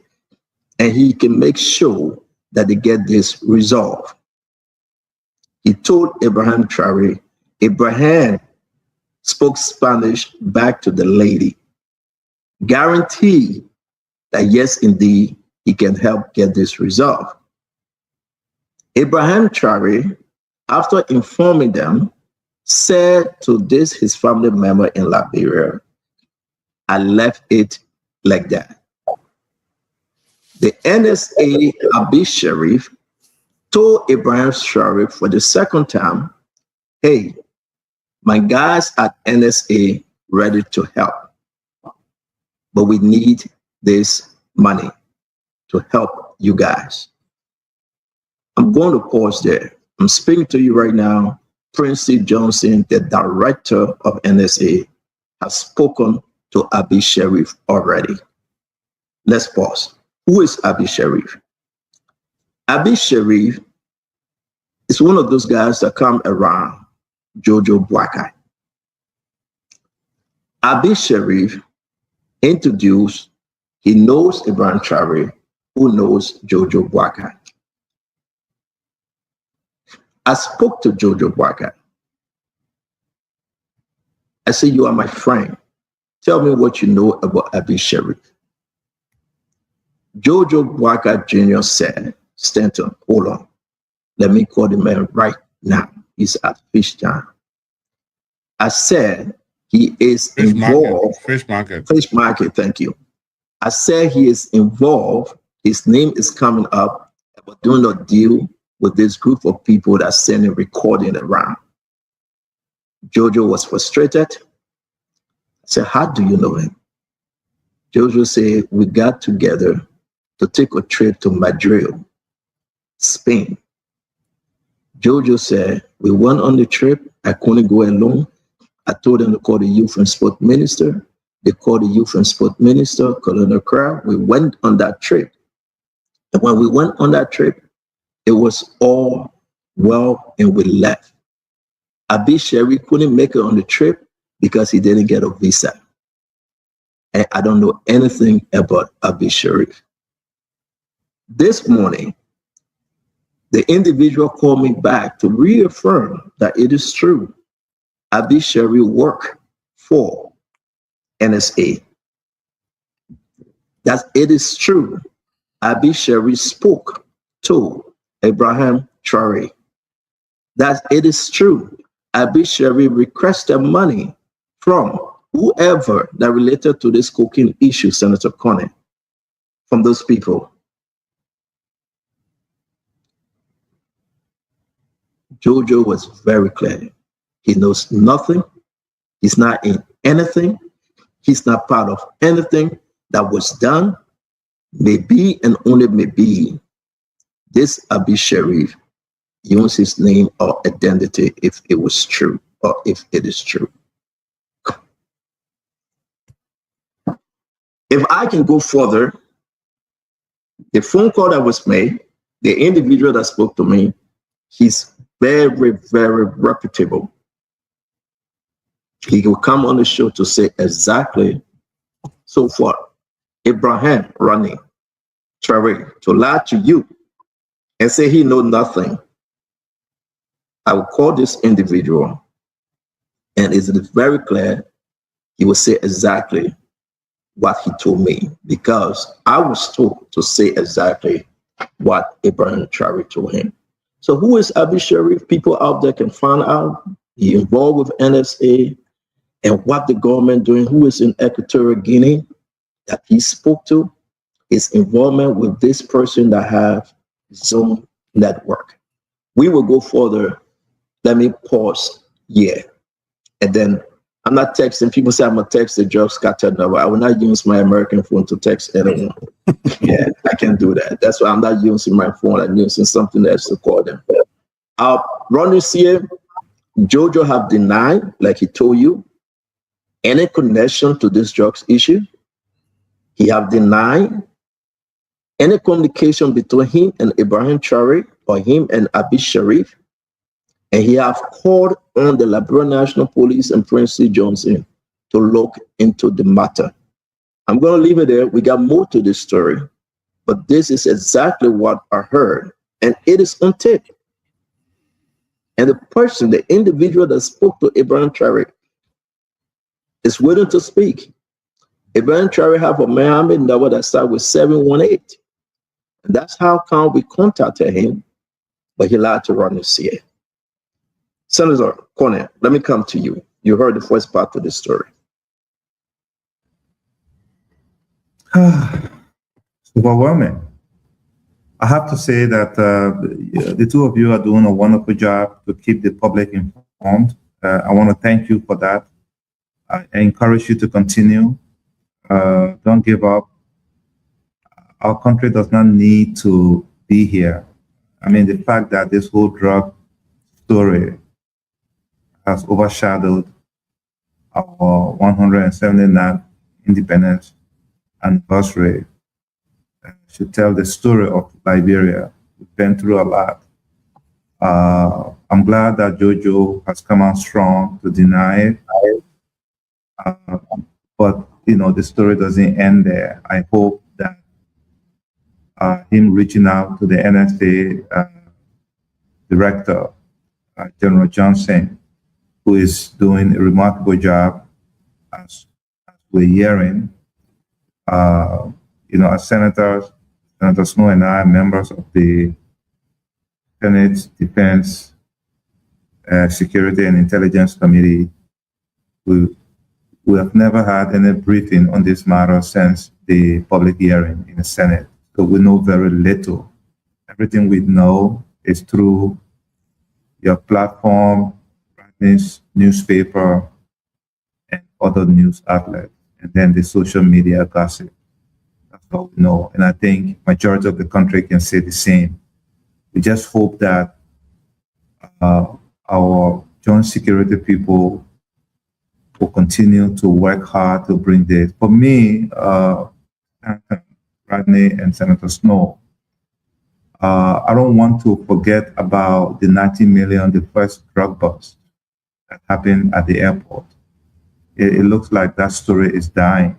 and he can make sure that they get this resolved. He told Abraham Traore. Abraham spoke Spanish back to the lady, guarantee that yes, indeed, he can help get this resolved. Abraham Traore, after informing them, said to this, his family member in Liberia, I left it like that. The NSA, Abi Sharif, told Abraham Traore for the second time, hey, my guys at NSA ready to help, but we need this money to help you guys. I'm going to pause there. I'm speaking to you right now. Prince C. Johnson, the director of NSA, has spoken to Abi Sharif already. Let's pause. Who is Abi Sharif? Abi Sharif is one of those guys that come around Jojo Boakai. Abi Sharif introduced, he knows Abraham Traore, who knows Jojo Boakai. I spoke to Jojo Boakai. I said, you are my friend. Tell me what you know about Abi Sharif. Jojo Boakai Jr. said, Stanton, hold on. Let me call the man right now. He's at Fish Town. I said he is involved. Fish market. Fish market, thank you. I said he is involved. His name is coming up about doing a deal with this group of people that sending recording around. Jojo was frustrated. I said, how do you know him? Jojo said, we got together to take a trip to Madrid, Spain. Jojo said, we went on the trip. I couldn't go alone. I told them to call the youth and sport minister. They called the youth and sport minister, Colonel Crow. We went on that trip. And when we went on that trip, it was all well and we left. Abi Sharif couldn't make it on the trip because he didn't get a visa. and I don't know anything about Abi Sharif. This morning, the individual called me back to reaffirm that it is true. Abi Sharif worked for NSA. That it is true. Abi Sharif spoke to Ibrahim Traore. That it is true. Abi Sharif requested money from whoever that related to this cocaine issue, Senator Connie, from those people. Jojo was very clear. He knows nothing. He's not in anything. He's not part of anything that was done. Maybe and only maybe this Abi Sharif use his name or identity if it was true or if it is true. If I can go further, the phone call that was made, the individual that spoke to me, he's very, very reputable. He will come on the show to say exactly so far. Ibrahim Rani Traore to lie to you and say he know nothing. I will call this individual, and it's very clear he will say exactly what he told me, because I was told to say exactly what Ibrahim Traore told him. So who is Abi Sharif? People out there can find out. He involved with NSA and what the government doing. Who is in Equatorial Guinea that he spoke to? His involvement with this person that have his own network. We will go further. Let me pause here. And then I'm not texting. People say I'm going to text the drug scattered number. I will not use my American phone to text anyone. Yeah, I can't do that. That's why I'm not using my phone. I'm using something else to call them. Ron this year, Jojo have denied, like he told you, any connection to this drugs issue. He have denied any communication between him and Ibrahim Traore or him and Abi Sharif. And he have called on the Liberia National Police and Prince C. Johnson to look into the matter. I'm going to leave it there. We got more to this story, but this is exactly what I heard, and it is on tape. And the person, the individual that spoke to Ibrahim Traore is willing to speak. Ibrahim Traore have a Mohammed number that starts with 718. And that's how come we contacted him, but he lied to run this year. Senator Connie, let me come to you. You heard the first part of the story. It's overwhelming. I have to say that the two of you are doing a wonderful job to keep the public informed. I want to thank you for that. I encourage you to continue. Don't give up. Our country does not need to be here. I mean, the fact that this whole drug story has overshadowed our 179th independence anniversary should tell the story of Liberia. We've been through a lot. I'm glad that Jojo has come out strong to deny it. But, you know, the story doesn't end there. I hope that him reaching out to the NSA director, General Johnson, who is doing a remarkable job, as we're hearing. You know, as senators, Senator Snow and I, members of the Senate Defense, Security and Intelligence Committee, we have never had any briefing on this matter since the public hearing in the Senate. So we know very little. Everything we know is through your platform, newspaper, and other news outlets, and then the social media gossip. That's all we know. And I think majority of the country can say the same. We just hope that our joint security people will continue to work hard to bring this. For me, Rodney and Senator Snow, I don't want to forget about the 90 million, the first drug bust that happened at the airport. It looks like that story is dying.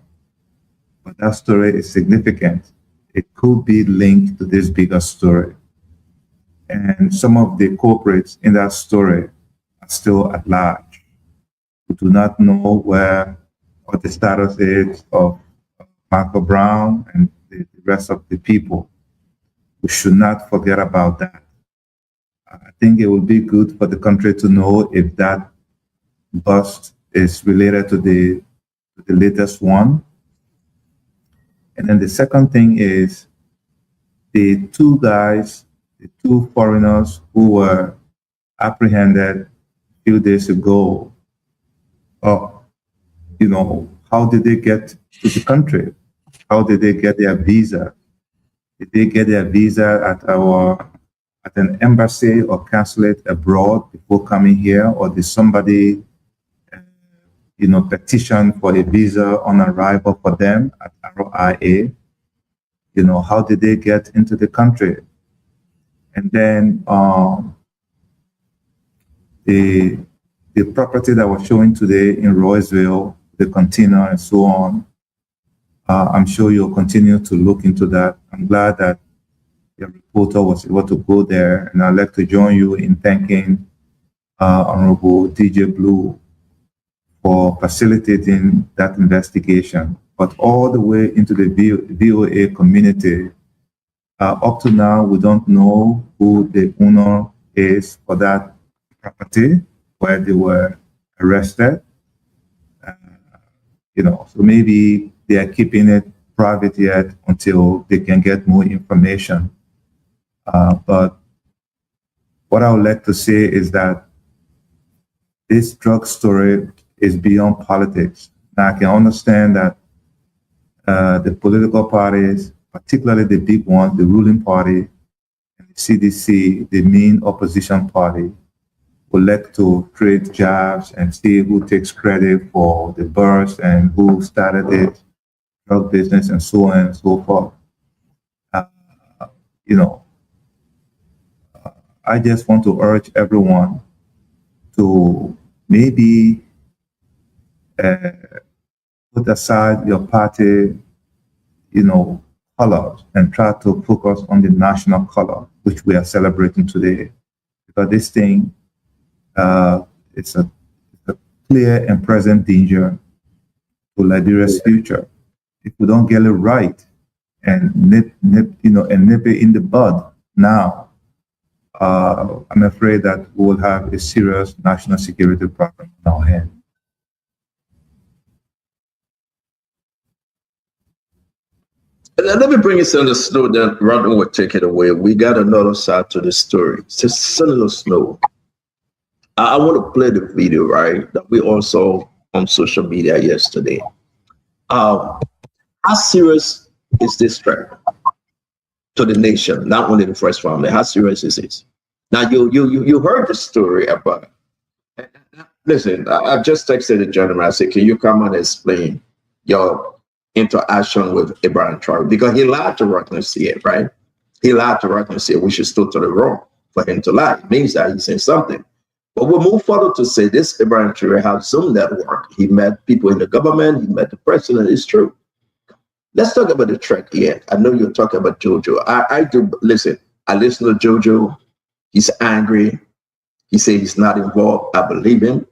but that story is significant. It could be linked to this bigger story. And some of the culprits in that story are still at large. We do not know what the status is of Michael Brown and the rest of the people. We should not forget about that. I think it would be good for the country to know if that bust is related to the latest one. And then the second thing is the two foreigners who were apprehended a few days ago. How did they get to the country? How did they get their visa? Did they get their visa at an embassy or consulate abroad before coming here, or did somebody petition for a visa on arrival for them at RIA? How did they get into the country? And then the property that was showing today in Royceville, the container and so on, I'm sure you'll continue to look into that. I'm glad that your reporter was able to go there, and I'd like to join you in thanking Honorable DJ Blue for facilitating that investigation. But all the way into the VOA community, up to now, we don't know who the owner is for that property where they were arrested. So maybe they are keeping it private yet until they can get more information. But what I would like to say is that this drug story is beyond politics. Now, I can understand that the political parties, particularly the big ones, the ruling party, and the CDC, the main opposition party, would like to trade jobs and see who takes credit for the burst and who started it, drug business, and so on and so forth. I just want to urge everyone to maybe put aside your party, colors and try to focus on the national color, which we are celebrating today. Because this thing, it's a clear and present danger to Liberia's future. If we don't get it right and nip it in the bud now, I'm afraid that we will have a serious national security problem on our hands. Let me bring it to the snow, then Rodney will take it away. We got another side to the story. It's just Senator Snow. I want to play the video, right, that we also on social media yesterday. How serious is this threat to the nation, not only the first family? How serious is it? Now, you heard the story about, listen, I've just texted the gentleman. I said, can you come and explain your interaction with Abraham Traore? Because he lied to reconcile, right? He lied to reconcile, which is totally wrong for him to lie. It means that he's saying something. But we'll move forward to say this Abraham Traore has Zoom network. He met people in the government. He met the president. It's true. Let's talk about the track here. I know you're talking about Jojo. I do. Listen, I listen to Jojo. He's angry. He said he's not involved. I believe him.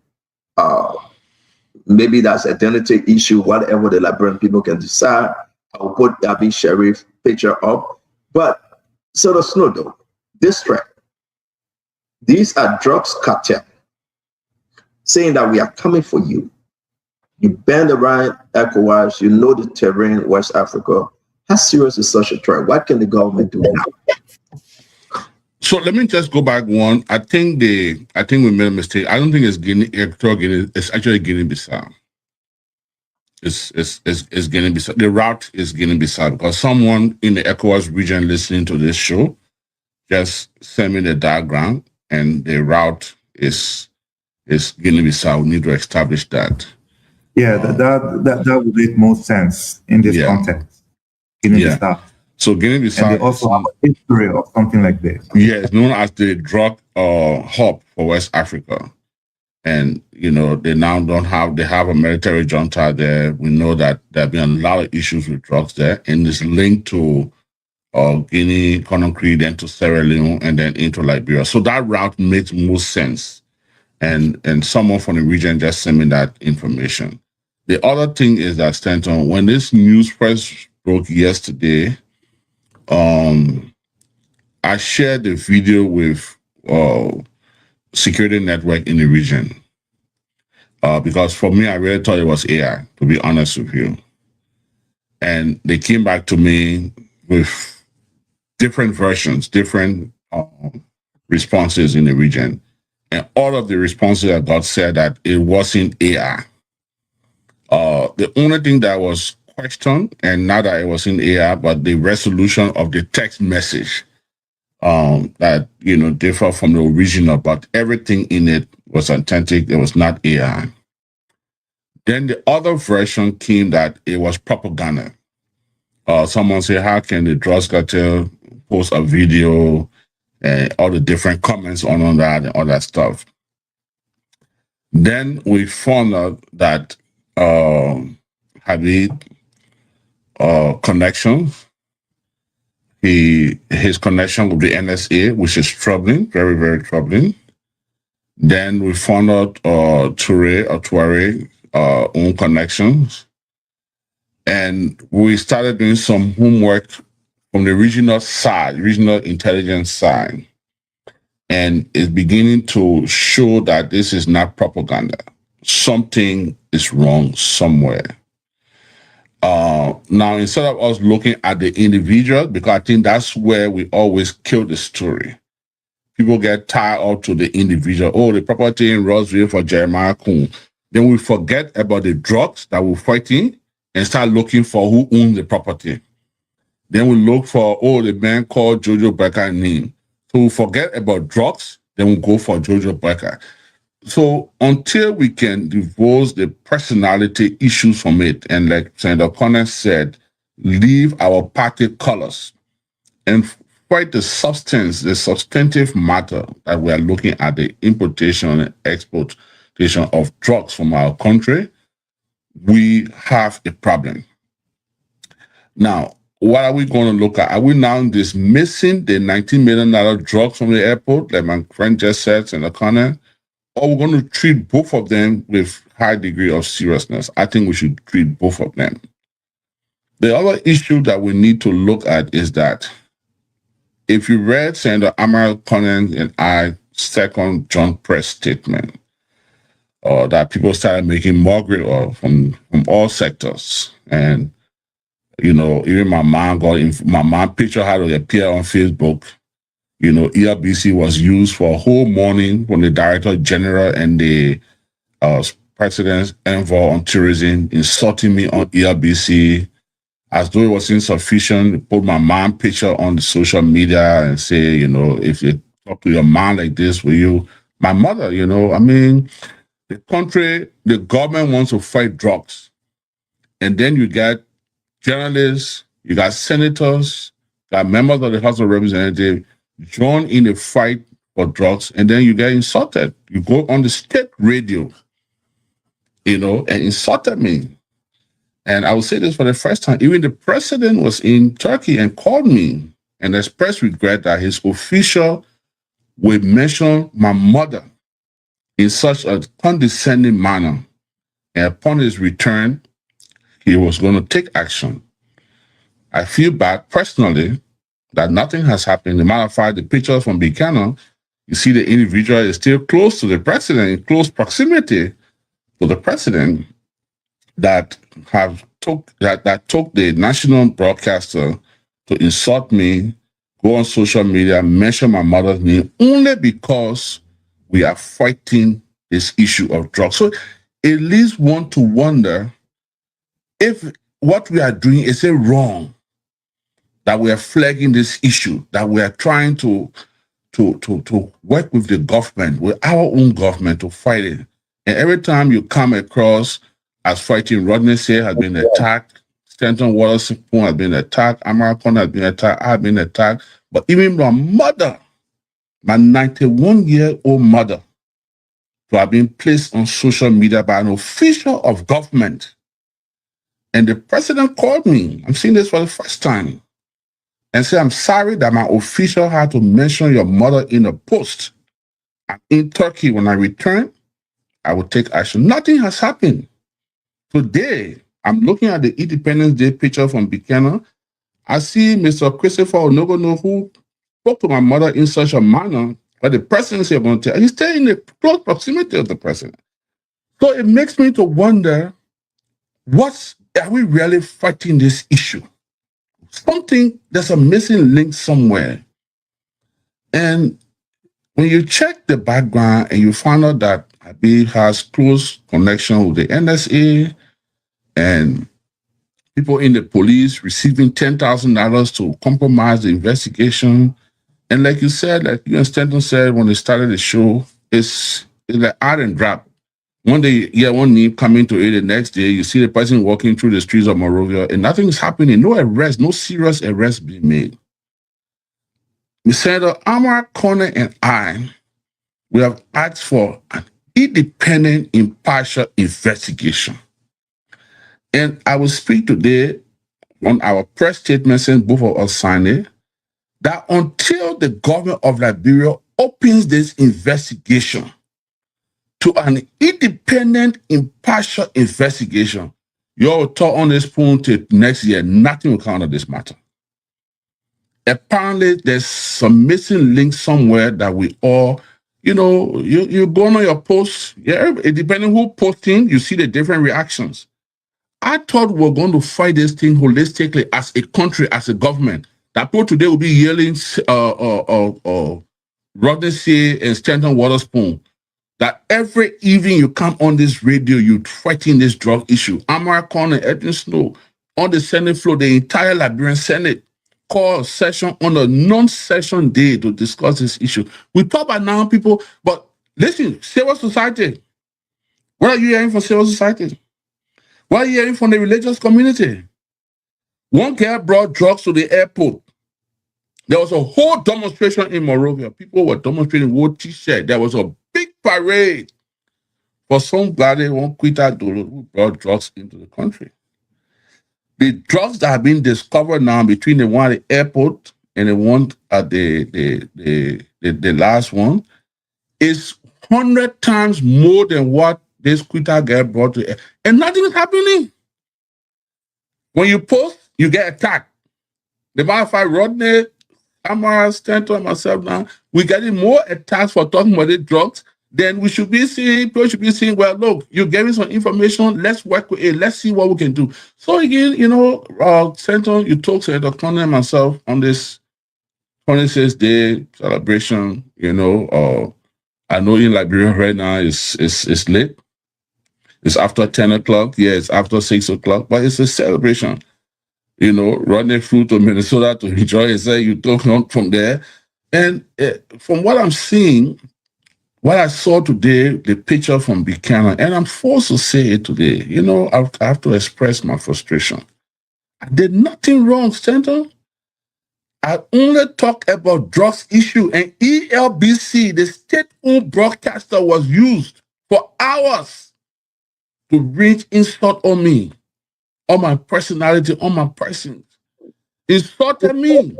Maybe that's identity issue, whatever the Liberian people can decide. I'll put Abby Sheriff picture up. But so the Snow, though, this track, these are drugs cartel saying that we are coming for you. You bend around ECOWAS, you know the terrain, West Africa. How serious is such a threat? What can the government do now? So let me just go back one. I think we made a mistake. I don't think it's Guinea. It's actually Guinea-Bissau. It's Guinea-Bissau. The route is Guinea-Bissau because someone in the ECOWAS region listening to this show just sent me the diagram, and the route is Guinea-Bissau. We need to establish that. Yeah, that would make more sense in this context. Guinea-Bissau. Yeah. So Guinea-Bissau, and they also have a history of something like this. Yeah, it's known as the drug hub for West Africa. And, they now they have a military junta there. We know that there have been a lot of issues with drugs there, and it's linked to Guinea, Conakry, then to Sierra Leone, and then into Liberia. So that route makes most sense. And someone from the region just sent me that information. The other thing is that, Stanton, when this news first broke yesterday, I shared the video with security network in the region. Because for me, I really thought it was AI, to be honest with you. And they came back to me with different versions, different responses in the region. And all of the responses I got said that it wasn't AI. The only thing that was questioned, and not that it wasn't AI, but the resolution of the text message that, differ from the original, but everything in it was authentic. It was not AI. Then the other version came that it was propaganda. Someone said, how can the drugs cartel post a video and all the different comments on that and all that stuff? Then we found out that Habib connections, his connection with the NSA, which is troubling, very, very troubling. Then we found out Tuareg own connections. And we started doing some homework from the regional intelligence side. And it's beginning to show that this is not propaganda. Something is wrong somewhere. Now, instead of us looking at the individual, because I think that's where we always kill the story. People get tied up to the individual. Oh, the property in Roseville for Jeremiah Kuhn. Then we forget about the drugs that we're fighting and start looking for who owns the property. Then we look for, the man called Jojo Becker name. So we forget about drugs, then we go for Jojo Becker. So until we can divorce the personality issues from it, and like Senator Connor said, leave our party colors and fight the substance, the substantive matter that we are looking at, the importation and exportation of drugs from our country, we have a problem. Now, what are we going to look at? Are we now dismissing the $19 million drugs from the airport, like my friend just said in the corner? Or we're going to treat both of them with high degree of seriousness? I think we should treat both of them. The other issue that we need to look at is that if you read Senator Amara Conan and I second John Press statement, that people started making mockery of from all sectors. And, even my mom picture had to appear on Facebook. ELBC was used for a whole morning from the Director General and the President's envoy on tourism, insulting me on ELBC as though it was insufficient. Put my mom picture on the social media and say, if you talk to your mom like this, will you? My mother, the country, the government wants to fight drugs. And then you got journalists, you got senators, you got members of the House of Representatives join in a fight for drugs, and then you get insulted. You go on the state radio, and insulted me. And I will say this for the first time, even the president was in Turkey and called me and expressed regret that his official would mention my mother in such a condescending manner. And upon his return, he was going to take action. I feel bad personally that nothing has happened. As a matter of fact, the pictures from Buchanan, you see the individual is still close to the president, in close proximity to the president, that took the national broadcaster to insult me, go on social media, mention my mother's name, only because we are fighting this issue of drugs. So it leads one to wonder if what we are doing is wrong, that we are flagging this issue, that we are trying to work with the government, with our own government to fight it. And every time you come across as fighting, Rodney Say has been attacked, Stanton Waterspoon has been attacked, American has been attacked, I have been attacked, but even my mother, my 91-year-old mother, to have been placed on social media by an official of government. And the president called me, I'm seeing this for the first time, and said, I'm sorry that my official had to mention your mother in a post. I'm in Turkey. When I return, I will take action. Nothing has happened. Today, I'm looking at the Independence Day picture from Buchanan. I see Mr. Christopher Onogono, who spoke to my mother in such a manner that the presidency of Ontario, he's staying in the close proximity of the president. So it makes me to wonder, are we really fighting this issue? There's a missing link somewhere. And when you check the background and you find out that Habib has close connection with the NSA and people in the police receiving $10,000 to compromise the investigation. And like you said, like you and Stanton said when they started the show, it's like add and drop. One day you hear one name coming to it, the next day you see the person walking through the streets of Monrovia and nothing is happening. No arrest, no serious arrest being made. Senator Amara Corner and I, we have asked for an independent, impartial investigation. And I will speak today on our press statement, since both of us signed it, that until the government of Liberia opens this investigation to an independent, impartial investigation, you all will talk on this point till next year, nothing will come out of this matter. Apparently, there's some missing link somewhere that we all, you go on your post, depending who posting, you see the different reactions. I thought we were going to fight this thing holistically as a country, as a government. That people today will be yelling, Rodney C. and Stanton Waterspoon, that every evening you come on this radio, you're fighting this drug issue. Amara Khan and Edwin Snow on the Senate floor, the entire Liberian Senate call a session on a non-session day to discuss this issue. We talk about now people, but listen, civil society. What are you hearing from civil society? What are you hearing from the religious community? One girl brought drugs to the airport. There was a whole demonstration in Monrovia. People were demonstrating with T-shirt. There was a big parade for somebody, one quitter who brought drugs into the country. The drugs that have been discovered now between the one at the airport and the one at the last one is 100 times more than what this quitter girl brought to the airport. And nothing is happening. When you post, you get attacked. The matter of fact, Rodney, Amara, Stanton, and myself now, we're getting more attacks for talking about the drugs than we should be seeing. People should be saying, well, look, you're giving some information, let's work with it, let's see what we can do. So again, Stanton, you talk to Dr. Conner and myself on this 26th day celebration, I know in Liberia right now it's late. It's after 10 o'clock. Yeah, it's after 6 o'clock, but it's a celebration. Rodney flew to Minnesota to enjoy it. So you talk on from there. And from what I'm seeing, what I saw today, the picture from Buchanan, and I'm forced to say it today, I have to express my frustration. I did nothing wrong, Stanton. I only talk about drugs issue, and ELBC, the state-owned broadcaster, was used for hours to reach insult on me, on my personality, on my person. Insulted me.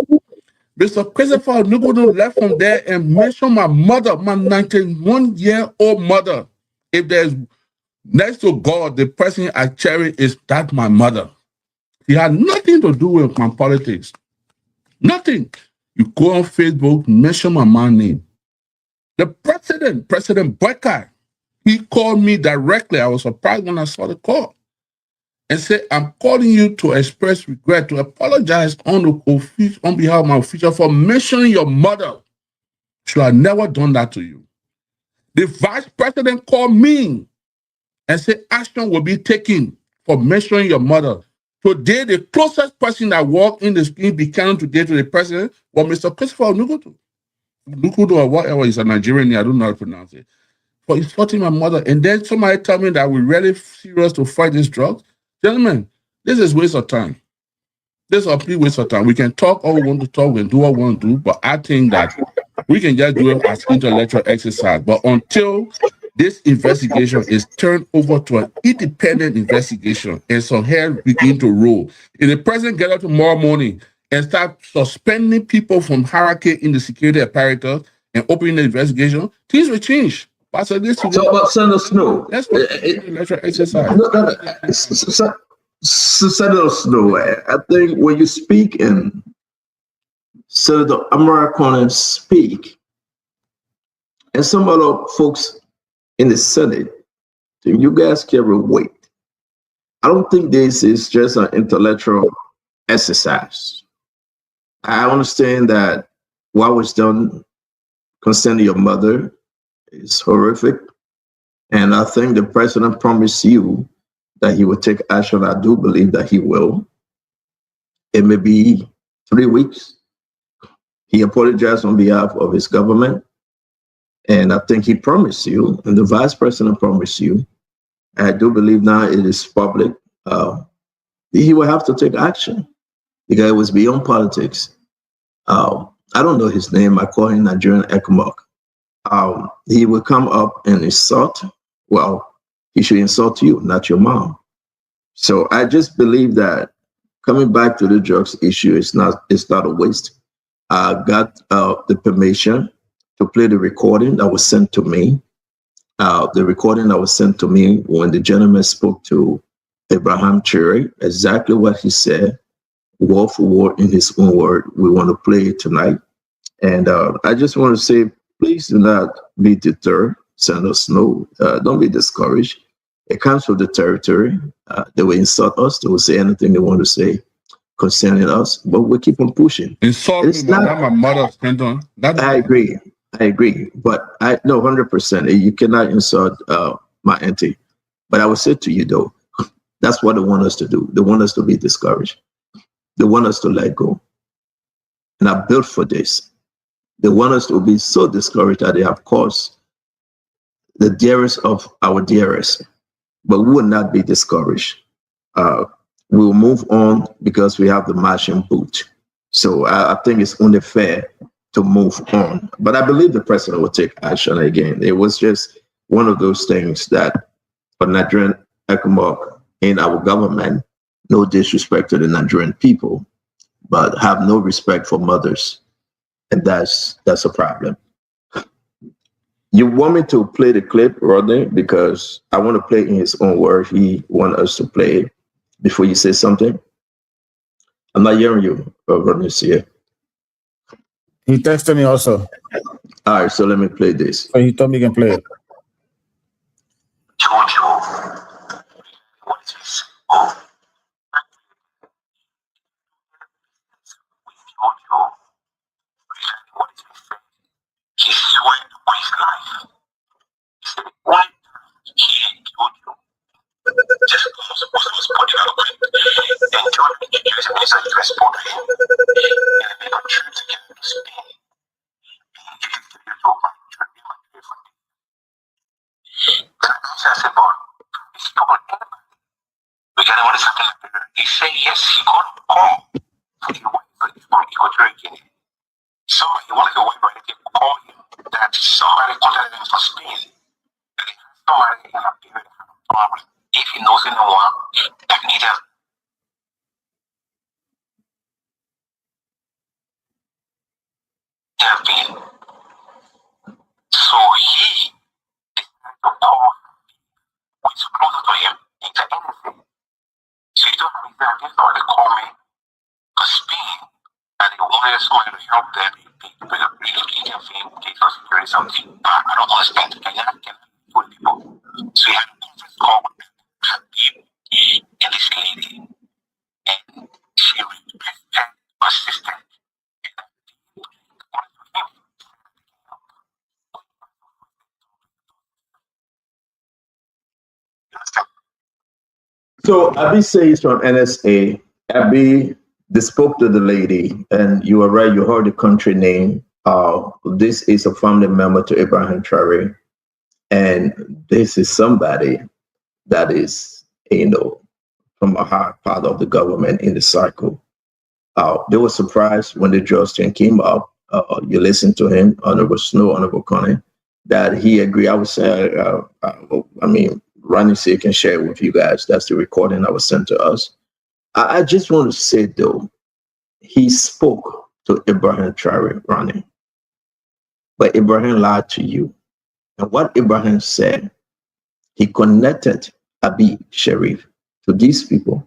Mr. Christopher Nugodo left from there and mentioned my mother, my 91-year-old mother. If there's next to God, the person I cherish is that my mother. He had nothing to do with my politics. Nothing. You go on Facebook, mention my mom's name. The President Boycott, he called me directly. I was surprised when I saw the call. And said, I'm calling you to express regret, to apologize on behalf of my official for mentioning your mother. Should have never done that to you. The vice president called me and said action will be taken for mentioning your mother. Today, the closest person that walked in the screen Buchanan today to the president was Mr. Christopher Nugodo. Nugodo or whatever, he's a Nigerian, I don't know how to pronounce it. For insulting my mother. And then somebody tell me that we're really serious to fight these drugs. Gentlemen, this is waste of time. This is a complete waste of time. We can talk all we want to talk, we can do what we want to do, but I think that we can just do it as intellectual exercise. But until this investigation is turned over to an independent investigation and some hell begin to roll. If the president get up tomorrow morning and start suspending people from hierarchy in the security apparatus and opening the investigation, things will change. So about Senator Snow, that's what electoral exercise. Senator Snow, I think when you speak and Senator Amara Conan speak, and some other folks in the Senate, you guys carry weight. I don't think this is just an intellectual exercise. I understand that what was done concerning your mother is horrific. And I think the president promised you that he would take action. I do believe that he will. It may be 3 weeks. He apologized on behalf of his government. And I think he promised you, and the vice president promised you. I do believe now it is public. He will have to take action because it was beyond politics. I don't know his name. I call him Nigerian Ekmok. He will come up and insult. Well, he should insult you, not your mom. So I just believe that coming back to the drugs issue is not a waste. I got the permission to play the recording that was sent to me. The recording that was sent to me when the gentleman spoke to Abraham Cherry, exactly what he said, word for word in his own word. We want to play it tonight. And I just want to say, please do not be deterred. Senator Snow, don't be discouraged. It comes from the territory. They will insult us. They will say anything they want to say concerning us, but we keep on pushing. Insult me, not my mother's Clinton. I agree. But I know 100%. You cannot insult my auntie. But I will say to you, though, that's what they want us to do. They want us to be discouraged. They want us to let go. And I built for this. They want us to be so discouraged that they have caused the dearest of our dearest. But we will not be discouraged. We will move on because we have the marching boot. So I think it's only fair to move on. But I believe the president will take action again. It was just one of those things that for Nigerian Ekmok in our government, no disrespect to the Nigerian people, but have no respect for mothers. And that's a problem. You want me to play the clip, Rodney? Because I want to play in his own word. He wants us to play before you say something. I'm not hearing you, Rodney. See. He texted me also. All right, so let me play this. So he told me he can play it. He swear on his life. He said, why he killed you? Just because was put development and John introduced the minister to respond to him. And they got true to get to Spain. He gave it to you to pray for me. And I said, but it's not anybody. We got to something. He said, yes, he got call for the wife for the again. Somebody wanted to wait for him to call him that somebody contacted him for Spain. That he has somebody in a period of problem. If he knows anyone that needs help. So he decided to call who is closer to him into anything. So he told me that this already called me to Spain and he wanted somebody to help them relocate their thing, take for security something. But I don't understand. I cannot for people. So he had a conference call with and this lady, and she requested assistance. So Abby says from NSA, Abby, they spoke to the lady, and you are right, you heard the country name. This is a family member to Abraham Traore, and this is somebody that is, from a high part of the government in the cycle. They were surprised when the Justin came up. You listened to him, Honorable Snow, Honorable Connie. that he agreed. I was Ronnie C can share it with you guys. That's the recording that was sent to us. I just want to say though, he spoke to Ibrahim Traore, Ronnie, but Ibrahim lied to you. And what Ibrahim said, he connected Abi Sharif to these people,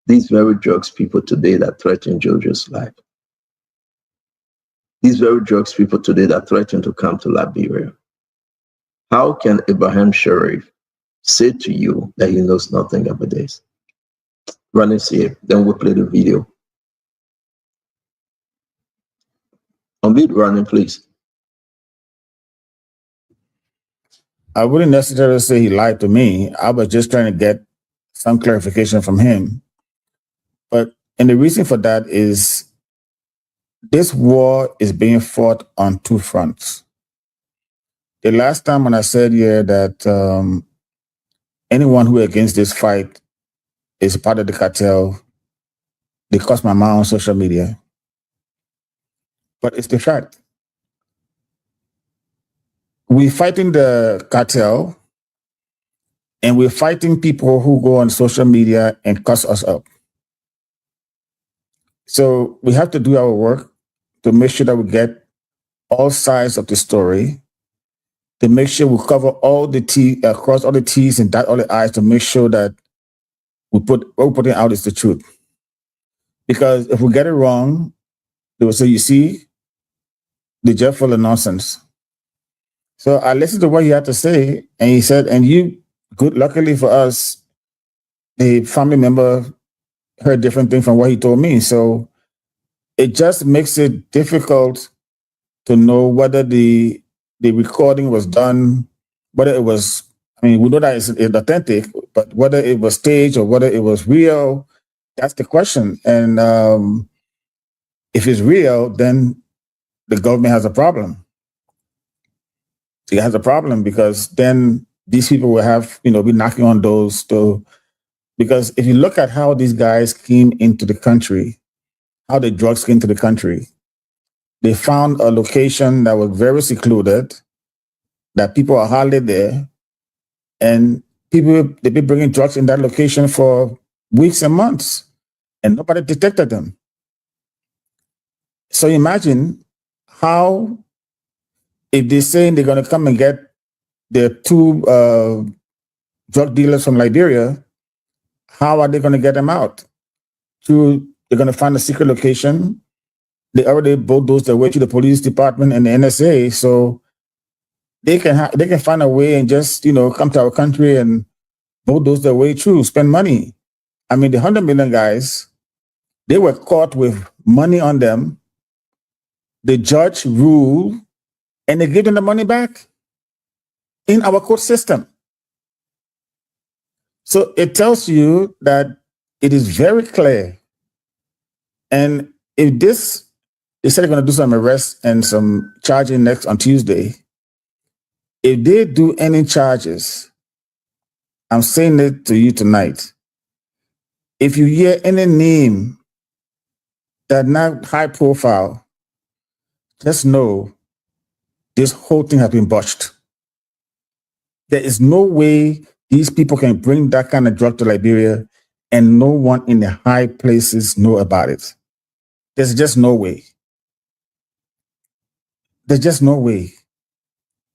these very drugs people today that threaten Jojo's life. These very drugs people today that threaten to come to Liberia. How can Ibrahim Sharif say to you that he knows nothing about this? Run and see it. Then we'll play the video. Unmute running, please. I wouldn't necessarily say he lied to me. I was just trying to get some clarification from him. And the reason for that is this war is being fought on two fronts. The last time when I said here that anyone who against this fight is part of the cartel, they cost my mouth on social media. But it's the fact. We're fighting the cartel and we're fighting people who go on social media and cuss us up. So we have to do our work to make sure that we get all sides of the story, to make sure we cover all the T, cross all the T's and dot all the I's to make sure that what we're putting out is the truth. Because if we get it wrong, they will say, you see, they're just full of nonsense. So I listened to what he had to say, and he said, and luckily for us, the family member heard different things from what he told me. So it just makes it difficult to know whether the recording was done, whether it was, we know that it's authentic, but whether it was staged or whether it was real, that's the question. And if it's real, then the government has a problem. It has a problem because then these people will have, be knocking on doors because if you look at how these guys came into the country, how the drugs came to the country, they found a location that was very secluded, that people are hardly there, and they've been bringing drugs in that location for weeks and months, and nobody detected them. So imagine how, if they're saying they're going to come and get their two drug dealers from Liberia, how are they going to get them out? They're going to find a secret location. They already bulldozed their way to the police department and the NSA, so they can find a way and just come to our country and bulldoze their way through, spend money. The 100 million guys, they were caught with money on them. The judge ruled, and they gave them the money back in our court system. So it tells you that it is very clear. And if they said they're going to do some arrests and some charging next on Tuesday, if they do any charges, I'm saying it to you tonight, if you hear any name that not high profile, just know this whole thing has been botched. There is no way these people can bring that kind of drug to Liberia and no one in the high places know about it. There's just no way. There's just no way.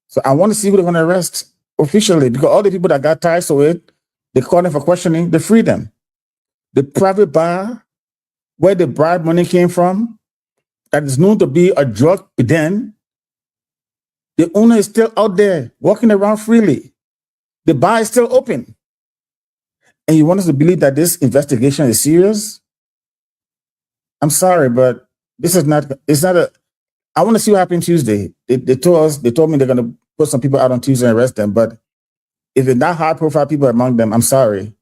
So I want to see who they're going to arrest officially, because all the people that got ties to it, they call them for questioning, they free them. The private bar, where the bribe money came from, that is known to be a drug den, the owner is still out there walking around freely. The bar is still open. And you want us to believe that this investigation is serious? I'm sorry, but this is not, I want to see what happened Tuesday. They told me they're going to put some people out on Tuesday and arrest them. But if it's not high profile people among them, I'm sorry.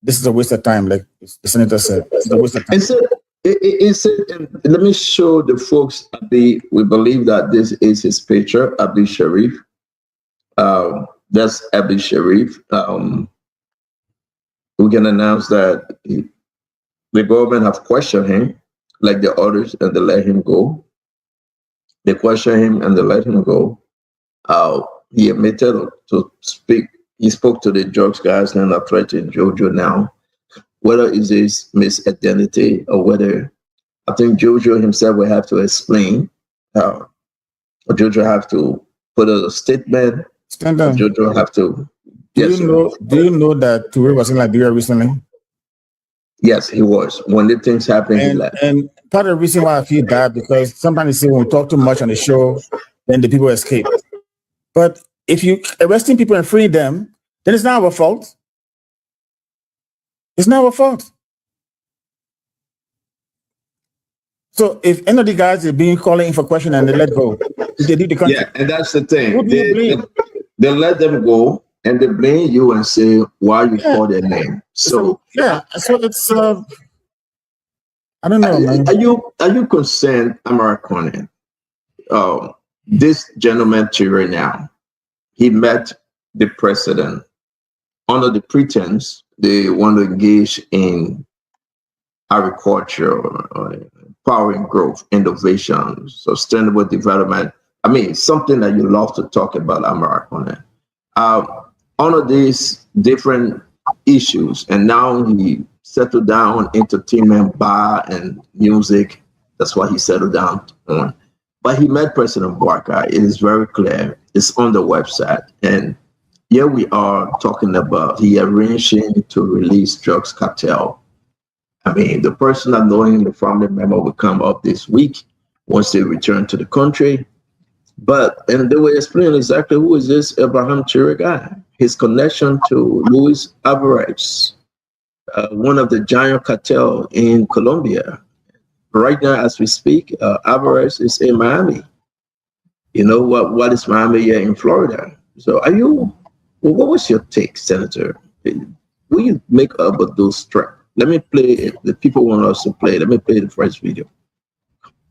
This is a waste of time, like the senator said. It's a waste of time. Let me show the folks, we believe that this is his picture, Abi Sharif. That's Abi Sharif. We can announce that the government have questioned him, like the others, and they let him go. They question him and they let him go. he admitted to speak. He spoke to the drugs guys and are threatening Jojo now. Whether it's his misidentity or whether, I think Jojo himself will have to explain. Or Jojo have to put out a statement. Stand on. Jojo have to. Do you know that Toure was in Liberia recently? Yes, he was. When the things happened, he left. And part of the reason why I feel bad, because sometimes you say when we talk too much on the show, then the people escape. But if you arresting people and free them, then it's not our fault. It's not our fault. So if any of the guys are being called in for question and they let go, they do the country. Yeah, and that's the thing. Who do you blame? They let them go and they blame you and say why you call their name. So it's I don't know, man. Are you concerned, American? This gentleman right now, he met the president under the pretense they want to engage in agriculture, powering growth, innovation, sustainable development. I mean, something that you love to talk about, American. All of these different issues, and now he settled down entertainment, bar, and music. That's what he settled down on. But he met President Barker. It is very clear. It's on the website. And here we are talking about he arranging to release drugs cartel. I mean, the person that knowing the family member will come up this week once they return to the country. And they will explain exactly who is this Abraham Chiri guy, his connection to Luis Alvarez, one of the giant cartel in Colombia. Right now, as we speak, Alvarez is in Miami. You know what is Miami here in Florida? So what was your take, Senator? Will you make up of those tracks? Let me play it. The people want us to play. Let me play the first video.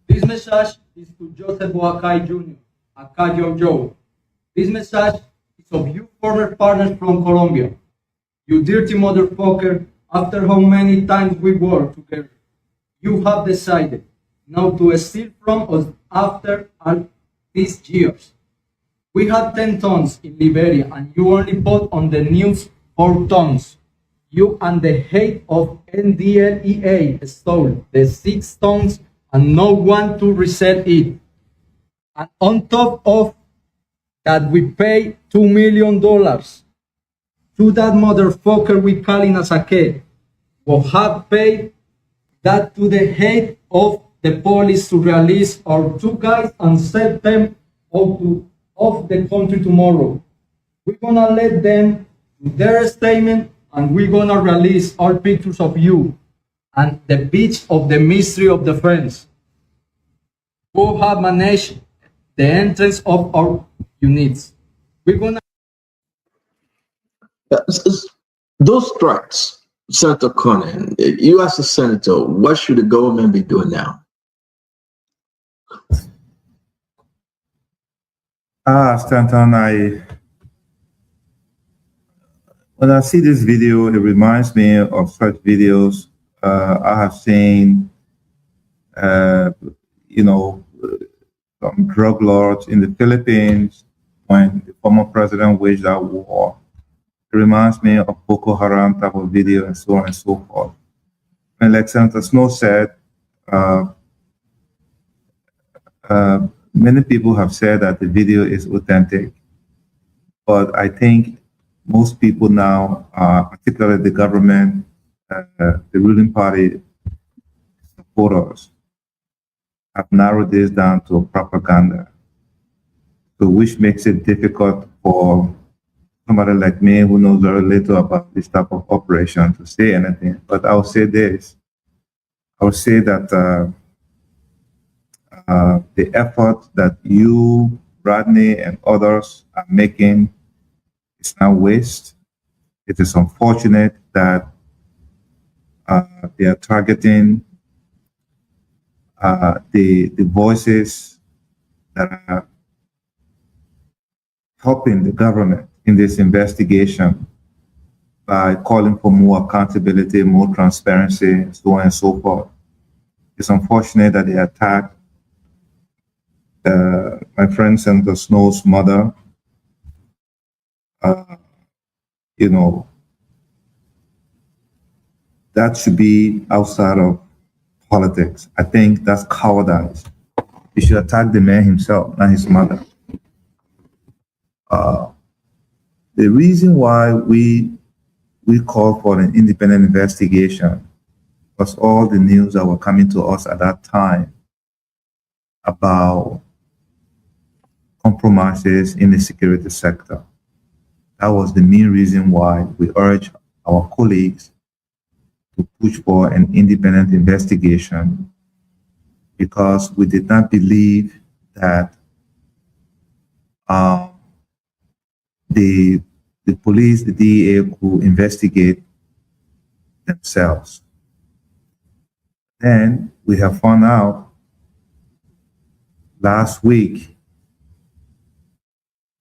This message is to Joseph Boakai Jr., Acayo Joe. This message is of you former partners from Colombia. You dirty motherfucker, after how many times we worked together, you have decided now to steal from us after all these years. We had 10 tons in Liberia and you only put on the news 4 tons. You and the head of NDLEA stole the 6 tons and no one to resell it. And on top of that, we pay $2 million to that motherfucker we calling as a kid. We have paid that to the head of the police to release our 2 guys and set them off the country tomorrow. We're gonna let them do their statement and we're gonna release our pictures of you and the beach of the Ministry of Defense who have managed the entrance of our units. We're gonna those tracks. Senator Conan, you as a senator, what should the government be doing now? Stanton, when I see this video, it reminds me of such videos I have seen, some drug lords in the Philippines when the former president waged that war. It reminds me of Boko Haram type of video and so on and so forth. And like Senator Snow said, many people have said that the video is authentic, but I think most people now, particularly the government, the ruling party supporters, have narrowed this down to propaganda, so which makes it difficult for somebody like me who knows very little about this type of operation to say anything. But I'll say this. I'll say that the effort that you, Rodney, and others are making is now waste. It is unfortunate that they are targeting the voices that are helping the government in this investigation by calling for more accountability, more transparency, so on and so forth. It's unfortunate that they attacked my friend Senator Snow's mother you know, that should be outside of politics. I think that's cowardice. He should attack the man himself, not his mother. The reason why we called for an independent investigation was all the news that were coming to us at that time about compromises in the security sector. That was the main reason why we urged our colleagues to push for an independent investigation, because we did not believe that the police, the DEA could investigate themselves. Then we have found out last week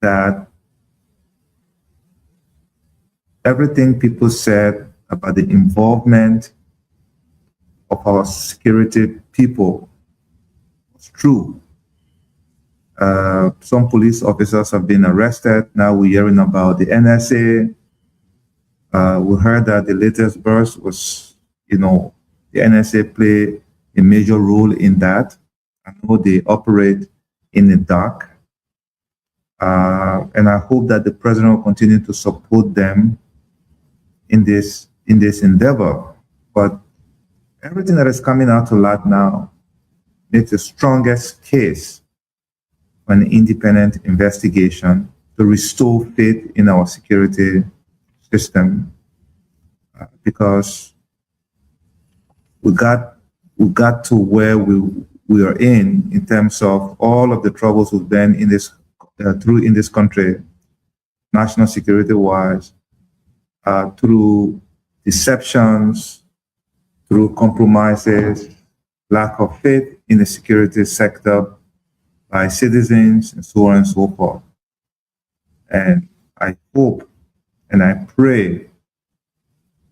that everything people said about the involvement of our security people was true. Some police officers have been arrested. Now we're hearing about the NSA. We heard that the latest burst was, the NSA play a major role in that. I know they operate in the dark. And I hope that the president will continue to support them in this endeavor. But everything that is coming out to light now makes the strongest case for an independent investigation to restore faith in our security system, because we got to where we are in terms of all of the troubles we've been in this through in this country, national security wise, through deceptions, through compromises, lack of faith in the security sector by citizens, and so on and so forth. And I hope and I pray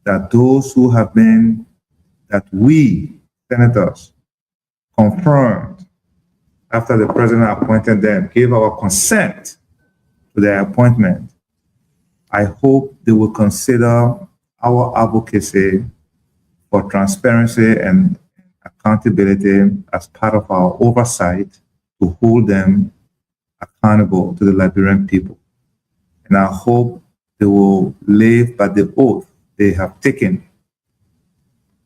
that those who have been, that we, senators, confirmed after the president appointed them, gave our consent to their appointment, I hope they will consider our advocacy for transparency and accountability as part of our oversight to hold them accountable to the Liberian people. And I hope they will live by the oath they have taken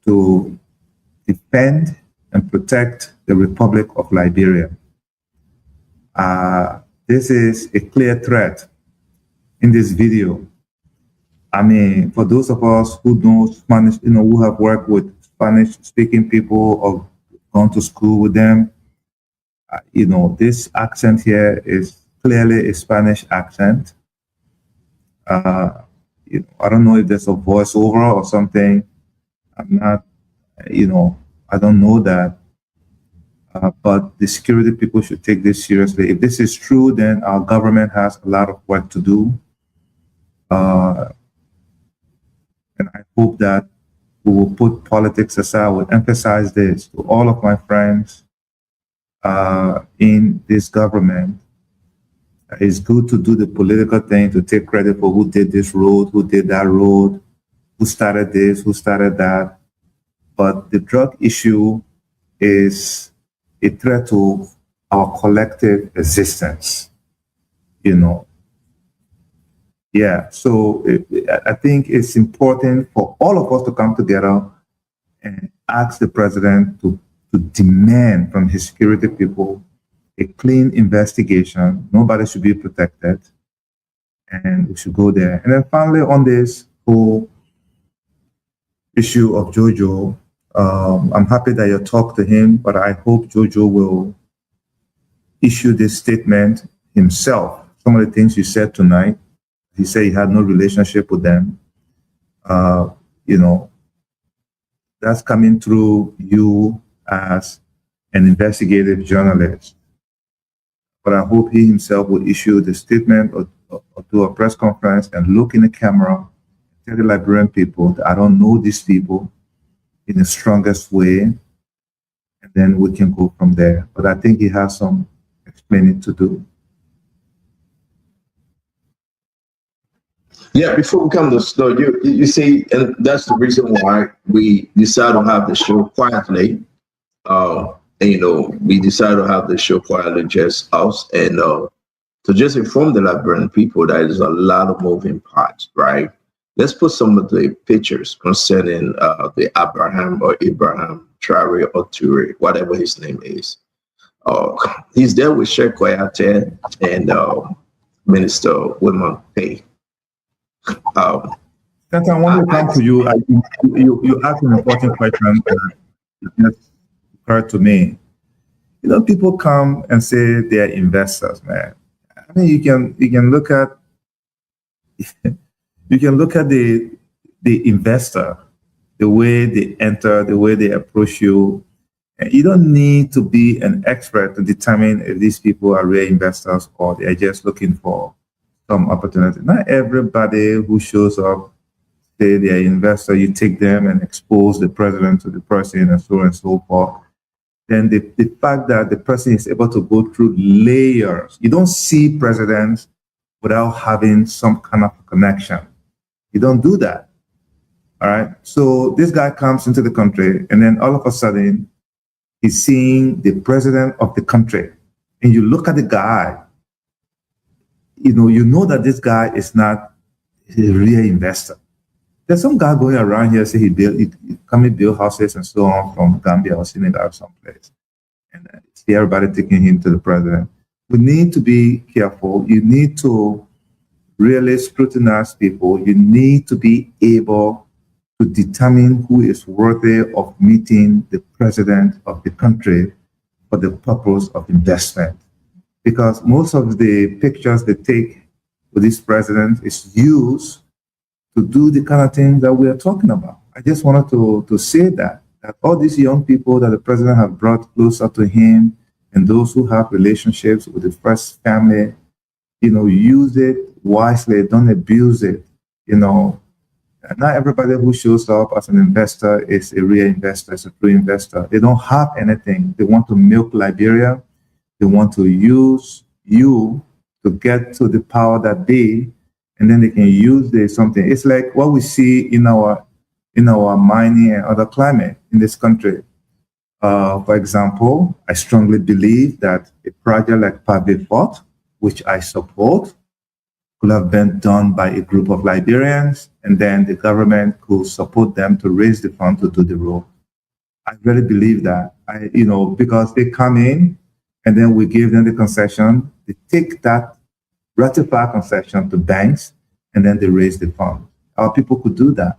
to defend and protect the Republic of Liberia. This is a clear threat in this video. I mean, for those of us who know Spanish, who have worked with Spanish-speaking people or gone to school with them, this accent here is clearly a Spanish accent. I don't know if there's a voiceover or something. I'm not, I don't know that. But the security people should take this seriously. If this is true, then our government has a lot of work to do. And I hope that we will put politics aside. I will emphasize this to all of my friends in this government. It's good to do the political thing, to take credit for who did this road, who did that road, who started this, who started that. But the drug issue is a threat to our collective existence, Yeah, so I think it's important for all of us to come together and ask the president to demand from his security people a clean investigation. Nobody should be protected, and we should go there. And then finally, on this whole issue of Jojo, I'm happy that you talked to him, but I hope Jojo will issue this statement himself. Some of the things you said tonight, he said he had no relationship with them. That's coming through you as an investigative journalist. But I hope he himself will issue the statement or do a press conference and look in the camera, tell the Liberian people that I don't know these people in the strongest way, and then we can go from there. But I think he has some explaining to do. Yeah, before we come to Snow, you see, and that's the reason why we decided to have the show quietly. And, we decided to have the show quietly, just us, and to just inform the Liberian people that there's a lot of moving parts, right? Let's put some of the pictures concerning the Abraham Traore or Toure, whatever his name is. He's there with Sheikh Koyate and Minister Wilman Pay. Stanton, when we come to you, you asked an important question that occurred to me. People come and say they are investors, man. I mean, you can look at the investor, the way they enter, the way they approach you. And you don't need to be an expert to determine if these people are real investors or they are just looking for some opportunity. Not everybody who shows up say they are investor, you take them and expose the president to the person and so on and so forth. Then the fact that the person is able to go through layers. You don't see presidents without having some kind of connection. You don't do that. All right. So this guy comes into the country and then all of a sudden he's seeing the president of the country. And you look at the guy, you know that this guy is not a real investor. There's some guy going around here say he come and build houses and so on from Gambia or Senegal or someplace. And see everybody taking him to the president. We need to be careful. You need to really scrutinize people. You need to be able to determine who is worthy of meeting the president of the country for the purpose of investment. Because most of the pictures they take with this president is used to do the kind of things that we are talking about. I just wanted to say that all these young people that the president have brought closer to him and those who have relationships with the first family, use it wisely, don't abuse it, Not everybody who shows up as an investor is a real investor, is a true investor. They don't have anything. They want to milk Liberia. They want to use you to get to the power that and then they can use something. It's like what we see in our mining and other climate in this country. For example, I strongly believe that a project like Pave Port, which I support, could have been done by a group of Liberians, and then the government could support them to raise the fund to do the road. I really believe that, because they come in and then we give them the concession, they take that ratified concession to banks, and then they raise the fund. Our people could do that.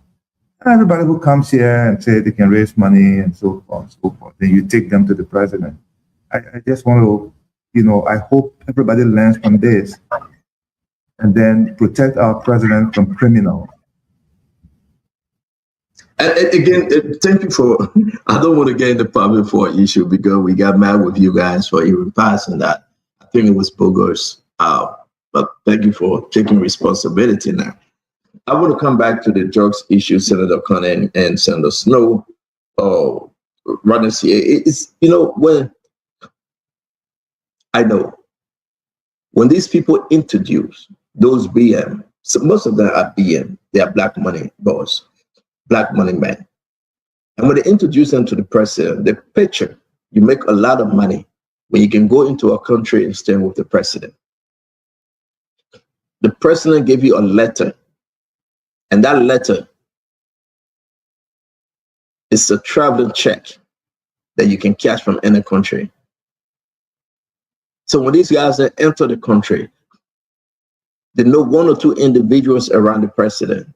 And everybody who comes here and say they can raise money and so forth, then you take them to the president. I just want to, I hope everybody learns from this and then protect our president from criminals. And again, thank you for, I don't want to get into public for an issue because we got mad with you guys for even passing that. I think it was bogus. But thank you for taking responsibility now. I want to come back to the drugs issue, Senator Connor and Senator Snow. Running CA, it's, when I know when these people introduce those BM, so most of them are BM, they are black money boss, black money men. And when they introduce them to the president, the picture, you make a lot of money when you can go into a country and stand with the president. The president gave you a letter, and that letter is a traveling check that you can cash from any country. So when these guys enter the country, they know one or two individuals around the president.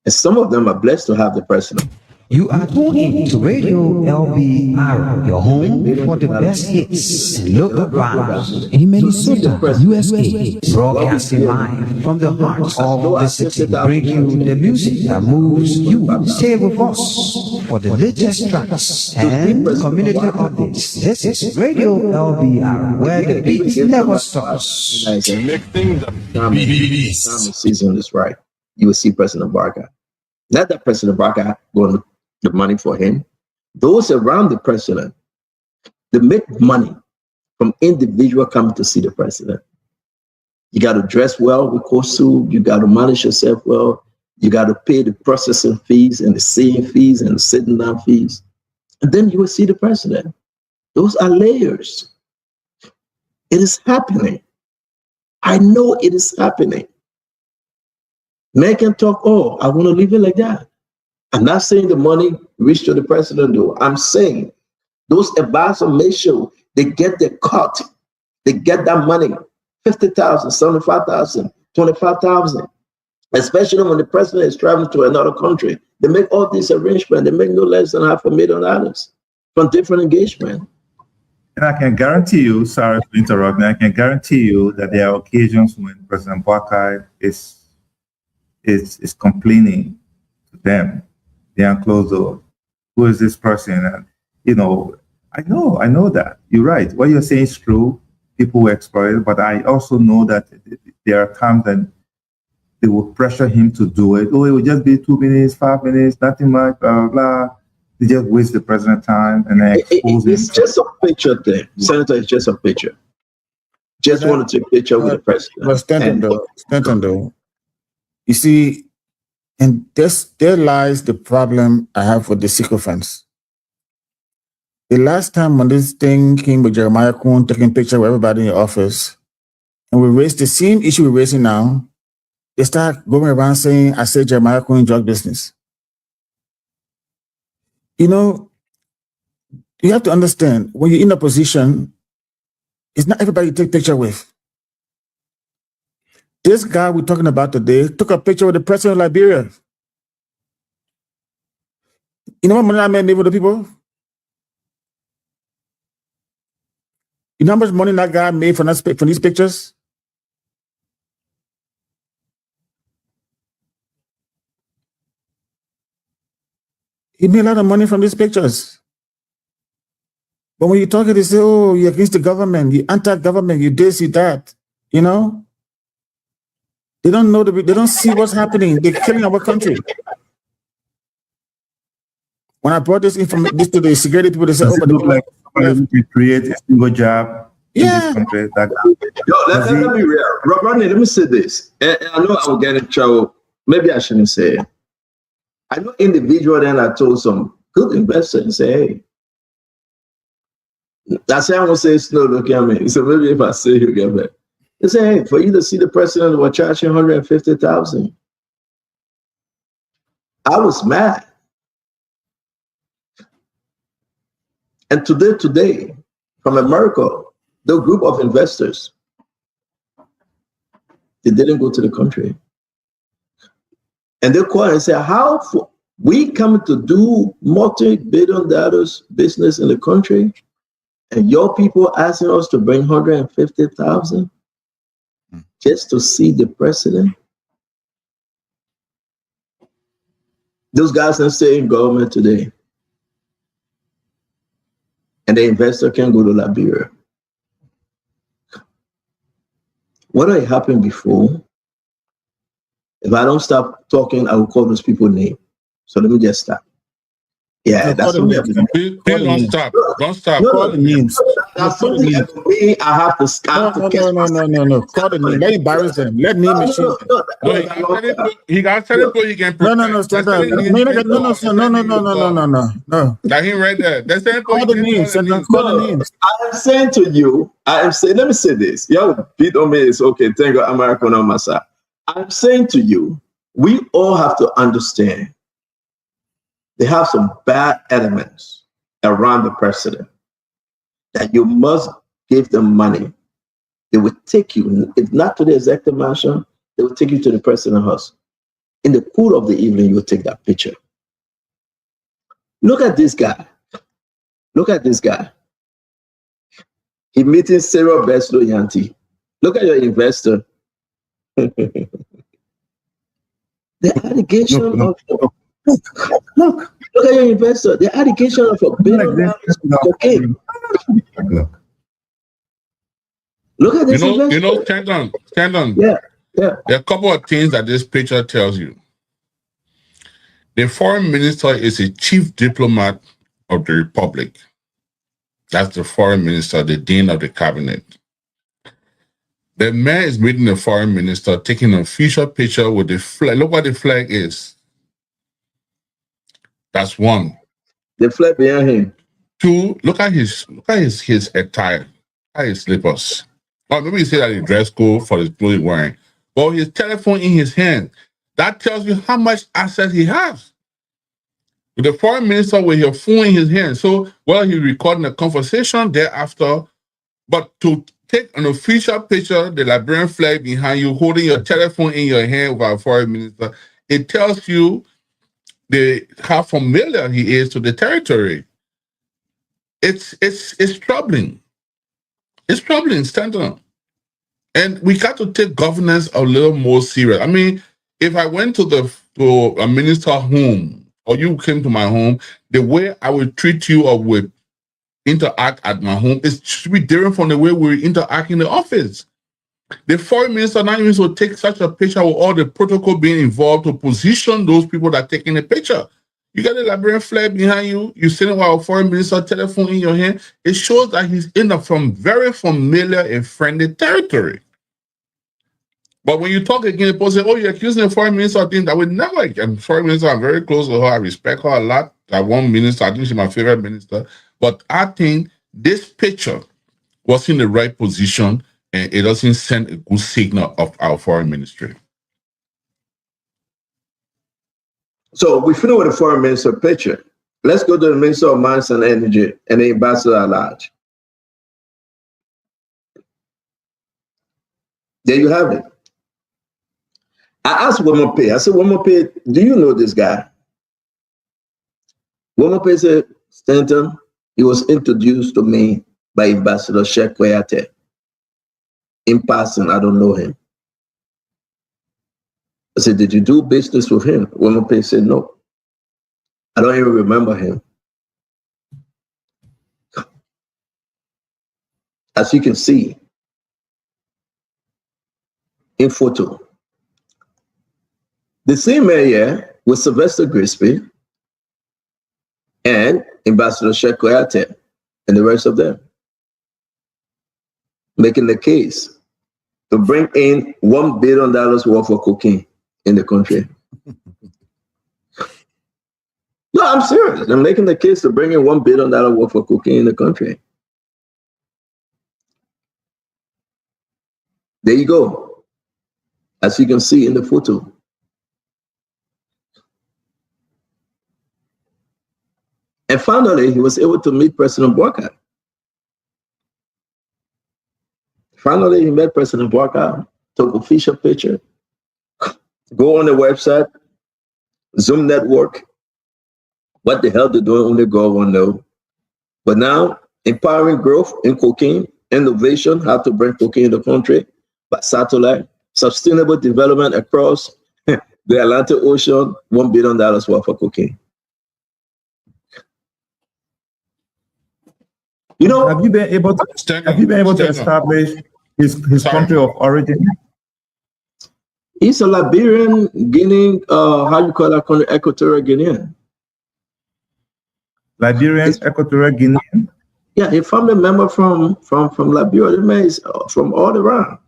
And some of them are blessed to have the president. You are tuned to Radio LBR, your home for the best hits and local bands in Minnesota, USA. Broadcasting live from the heart of the city, bring you the music that moves you. Stay with us for the latest tracks and community updates. This is Radio LBR, where the beat never stops. Time season is right. You will see President Barker. Not that President Barker going to the money for him. Those around the president, they make money from individual coming to see the president. You got to dress well with costume. You got to manage yourself well. You got to pay the processing fees and the seeing fees and the sitting down fees. And then you will see the president. Those are layers. It is happening. I know it is happening. Men can talk, oh, I want to leave it like that. I'm not saying the money reached to the president, though. I'm saying those advisors make sure they get their cut. They get that money, 50,000, 75,000, 25,000. Especially when the president is traveling to another country. They make all these arrangements. They make no less than $500,000 from different engagements. And I can guarantee you, sorry for interrupting, I can guarantee you that there are occasions when President Boakai is complaining to them behind closed doors. Who is this person? And, I know that. You're right. What you're saying is true. People will exploit it, but I also know that there are times that they will pressure him to do it. Oh, it will just be 2 minutes, 5 minutes, nothing much, blah, blah, blah. They just waste the president's time and then expose him. It's just a picture thing. Senator, it's just a picture. Just want to take a picture with the president. But Stanton, though, you see, and there lies the problem I have with the sycophants. The last time when this thing came with Jeremiah Kuhn taking picture with everybody in the office, and we raised the same issue we're raising now, they start going around saying, I say Jeremiah Kuhn drug business. You have to understand, when you're in a position, it's not everybody you take picture with. This guy we're talking about today took a picture with the president of Liberia. You know what money I made with the people? You know how much money that guy made from these pictures? He made a lot of money from these pictures. But when you talk, they say, oh, you're against the government, you're anti-government, you this, you that. They don't know, they don't see what's happening. They're killing our country. When I brought this to the security people, they said, oh, but look like we create a single job in this country. Let me be real. Rodney, let me say this. And I know I will get in trouble. Maybe I shouldn't say it. I know individual then I told some good investors and say, hey, I say I won't say it's no, look at me. So maybe if I say you get back. They say, hey, for you to see the president, we're charging $150,000. I was mad. And today, from America, the group of investors, they didn't go to the country. And they call and say, how we come to do multi-billion dollars business in the country, and your people asking us to bring $150,000 just to see the president? Those guys can stay in government today. And the investor can go to Liberia. What had happened before? If I don't stop talking, I will call those people names. So let me just stop. Yeah, that's what we have to do. Please don't stop. Don't stop. Call the names. That's something that for me, I have to stop. No. Call the name. Let embarrass them. Let name machine. He got to tell it he can No. Like him right there. That's it. Call the names. Call the names. I am saying to you, let me say this. Y'all beat on me, it's okay. Thank God, American on my side. I'm saying to you, we all have to understand they have some bad elements around the president that you must give them money. They will take you, if not to the executive mansion, they will take you to the president's house. In the cool of the evening, you will take that picture. Look at this guy. Look at this guy. He meeting Sarah Beslo Yanti. Look at your investor. The allegation of look at your investor. The allegation of $1 billion cocaine. Look at this. Stand on. Yeah. There are a couple of things that this picture tells you. The foreign minister is a chief diplomat of the republic. That's the foreign minister, the dean of the cabinet. The man is meeting the foreign minister, taking an official picture with the flag. Look what the flag is. That's one. The flag behind him. Two, look at his attire. Look at his slippers. Or maybe you say that he dress code for his clothing wearing. But his telephone in his hand. That tells you how much access he has. With the foreign minister with your phone in his hand. So, well, he's recording a conversation thereafter, but to take an official picture, the Liberian flag behind you, holding your telephone in your hand with our foreign minister, it tells you how familiar he is to the territory. It's troubling. It's troubling, Stanton. And we got to take governance a little more serious. I mean, if I went to a minister's home, or you came to my home, the way I would treat you or would interact at my home should be different from the way we interact in the office. The foreign minister not even to take such a picture with all the protocol being involved to position those people that are taking the picture. You got the Liberian flag behind you. You're sitting with a foreign minister telephone in your hand. It shows that he's in a very familiar and friendly territory. But when you talk again, people say, "Oh, you're accusing the foreign minister of things that would never." And foreign minister, I'm very close to her. I respect her a lot. That one minister, I think she's my favorite minister. But I think this picture was in the right position, and it doesn't send a good signal of our foreign ministry. So we finished with the foreign minister picture. Let's go to the Minister of Mines and Energy and the Ambassador at Large. There you have it. I asked Womope, I said, "Womope, do you know this guy?" Womope said, "Stanton, he was introduced to me by Ambassador Shekwayate. In passing, I don't know him." I said, "Did you do business with him?" Womope said, "No. I don't even remember him." As you can see in photo, the same man here was Sylvester Grisby and Ambassador Shekwayate and the rest of them, making the case to bring in $1 billion worth of cocaine in the country. No, I'm serious. They're making the case to bring in $1 billion worth of cocaine in the country. There you go. As you can see in the photo. And finally, he was able to meet President Bouakai. Finally, he met President Bouakai, took an official picture, go on the website, Zoom network. What the hell they're doing, only God will know. But now, empowering growth in cocaine, innovation, how to bring cocaine in the country by satellite, sustainable development across the Atlantic Ocean, $1 billion worth of cocaine. You know, have you been able to establish his country of origin? He's a Liberian, Guinean, how you call that country? Equatorial Guinean. Liberian, Equatorial Guinean? Yeah, a family member from Liberia. The man is from all around.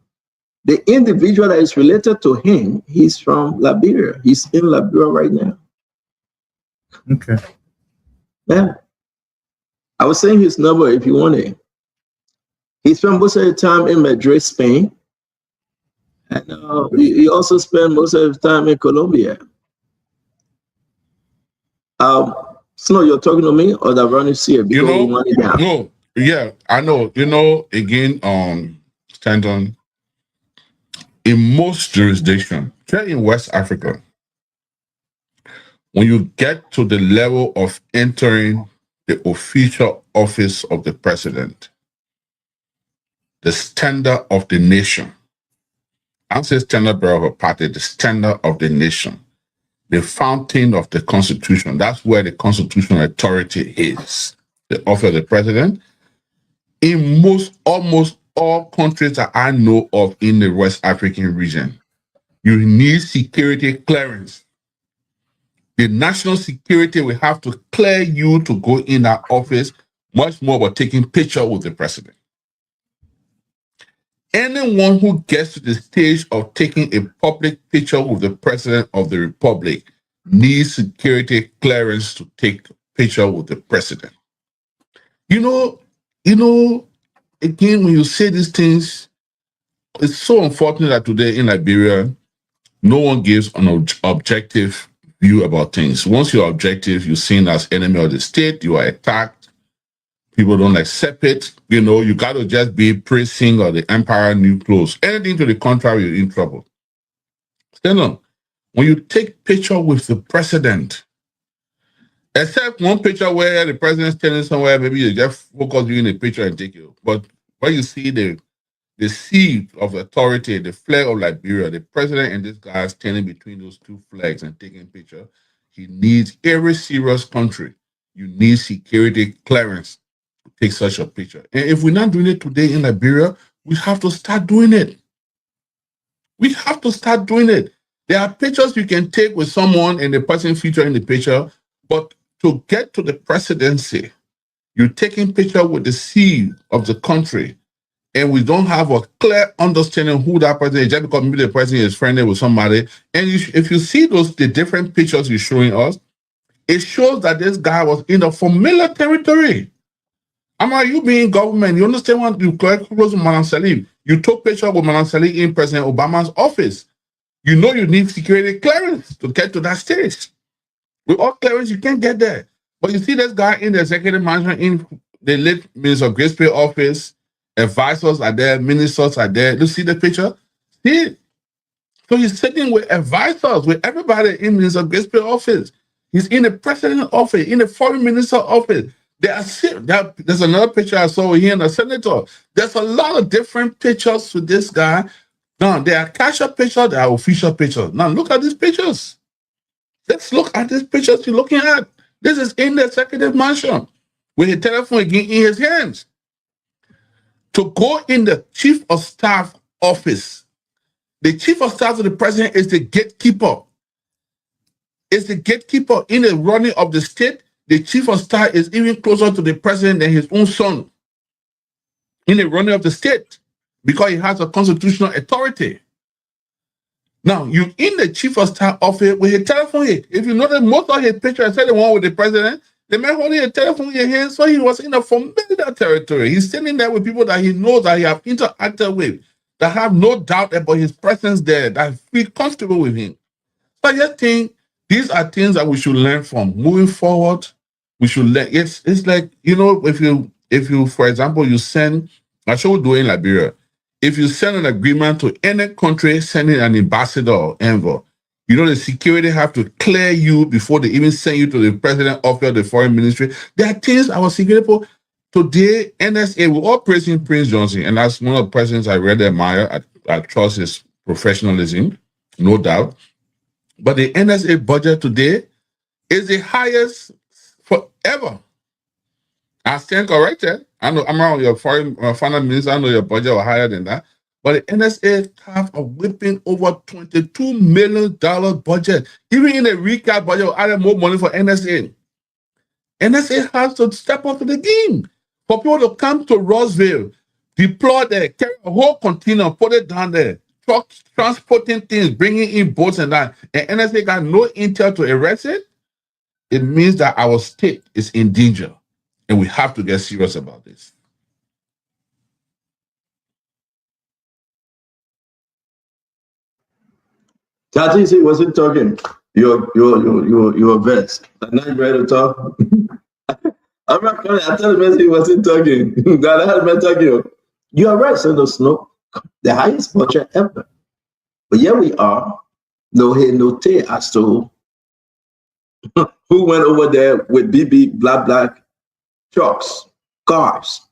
The individual that is related to him, he's from Liberia. He's in Liberia right now. Okay. Yeah. I was saying his number if you want it. He spent most of the time in Madrid, Spain. And he also spent most of his time in Colombia. Snow, you're talking to me or that running here? You know, no, yeah, I know. You know, again, Stanton, in most jurisdictions, in West Africa, when you get to the level of entering the official office of the president, the standard of the nation, I'm saying standard bearer of a party, the standard of the nation, the fountain of the Constitution, that's where the constitutional authority is, the office of the president. In almost all countries that I know of in the West African region, you need security clearance. The national security will have to clear you to go in that office, much more about taking picture with the president. anyone who gets to the stage of taking a public picture with the president of the republic needs security clearance to take a picture with the president. You know, again, when you say these things, it's so unfortunate that today in Liberia, no one gives an objective view about things. Once you're objective, you're seen as enemy of the state, you are attacked, people don't accept it. You got to just be praising or the empire new clothes. Anything to the contrary, you're in trouble. Stand on. When you take picture with the president, except one picture where the president's standing somewhere, maybe you just focus on the picture and take it. But when you see the seed of authority, the flag of Liberia, the president and this guy standing between those two flags and taking a picture, he needs every serious country. You need security clearance to take such a picture. And if we're not doing it today in Liberia, we have to start doing it. We have to start doing it. There are pictures you can take with someone and the person featured in the picture, but to get to the presidency, you're taking picture with the seed of the country, and we don't have a clear understanding who that person is, just because maybe the person is friendly with somebody. And if you see the different pictures you're showing us, it shows that this guy was in a familiar territory. You being government, you understand what you close with Madam Salim. You took picture with Madam Salim in President Obama's office. You know you need security clearance to get to that stage. With all clearance, you can't get there. But you see this guy in the executive mansion in the late Minister of Grace Pay office, advisors are there, ministers are there. You see the picture? See? So he's sitting with advisors, with everybody in Minister of Grace Pay office. He's in the president's office, in the foreign minister office. There's another picture I saw here in the senator. There's a lot of different pictures with this guy. Now, there are casual pictures, there are official pictures. Now, look at these pictures. Let's look at these pictures you're looking at. This is in the executive mansion with a telephone again in his hands. To go in the chief of staff office, the chief of staff of the president is the gatekeeper. Is the gatekeeper in the running of the state. The chief of staff is even closer to the president than his own son in the running of the state because he has a constitutional authority. Now, you in the chief of staff office with a telephone here. If you notice, most of his pictures, except the one with the president, the man holding a telephone in his hand, so he was in a familiar territory. He's sitting there with people that he knows, that he have interacted with, that have no doubt about his presence there, that feel comfortable with him. So I just think these are things that we should learn from. Moving forward, we should learn. It's like, if you, for example, you send, I should do in Liberia. If you send an agreement to any country, sending an ambassador or envoy, the security have to clear you before they even send you to the president office of the foreign ministry. There are things our security people, today, NSA, we're all praising Prince Johnson, and that's one of the presidents I really admire. I trust his professionalism, no doubt. But the NSA budget today is the highest forever. I stand corrected. I know I'm around your foreign finance minister. I know your budget was higher than that. But the NSA have a whipping over $22 million budget. Even in the recap budget, added more money for NSA. NSA has to step up to the game. For people to come to Roseville, deploy there, carry a whole container, put it down there, trucks transporting things, bringing in boats and that, and NSA got no intel to arrest it, it means that our state is in danger. And we have to get serious about this. Tati wasn't talking. You're vest. I'm not ready to talk. I'm not coming. I told him he wasn't talking. God, I had been talking. You are right, Senator Snow. The highest budget ever. But here we are. No head, no tail as to who went over there with BB black trucks, cars,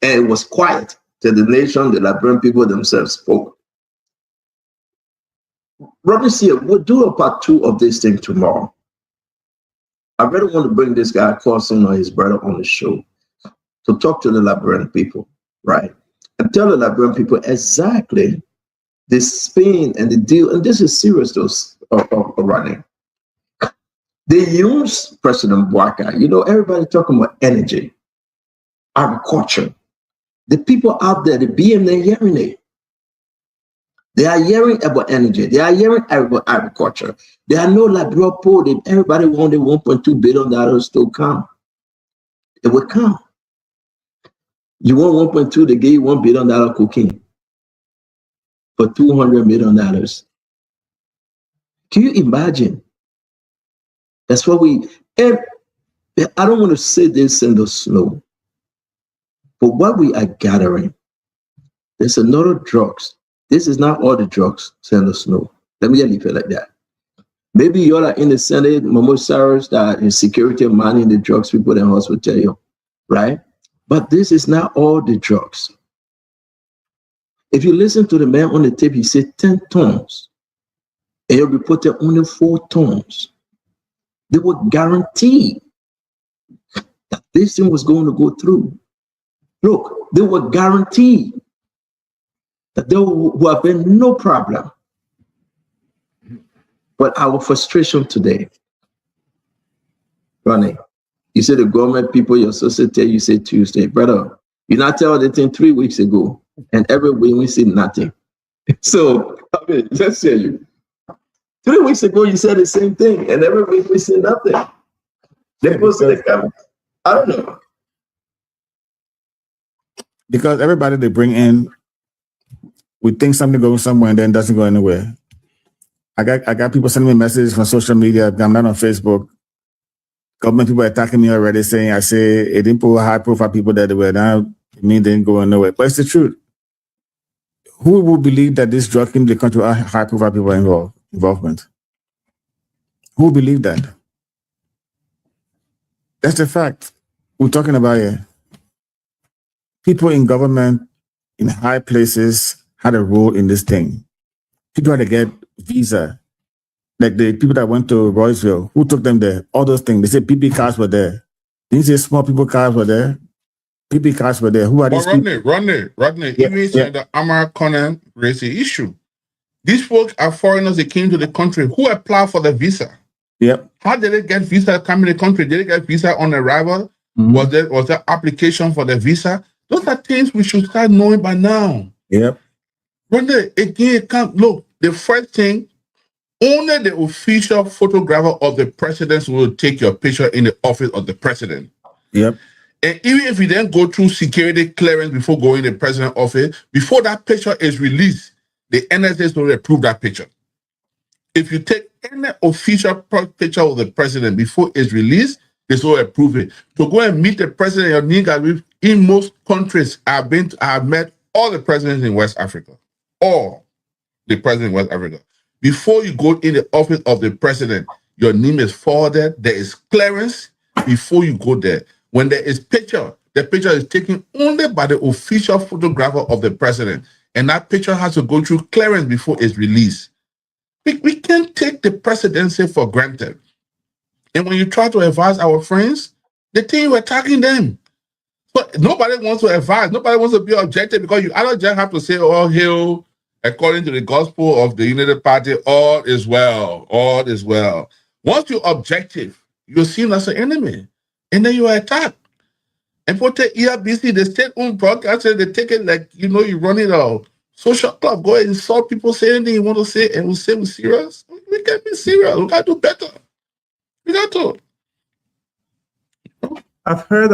and it was quiet till the nation, the Liberian people themselves spoke. Robert C, we'll do a part 2 of this thing tomorrow. I really want to bring this guy, Carson, or his brother on the show to talk to the Liberian people, right? And tell the Liberian people exactly the spin and the deal, and this is serious, those of running. They use President Bwaka. Everybody talking about energy, agriculture, The people out there, the BM, they're hearing it. They are hearing about energy. They are hearing about agriculture. They are no like real poor. Everybody wanted $1.2 billion to come. It would come. You want 1.2, they gave you $1 billion cocaine for $200 million. Can you imagine? That's what and I don't want to say this in the snow, but what we are gathering, there's another drugs. This is not all the drugs in the snow. Let me just leave it like that. Maybe y'all are in the Senate, Momo Cyrus, that is security money in the drugs people in hospital, right? But this is not all the drugs. If you listen to the man on the tape, he said 10 tons. And he'll report only 4 tons. They were guaranteed that this thing was going to go through. Look, they were guaranteed that there will have been no problem. But our frustration today, Ronnie, you said the government people, your society, you say Tuesday. Brother, you not tell the thing 3 weeks ago, and every week we see nothing. So, I mean, let's tell you. 3 weeks ago, you said the same thing, and every week we see nothing. They posted the camera. I don't know. Because everybody they bring in, we think something goes somewhere and then doesn't go anywhere. I got people sending me messages from social media. I'm not on Facebook. Government people attacking me already, saying I say it didn't put high profile people that they were now. It means they didn't go nowhere. But it's the truth. Who will believe that this drug in the country are high profile people involvement? Who will believe that? That's the fact we're talking about here. People in government, in high places, had a role in this thing. People had to get visa. Like the people that went to Royceville, who took them there? All those things. They said PP cars were there. Didn't say small people cars were there? PP cars were there. Who are these people? Rodney, Yeah, even saying the Amara Conan raised the issue. These folks are foreigners that came to the country. Who applied for the visa? Yep. How did they get visa coming to the country? Did they get visa on arrival? Mm-hmm. Was there application for the visa? Those are things we should start knowing by now. Yep. Rodney, again, look, the first thing, only the official photographer of the president will take your picture in the office of the president. Yep. And even if you then go through security clearance before going to the president's office, before that picture is released, the NSA will approve that picture. If you take any official picture of the president before it's released, they will approve it. To go and meet the president of Nigeria, in most countries, I have met all the presidents in West Africa. All the presidents in West Africa. Before you go in the office of the president, your name is forwarded. There is clearance before you go there. When there is picture, the picture is taken only by the official photographer of the president. And that picture has to go through clearance before it's released. We can't take the presidency for granted. And when you try to advise our friends, they think you're attacking them. But nobody wants to advise. Nobody wants to be objective because you either just have to say, oh, hail, according to the gospel of the United Party, all is well, all is well. Once you're objective, you're seen as an enemy. And then you are attacked. And for the ERBC, the state-owned broadcaster, they take it like, you run it out. Social club, go and insult people, say anything you want to say, and we say we're serious. We can't be serious. We got to do better. We got to. I've heard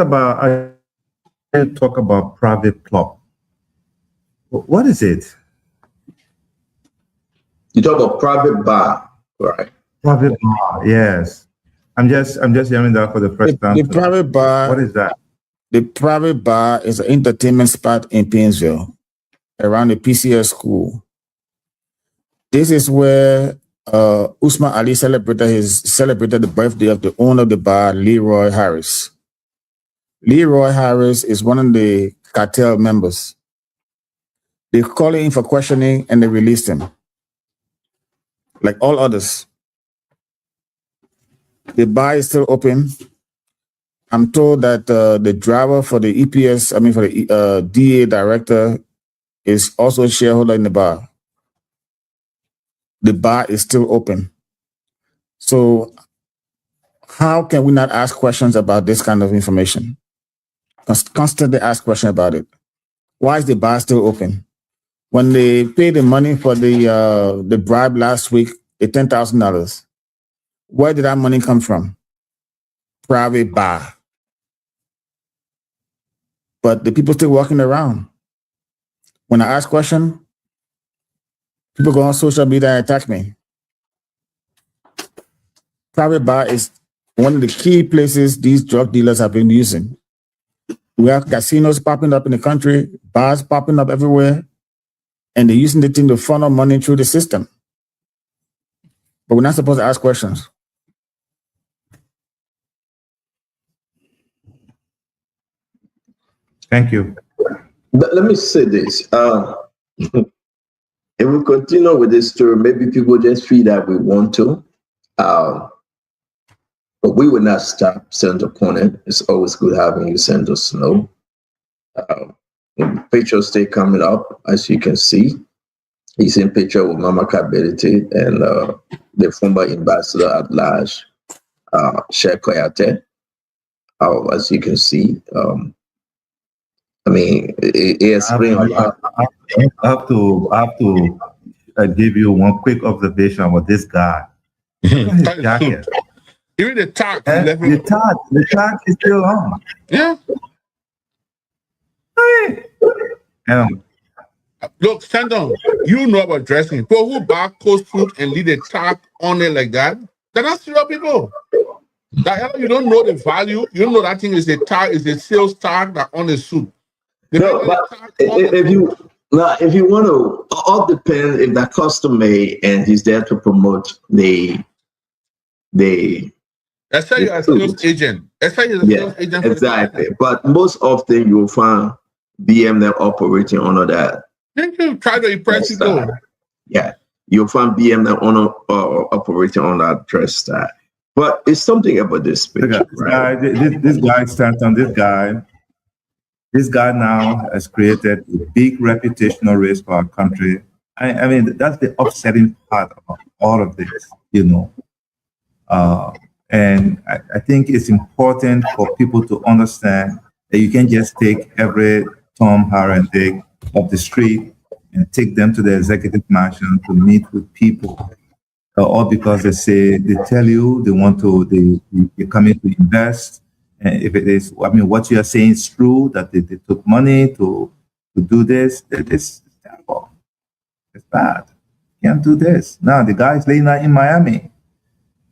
talk about private club. What is it? You talk about private bar, right? Private bar, yes. I'm just hearing that for the first time. The private bar. What is that? The private bar is an entertainment spot in Painesville, around the PCS school. This is where Usman Ali celebrated the birthday of the owner of the bar, Leroy Harris. Leroy Harris is one of the cartel members. They called him for questioning and they released him. Like all others. The bar is still open. I'm told that the driver for the for the DA director is also a shareholder in the bar. The bar is still open. So how can we not ask questions about this kind of information? Constantly ask questions about it. why is the bar still open? When they paid the money for the bribe last week, the $10,000, where did that money come from? Private bar. But the people still walking around. When I ask questions, people go on social media and attack me. Private bar is one of the key places these drug dealers have been using. We have casinos popping up in the country, bars popping up everywhere, and they're using the thing to funnel money through the system. But we're not supposed to ask questions. Thank you. Let me say this. If we continue with this story, maybe people just feel that we want to. But we will not stop Senator Cornyn. It's always good having you, Senator Snow. Pictures stay coming up, as you can see. He's in picture with Mama Kabedite and the former ambassador at large, Sheikh Koyate. As you can see, I mean, it explains a lot. I have to give you one quick observation about this guy. His jacket. Even the tag. The tag is still on. Yeah. Hey. Look, stand on. You know about dressing. People who buy coat suit and leave the tag on it like that, they're not serious people. That you don't know the value. You don't know that thing is a tag, is a sales tag that on the suit. No, but if you want to, all depends if that custom made and he's there to promote the. Let's say you're a sales agent. Let's say you're a sales agent. Exactly. But most often you will find BM that operating under that. Thank you. Try to impress people. Yeah, you'll find BM that operating on that dress style. But it's something about this picture. This guy stands on this guy. This guy now has created a big reputational risk for our country. I mean, that's the upsetting part of all of this, you know. And I think it's important for people to understand that you can't just take every Tom, Harry, and Dick off the street and take them to the executive mansion to meet with people, all because they tell you they're coming to invest. And if it is, I mean, what you are saying is true, that they took money to do this, it's terrible. It's bad. You can't do this. Now, the guy is laying out in Miami.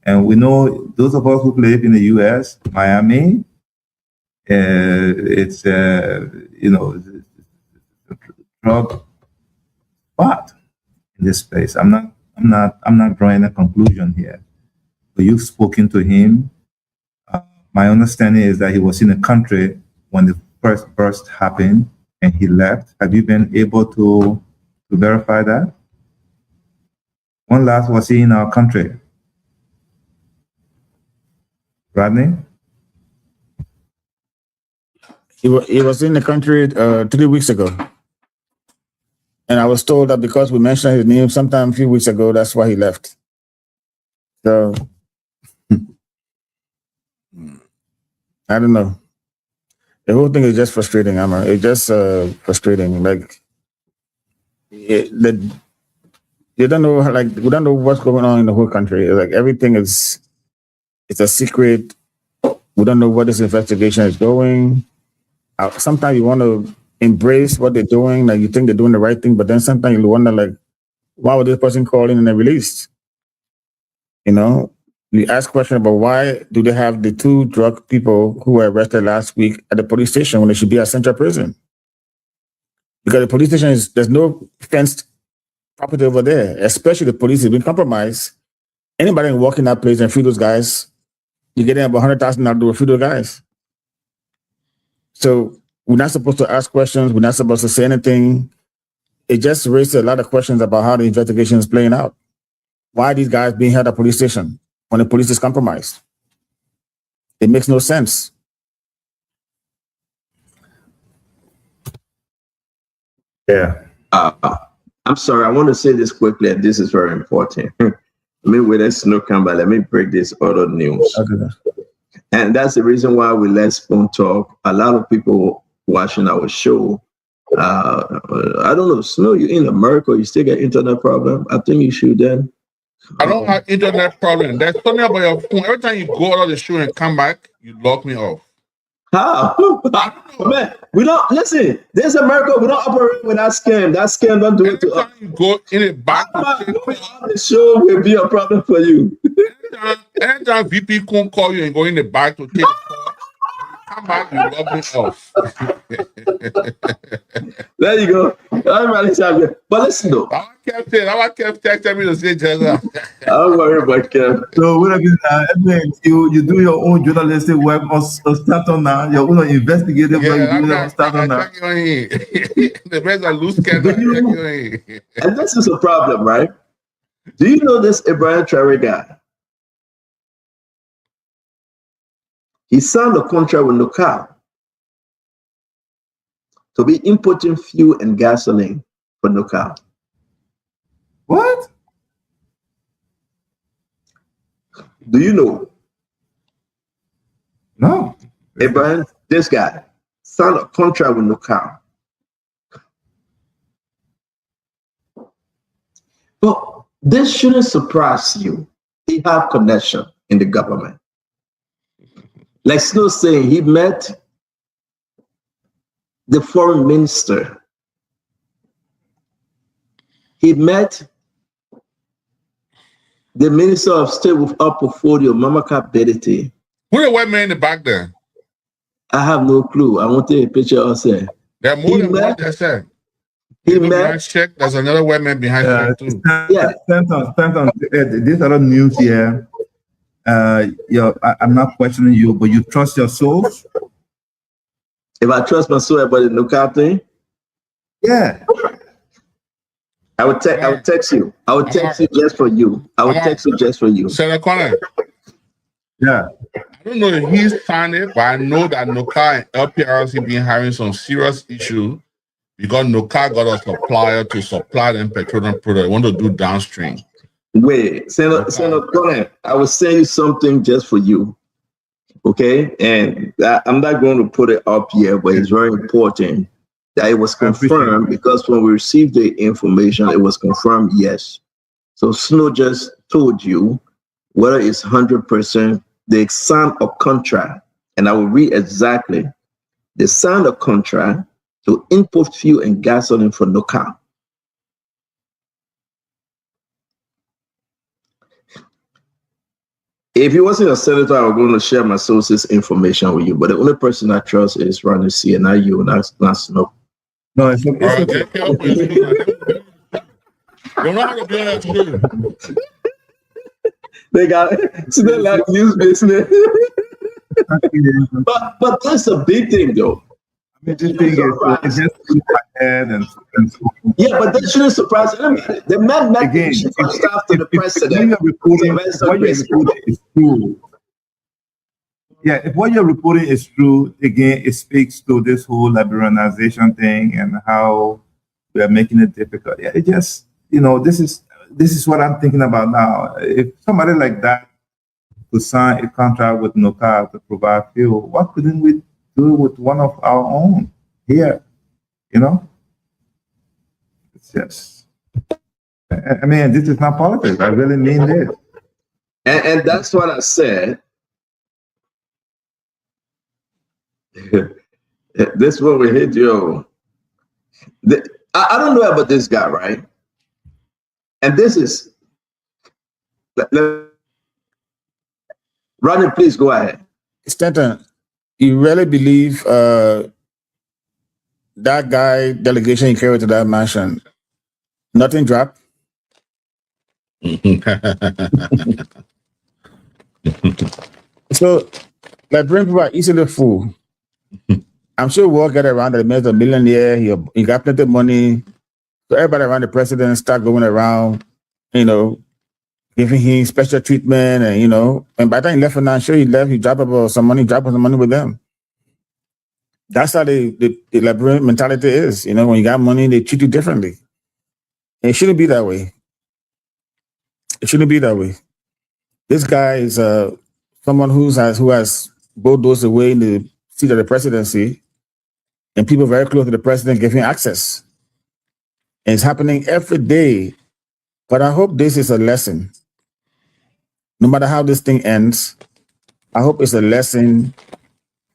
And we know, those of us who live in the U.S., Miami, it's drug spot in this place. I'm not drawing a conclusion here. But you've spoken to him. My understanding is that he was in the country when the first burst happened and he left. Have you been able to verify that? When last was he in our country? Rodney? He was in the country 3 weeks ago. And I was told that because we mentioned his name sometime a few weeks ago, that's why he left. So, I don't know. The whole thing is just frustrating, Amar. It's just frustrating. Like, you don't know, like, we don't know what's going on in the whole country. Like, everything it's a secret. We don't know where this investigation is going. Sometimes you want to embrace what they're doing. Like, you think they're doing the right thing, but then sometimes you wonder, like, why would this person call in and then released? You know? We ask questions about why do they have the 2 drug people who were arrested last week at the police station when they should be at Central Prison? Because the police station there's no fenced property over there, especially the police has been compromised. Anybody can walk in that place and free those guys. You're getting about $100,000 to free those guys. So we're not supposed to ask questions. We're not supposed to say anything. It just raises a lot of questions about how the investigation is playing out. Why are these guys being held at police station when the police is compromised? It makes no sense. Yeah. I'm sorry. I want to say this quickly, and this is very important. With us no come, but let me break this other news. Okay. And that's the reason why we let Spoon talk. A lot of people watching our show I don't know, Snow, you in America, you still get internet problem? I think you should then. I don't have internet problem. There's something about your phone. Every time you go out of the show and come back, you lock me off. How? Man, we don't listen. This America, we don't operate with that scam. That scam don't do it to us. You go in the back. The show will be a problem for you. Anytime VP can call you and go in the back to take the call, come back, you lock me off. There you go. Everybody's happy. But listen though. I kept texting me to say just don't worry about Kev. So what have you do your own journalistic work or start on now, your own investigative work, you do start on now. The best are loose can. And this is a problem, right? Do you know this Ibrahim Traore guy? He signed a contract with Nocal to be importing fuel and gasoline for Nocal. What? Do you know? No. Abraham, this guy signed a contract with Nocal. But this shouldn't surprise you. He have connection in the government. Like Snow saying, he met the foreign minister. He met the Minister of State with our portfolio, Mamaka Bedete. Who the white man in the back there? I have no clue. I want to take a picture of say. There are more than one that said. He met. Check. There's another white man behind check too. Yeah. Stanton, this other news here. I'm not questioning you, but you trust your soul? If I trust my soul about the Nocal thing? Yeah. I would text you. I would text you just for you. I would text you just for you. Senator Connor. Yeah. I don't know if he's signed it, but I know that Nocal and LBR-Radio been having some serious issue because Nocal got a supplier to supply them petroleum products. They want to do downstream. Wait, Senator Connor, I will send you something just for you. Okay? And I'm not going to put it up here, but it's very important that it was confirmed because when we received the information, it was confirmed, yes. So Snow just told you whether it's 100%, they signed a contract, and I will read exactly. They signed a contract to import fuel and gasoline for Nocal. If you wasn't a senator, I was going to share my sources information with you, but the only person I trust is Ronnie C, and not you, not Snow. No, it's okay. You're not going to do that too. They got still like news business. but that's a big thing though. I mean, this thing is just ahead and so forth. Yeah, but that shouldn't surprise anybody. The man again, after the president. What you're reporting is true. Yeah, if what you're reporting is true, again, it speaks to this whole liberalization thing and how we are making it difficult. Yeah, it just, this is what I'm thinking about now. If somebody like that could sign a contract with Nocal to provide fuel, what couldn't we do with one of our own here? It's just, I mean, this is not politics. I really mean this. And that's what I said. This is what we hit, yo. I don't know about this guy, right? And this is, Ronnie, please go ahead. Stanton, you really believe that guy delegation he carried to that mansion, nothing dropped? So, like, bring people are easily fool. I'm sure we'll get around that he made $1 million a year. He got plenty of money. So everybody around the president start going around, giving him special treatment, and by the time he left, I'm sure he dropped some money with them. That's how the liberal mentality is. When you got money, they treat you differently. And it shouldn't be that way. It shouldn't be that way. This guy is someone who has bulldozed away in the seat of the presidency. and people very close to the president giving access. And it's happening every day. But I hope this is a lesson. No matter how this thing ends, I hope it's a lesson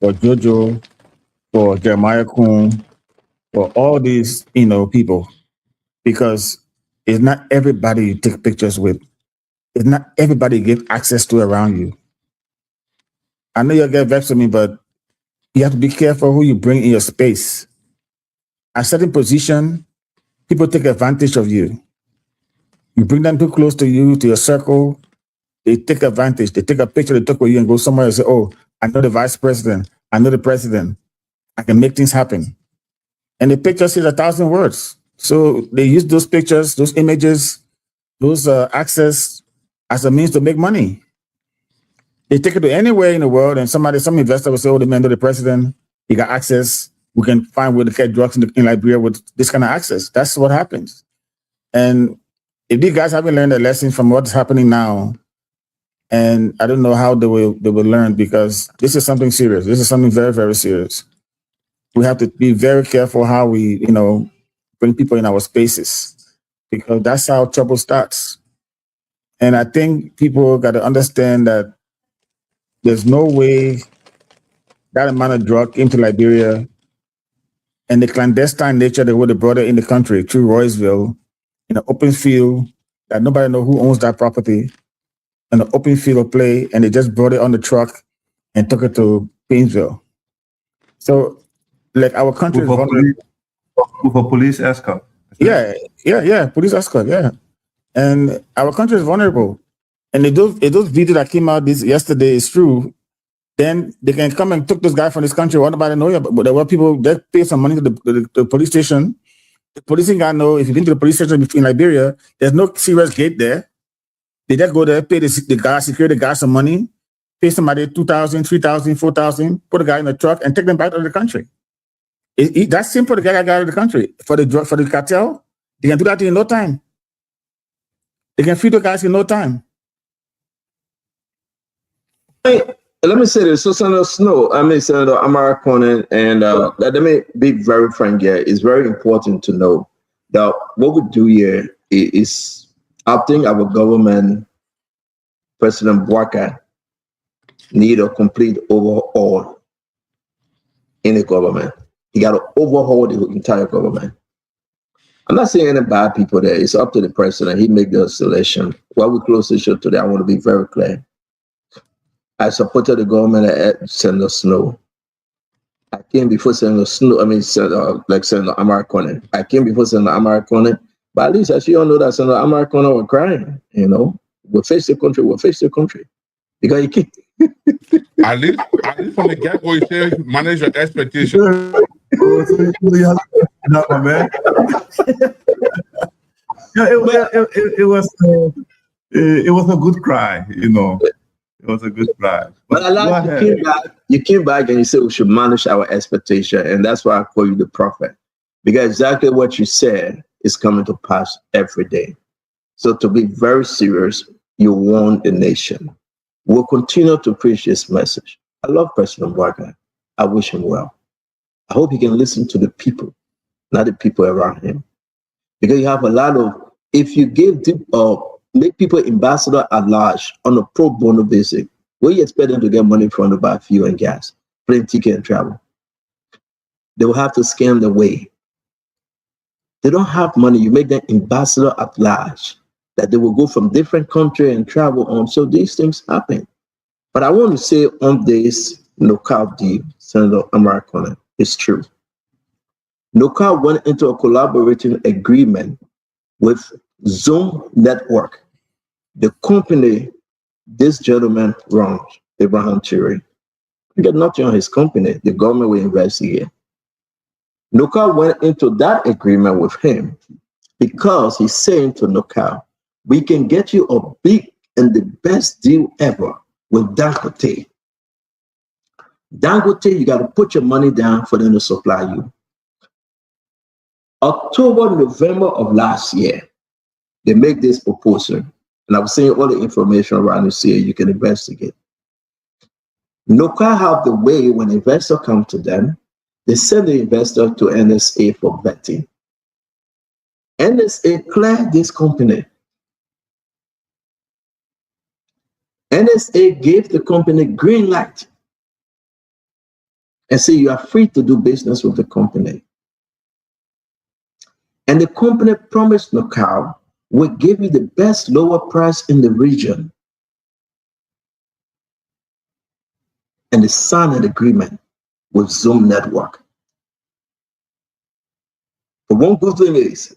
for Jojo, for Jeremiah Kuhn, for all these, people, because it's not everybody you take pictures with. It's not everybody you give access to around you. I know you'll get vexed with me, but you have to be careful who you bring in your space. At a certain position, people take advantage of you. You bring them too close to you, to your circle, they take advantage. They take a picture, they took with you and go somewhere and say, oh, I know the vice president, I know the president, I can make things happen. And the picture says 1,000 words. So they use those pictures, those images, those access as a means to make money. They take it to anywhere in the world, and some investor will say, oh, the man know the president, he got access, we can find where to get drugs in Liberia with this kind of access. That's what happens. And if these guys haven't learned a lesson from what's happening now, and I don't know how they will learn, because this is something serious. This is something very, very serious. We have to be very careful how we, bring people in our spaces, because that's how trouble starts. And I think people got to understand that there's no way that amount of drug into Liberia and the clandestine nature they would have brought it in the country through Royceville, in an open field that nobody knows who owns that property, in an open field of play, and they just brought it on the truck and took it to Painesville. So, like, our country is vulnerable. With a police escort. Yeah, police escort, yeah. And our country is vulnerable. And if those videos that came out yesterday is true, then they can come and took this guy from this country. What about know? But there were people that pay some money to the police station. The policing guy know if you've been to the police station in Liberia, there's no serious gate there. They just go there, pay the guy, security guy some money, pay somebody $2,000, $3,000, $4,000, put a guy in the truck and take them back to the country. That's simple to get a guy out of the country. For the cartel, they can do that in no time. They can feed the guys in no time. Let me say this. So, Senator Senator Amara Conan, and let me be very frank here. It's very important to know that what we do here is, I think our government, President Bouaka, need a complete overhaul in the government. He got to overhaul the entire government. I'm not saying any bad people there. It's up to the president. He make the selection. While we close the show today, I want to be very clear. I supported the government at Senator Snow. I came before Senator Snow. Senator Amara Conan. I came before Senator Amara Conan. But at least I should all know that Senator Amara Conan was crying. We'll face the country. Because he can't. At least from the get-go, you say manage your expectations. It was a good cry, It was a good cry. But I like you came back and you said we should manage our expectation, and that's why I call you the prophet. Because exactly what you said is coming to pass every day. So to be very serious, you warn the nation. We'll continue to preach this message. I love President Bouaka. I wish him well. I hope he can listen to the people, not the people around him. Because you have a lot of, if you make people ambassador at large on a pro bono basis, where you expect them to get money from to buy fuel and gas, plane ticket and travel? They will have to scam their way. They don't have money. You make them ambassador at large, that they will go from different country and travel on. So these things happen. But I want to say on this knockout deal, Senator Amara Conan, it's true. NOCA went into a collaborating agreement with Zoom Network, the company this gentleman runs, Abraham Chiri. He got nothing on his company. The government will investigate. NOCA went into that agreement with him because he's saying to NOCA, we can get you a big and the best deal ever with Dangote. Dangote, you got to put your money down for them to supply you. October, November of last year, they make this proposal. And I was saying all the information around this year you can investigate. NOCA have the way when investors come to them, They send the investor to NSA for vetting. NSA cleared this company. NSA gave the company green light and say you are free to do business with the company. And the company promised Knockout will give you the best lower price in the region. And they signed an agreement with Zoom Network. But one good thing is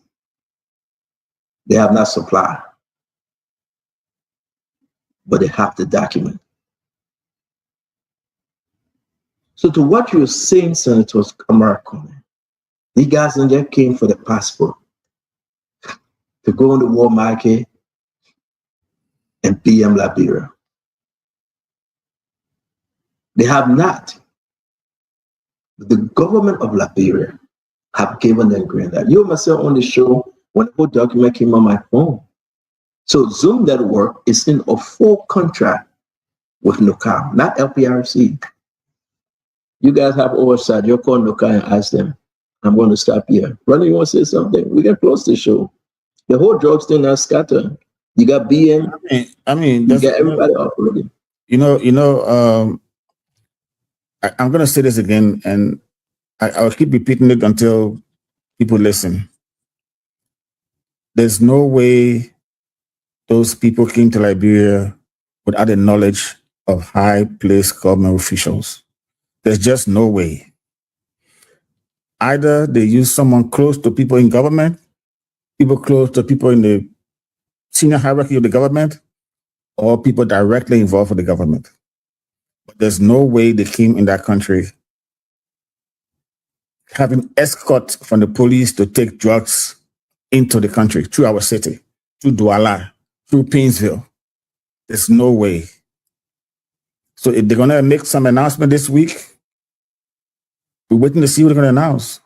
they have not supplied, but they have the document. So to what you're saying, Senator American, these guys in there came for the passport to go on the world market and PM Liberia. They have not. The government of Liberia have given them green light. You myself on the show when the whole document came on my phone. So Zoom Network is in a full contract with NOCA, not LPRC. You guys have oversight. You're calling NOCA and ask them. I'm going to stop here. Ronnie, you want to say something? We can close the show. The whole drugs thing is scattered. You got BM. I mean, you got everybody operating. I'm going to say this again, and I'll keep repeating it until people listen. There's no way those people came to Liberia without the knowledge of high-placed government officials. There's just no way. Either they use someone close to people in government, people close to people in the senior hierarchy of the government, or people directly involved with the government. But there's no way they came in that country having escort from the police to take drugs into the country, through our city, through Douala, through Painesville. There's no way. So if they're going to make some announcement this week, we're waiting to see what they're going to announce.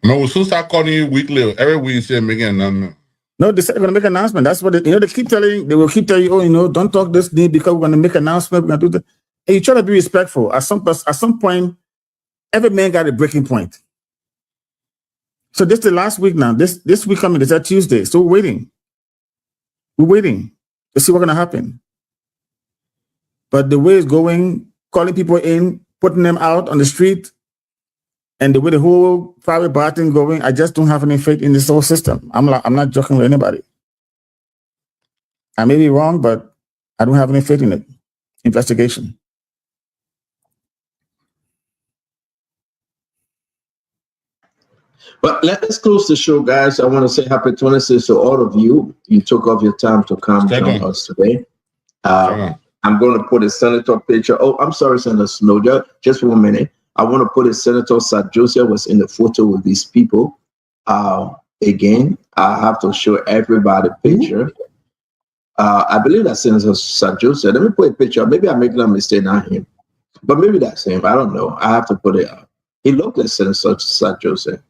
No, we'll soon start calling you weekly. Every week, they're making an announcement. No, they said they're going to make an announcement. That's what they will keep telling you, don't talk this day because we're going to make an announcement. We're going to do that. And you try to be respectful. At some point, every man got a breaking point. So this is the last week now. This week coming is that Tuesday. So we're waiting. We're waiting to see what's going to happen. But the way it's going, calling people in, putting them out on the street, and the way the whole private bar thing going, I just don't have any faith in this whole system. I'm not joking with anybody. I may be wrong, but I don't have any faith in it. Investigation. But let's close the show, guys. I want to say happy 26th to all of you. You took off your time to come join us today. I'm going to put a senator picture. Oh, I'm sorry, Senator Snow. Just for a minute. I want to put a Senator Sir Joseph was in the photo with these people. Again, I have to show everybody a picture. I believe that's Senator Sir Joseph. Let me put a picture. Maybe I'm making a mistake, not him. But maybe that's him. I don't know. I have to put it up. He looked like Senator Sir Joseph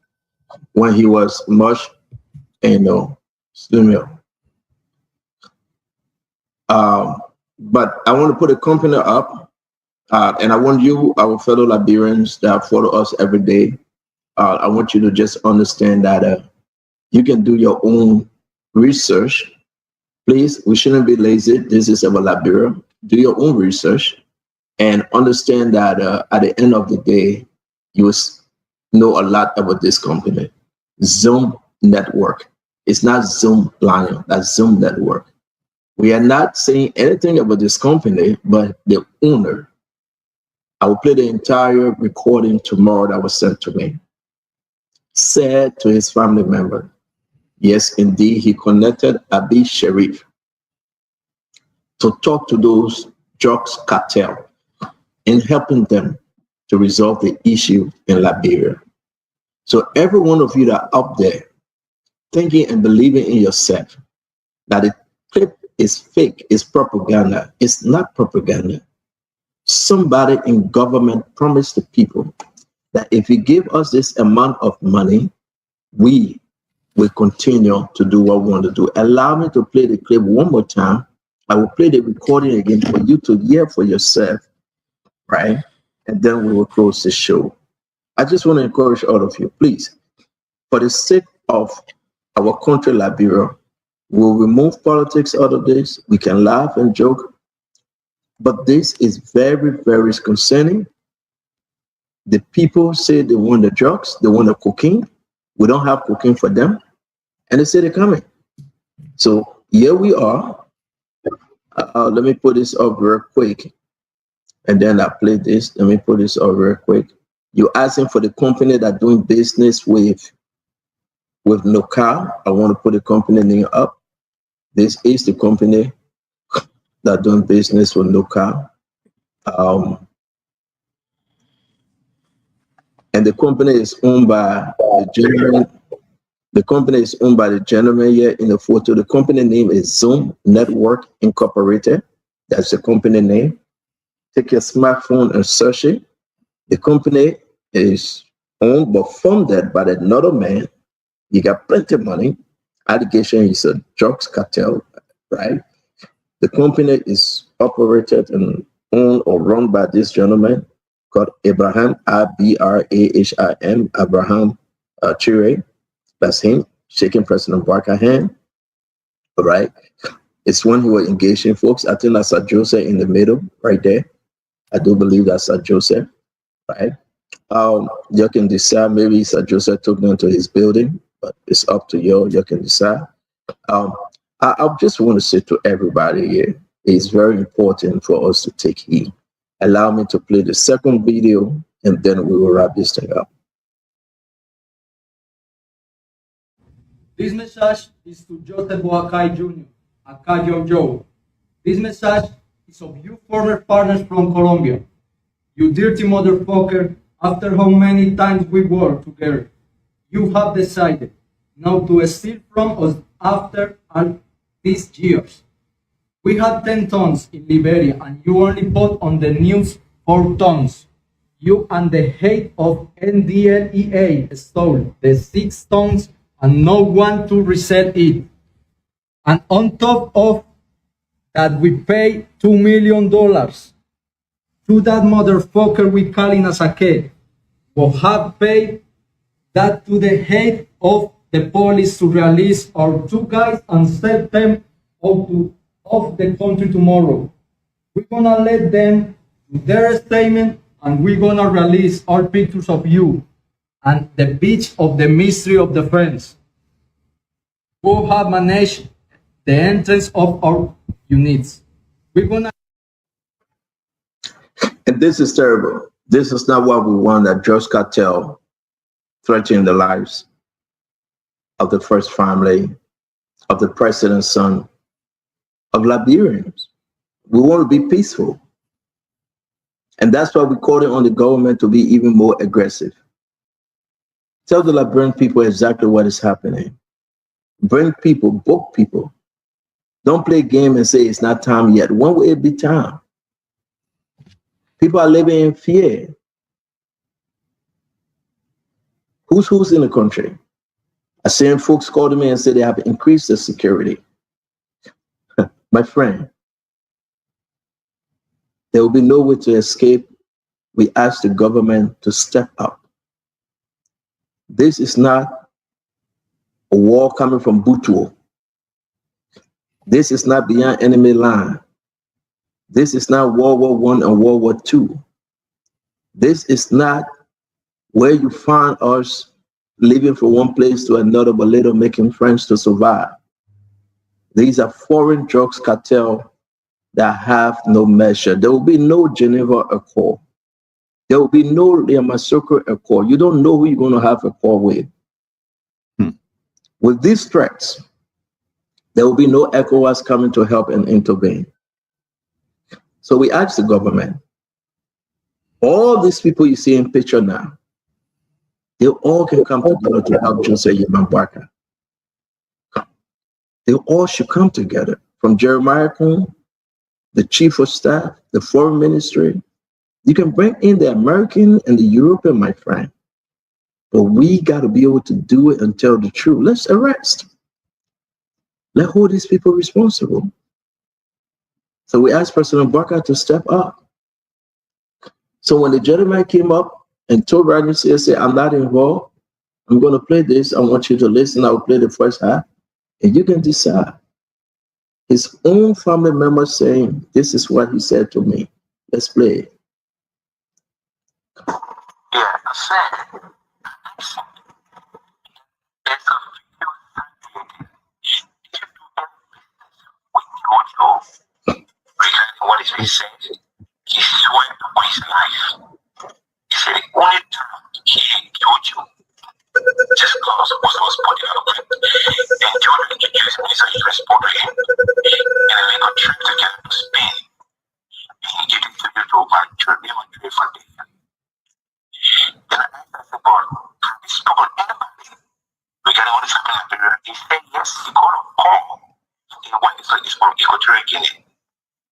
when he was much, slim. But I want to put a company up, and I want you, our fellow Liberians that follow us every day, I want you to just understand that you can do your own research. Please, we shouldn't be lazy. This is about Liberia. Do your own research and understand that at the end of the day, you will know a lot about this company. Zoom Network. It's not Zoom Lion, that's Zoom Network. We are not saying anything about this company, but the owner. I will play the entire recording tomorrow that was sent to me. Said to his family member, yes, indeed, he connected Abi Sharif to talk to those drugs cartel in helping them to resolve the issue in Liberia. So every one of you that are up there thinking and believing in yourself that the clip is fake, is propaganda. It's not propaganda. Somebody in government promised the people that if you give us this amount of money, we will continue to do what we want to do. Allow me to play the clip one more time. I will play the recording again for you to hear for yourself, right? And then we will close the show. I just want to encourage all of you, please, for the sake of our country, Liberia, we'll remove politics out of this. We can laugh and joke, but this is very, very concerning. The people say they want the drugs, they want the cocaine. We don't have cocaine for them, and they say they're coming. So here we are. Let me put this up real quick, and then I play this. Let me put this up real quick. You're asking for the company that doing business with NOCAL. I want to put the company name up. This is the company that doing business with NOCAL. And the company is owned by the gentleman. The company is owned by the gentleman here in the photo. The company name is Zoom Network Incorporated. That's the company name. Take your smartphone and search it. The company is owned but funded by another man. He got plenty of money. Allegation is a drugs cartel, right? The company is operated and owned or run by this gentleman called Abraham, Abraham, Abraham Chire. That's him shaking President Barker's hand. All right. It's when he was engaging folks. I think that's Sir Joseph in the middle right there. I do believe that's Sir Joseph, right? You can decide. Maybe Sir Joseph took them to his building, but it's up to you. You can decide. I just want to say to everybody here, it's very important for us to take heed. Allow me to play the second video, and then we will wrap this thing up. This message is to Joseph Boakai Jr., Akadio Joe. This message is of you former partners from Colombia. You dirty motherfucker, after how many times we worked together, you have decided now to steal from us after all these years. We had 10 tons in Liberia and you only put on the news 4 tons. You and the head of NDLEA stole the 6 tons and no one to resell it. And on top of that, we pay $2 million to that motherfucker we calling as a kid. We have paid that to the head of the police to release our 2 guys and send them out of the country tomorrow. We're gonna let them do their statement and we're gonna release our pictures of you and the beach of the mystery of the friends who have managed the entrance of our units. We're gonna. And this is terrible. This is not what we want, that drugs cartel threatening the lives of the first family, of the president's son, of Liberians. We want to be peaceful. And that's why we call it on the government to be even more aggressive. Tell the Liberian people exactly what is happening. Bring people, book people. Don't play a game and say it's not time yet. When will it be time? People are living in fear. Who's in the country? I seen folks call to me and say they have increased the security. My friend, there will be no way to escape. We ask the government to step up. This is not a war coming from Butuo. This is not beyond enemy line. This is not World War I and World War II. This is not where you find us living from one place to another, but later making friends to survive. These are foreign drugs cartel that have no measure. There will be no Geneva Accord. There will be no Yamoussoukro Accord. You don't know who you're going to have a call with. With these threats, there will be no ECOWAS coming to help and intervene. So we ask the government, all these people you see in picture now, they all can come together to help Joseph Yeman Barker. They all should come together, from Jeremiah Kuhn, the chief of staff, the foreign ministry. You can bring in the American and the European, my friend. But we got to be able to do it and tell the truth. Let's arrest. Let's hold these people responsible. So we asked President Barker to step up. So when the gentleman came up and told Radio CSA, I'm not involved. I'm going to play this. I want you to listen. I'll play the first half, and you can decide. His own family member saying, this is what he said to me. Let's play it. Yeah, I said, regarding what is being said, he swear on his life. He said the only time he told you just because was putting out of it. And Jordan introduced me so he responded to him in a legal trip to get to Spain. And he gave it to you to Madrid Foundation. Then I asked the board, have you spoken to anybody regarding what is happening in Nigeria? He said yes, he got a call. He went to this from Equatorial Guinea.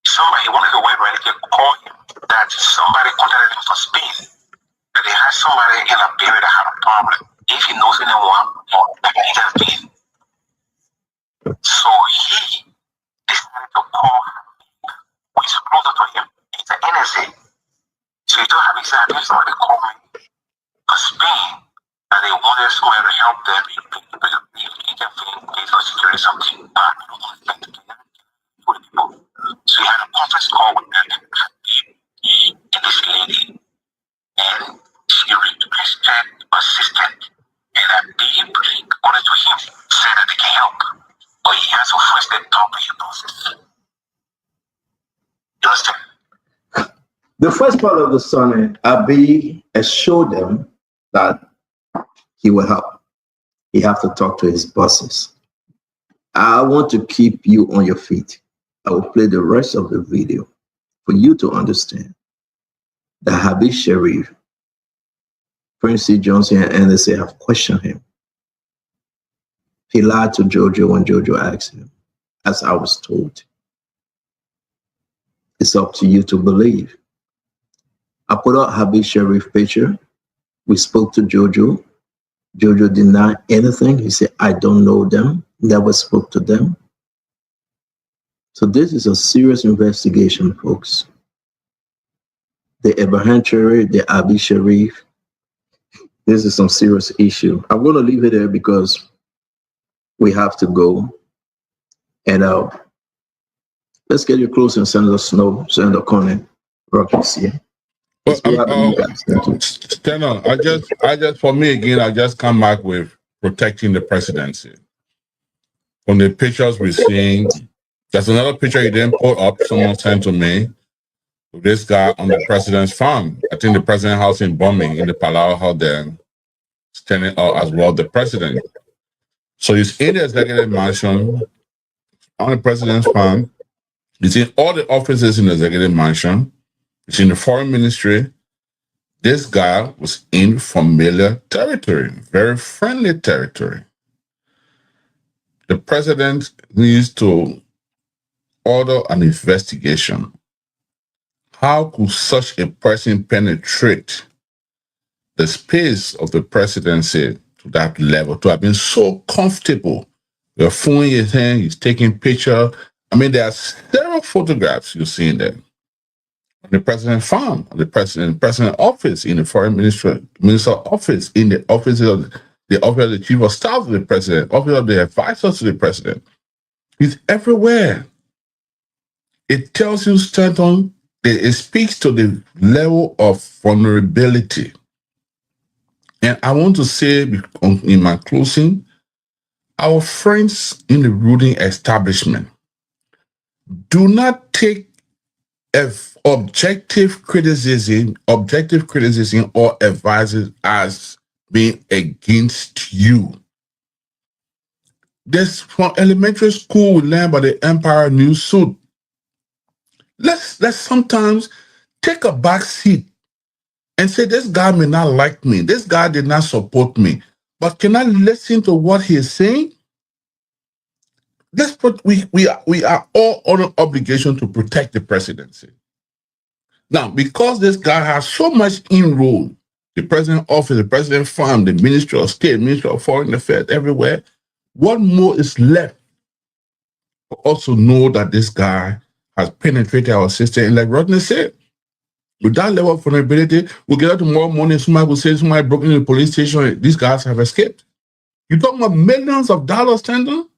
Somebody, one of the web writers called him that somebody contacted him for Spain, that they had somebody in Liberia that had a problem. If he knows anyone, that he has been. So he decided to call who is closer to him. It's an NSA. So he told him, he said, somebody called me for Spain, that they wanted somebody to help them intervene based on security something. But I don't want to think to the people. So he had a conference call with them and this lady, and she requested assistance, and I believe, according to him, said that they can help, but he has to first talk to your process. You understand? The first part of the sermon, Abi assured them that he will help. He have to talk to his bosses. I want to keep you on your feet. I will play the rest of the video for you to understand that Habib Sharif, Prince C. Johnson, and NSA have questioned him. He lied to Jojo when Jojo asked him, as I was told. It's up to you to believe. I put out Habib Sharif picture. We spoke to Jojo. Jojo denied anything. He said, I don't know them, never spoke to them. So this is a serious investigation, folks. The Abraham Cherry, the Abi Sharif, this is some serious issue. I'm going to leave it there because we have to go. And let's get you close and Senator Snow, Senator Conan, Rockets here. Stand on. I just, for me again, I just come back with protecting the presidency. From the pictures we're seeing, there's another picture he didn't put up, someone sent to me, with this guy on the president's farm. I think the president's house in Bombing, in the Palau Hall there, standing out as well, the president. So he's in the executive mansion, on the president's farm. He's in all the offices in the executive mansion. He's in the foreign ministry. This guy was in familiar territory, very friendly territory. The president needs to order an investigation. How could such a person penetrate the space of the presidency to that level, to have been so comfortable? Your phone in his hand, he's taking pictures. I mean, there are several photographs you've seen there. On the president's farm, on the president office, in the foreign minister office, in the office of the chief of staff of the president, office of the advisors to the president. He's everywhere. It tells you, Stanton, it speaks to the level of vulnerability. And I want to say in my closing, our friends in the ruling establishment, do not take objective criticism or advices as being against you. This from elementary school, we learn about the Empire New Suit. Let's sometimes take a back seat and say, this guy may not like me. This guy did not support me. But can I listen to what he is saying? We are all under obligation to protect the presidency. Now, because this guy has so much inroad, the president office, the president farm, the Ministry of State, Ministry of Foreign Affairs, everywhere, what more is left for us to know that this guy has penetrated our system? And like Rodney said, With that level of vulnerability, we get out tomorrow morning, somebody will say somebody broke into the police station, these guys have escaped. You're talking about millions of dollars, Tendo?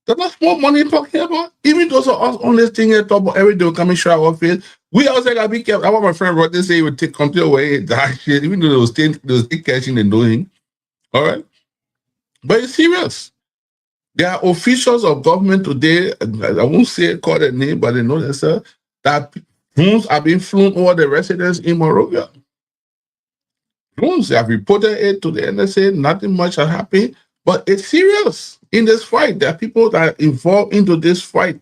That's not small money you're talking about. Even those are us on this thing here, talk about every day, come and show our face. We also gotta be careful. I want my friend Rodney say he would take complete away that shit, even though they was still catching and doing. All right? But it's serious. There are officials of government today, I won't say call their name, but they know themselves, that drones are being flown over the residents in Monrovia. Drones, they have reported it to the NSA, nothing much has happened, but it's serious in this fight. There are people that are involved into this fight.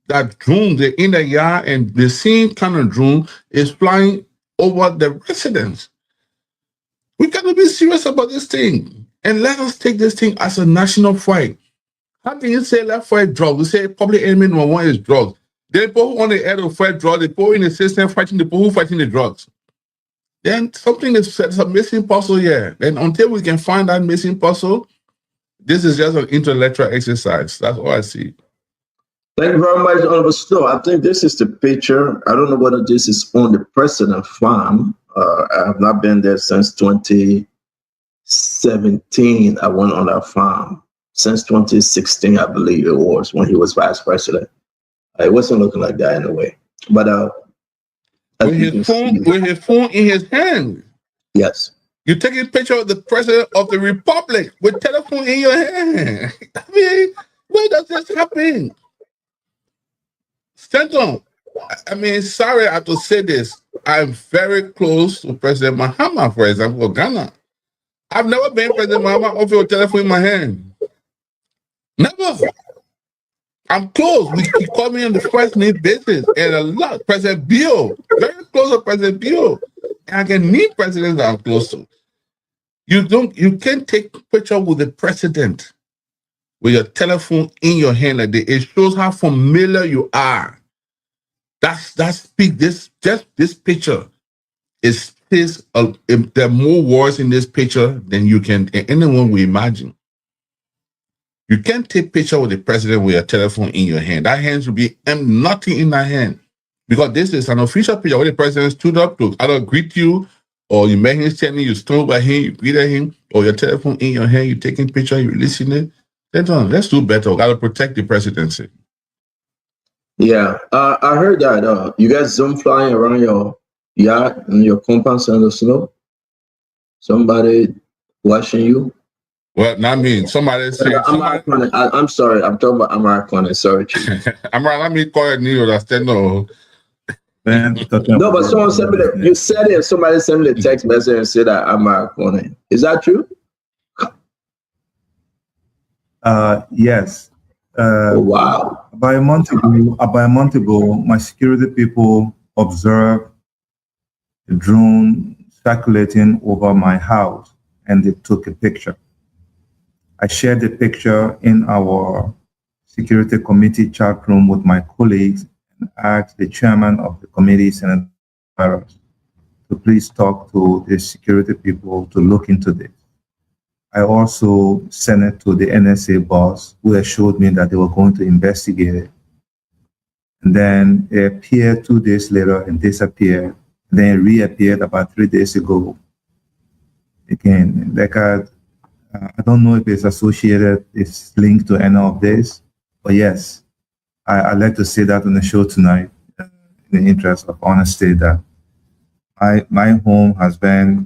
That drone, they're in the yard, and the same kind of drone is flying over the residents. We got to be serious about this thing, and let us take this thing as a national fight. How can you say let's fight drugs? We say public enemy number one is drugs. Then people who want the air to fight drugs, they put in the system fighting the people who fighting the drugs. Then something is a missing puzzle here. And until we can find that missing puzzle, this is just an intellectual exercise. That's all I see. Thank you very much, Honorable Snow. I think this is the picture. I don't know whether this is on the President farm. I have not been there since 2017. I went on that farm. Since 2016, I believe it was, when he was vice president. It wasn't looking like that anyway. But with his phone in his hand. Yes. You take a picture of the president of the republic with telephone in your hand. I mean, where does this happen? Stanton, I mean, sorry I have to say this. I'm very close to President Mahama, for example, of Ghana. I've never been President Mahama with a telephone in my hand. Never. I'm close. He called me on the first name basis, and a lot. President Bill, very close to President Bill. And I can name presidents that I'm close to. You can't take a picture with the president with your telephone in your hand like that. It shows how familiar you are. This picture is there are more words in this picture than anyone will imagine. You can't take a picture with the president with your telephone in your hand. That hand should be nothing in that hand. Because this is an official picture where the president stood up to either greet you, or you met him standing, you stood by him, you greeted him, or your telephone in your hand, you're taking a picture, you're listening. Let's do better. We got to protect the presidency. Yeah, I heard that you guys Zoom flying around your yard and your compound in the snow. Somebody watching you. Well, not me. Somebody said. I'm sorry. I'm talking about Amara. Sorry, Chief. Amara, let me call it New York. No, but someone sent me you said it. Somebody sent me the text message and said that Amara. Is that true? Yes. Wow. About a month ago, my security people observed a drone circulating over my house, and they took a picture. I shared the picture in our security committee chat room with my colleagues and asked the chairman of the committee, Senator Barros, to please talk to the security people to look into this. I also sent it to the NSA boss, who assured me that they were going to investigate it. And then it appeared 2 days later and disappeared. Then it reappeared about 3 days ago. Again, like I don't know if it's associated, it's linked to any of this, but yes, I'd like to say that on the show tonight, in the interest of honesty, that my home has been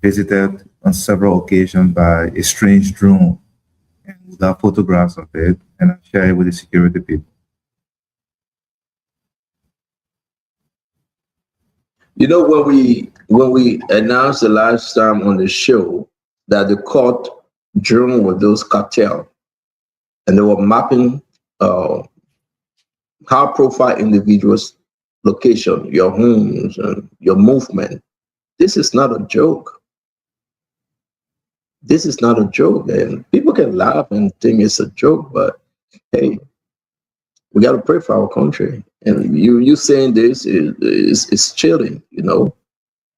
visited on several occasions by a strange drone, and with our photographs of it, and I share it with the security people. You know, when we announced the last time on the show that the court drone with those cartel, and they were mapping high-profile individuals' location, your homes, and your movement. This is not a joke. This is not a joke, and people can laugh and think it's a joke, but hey, we got to pray for our country. And you saying this is chilling, you know.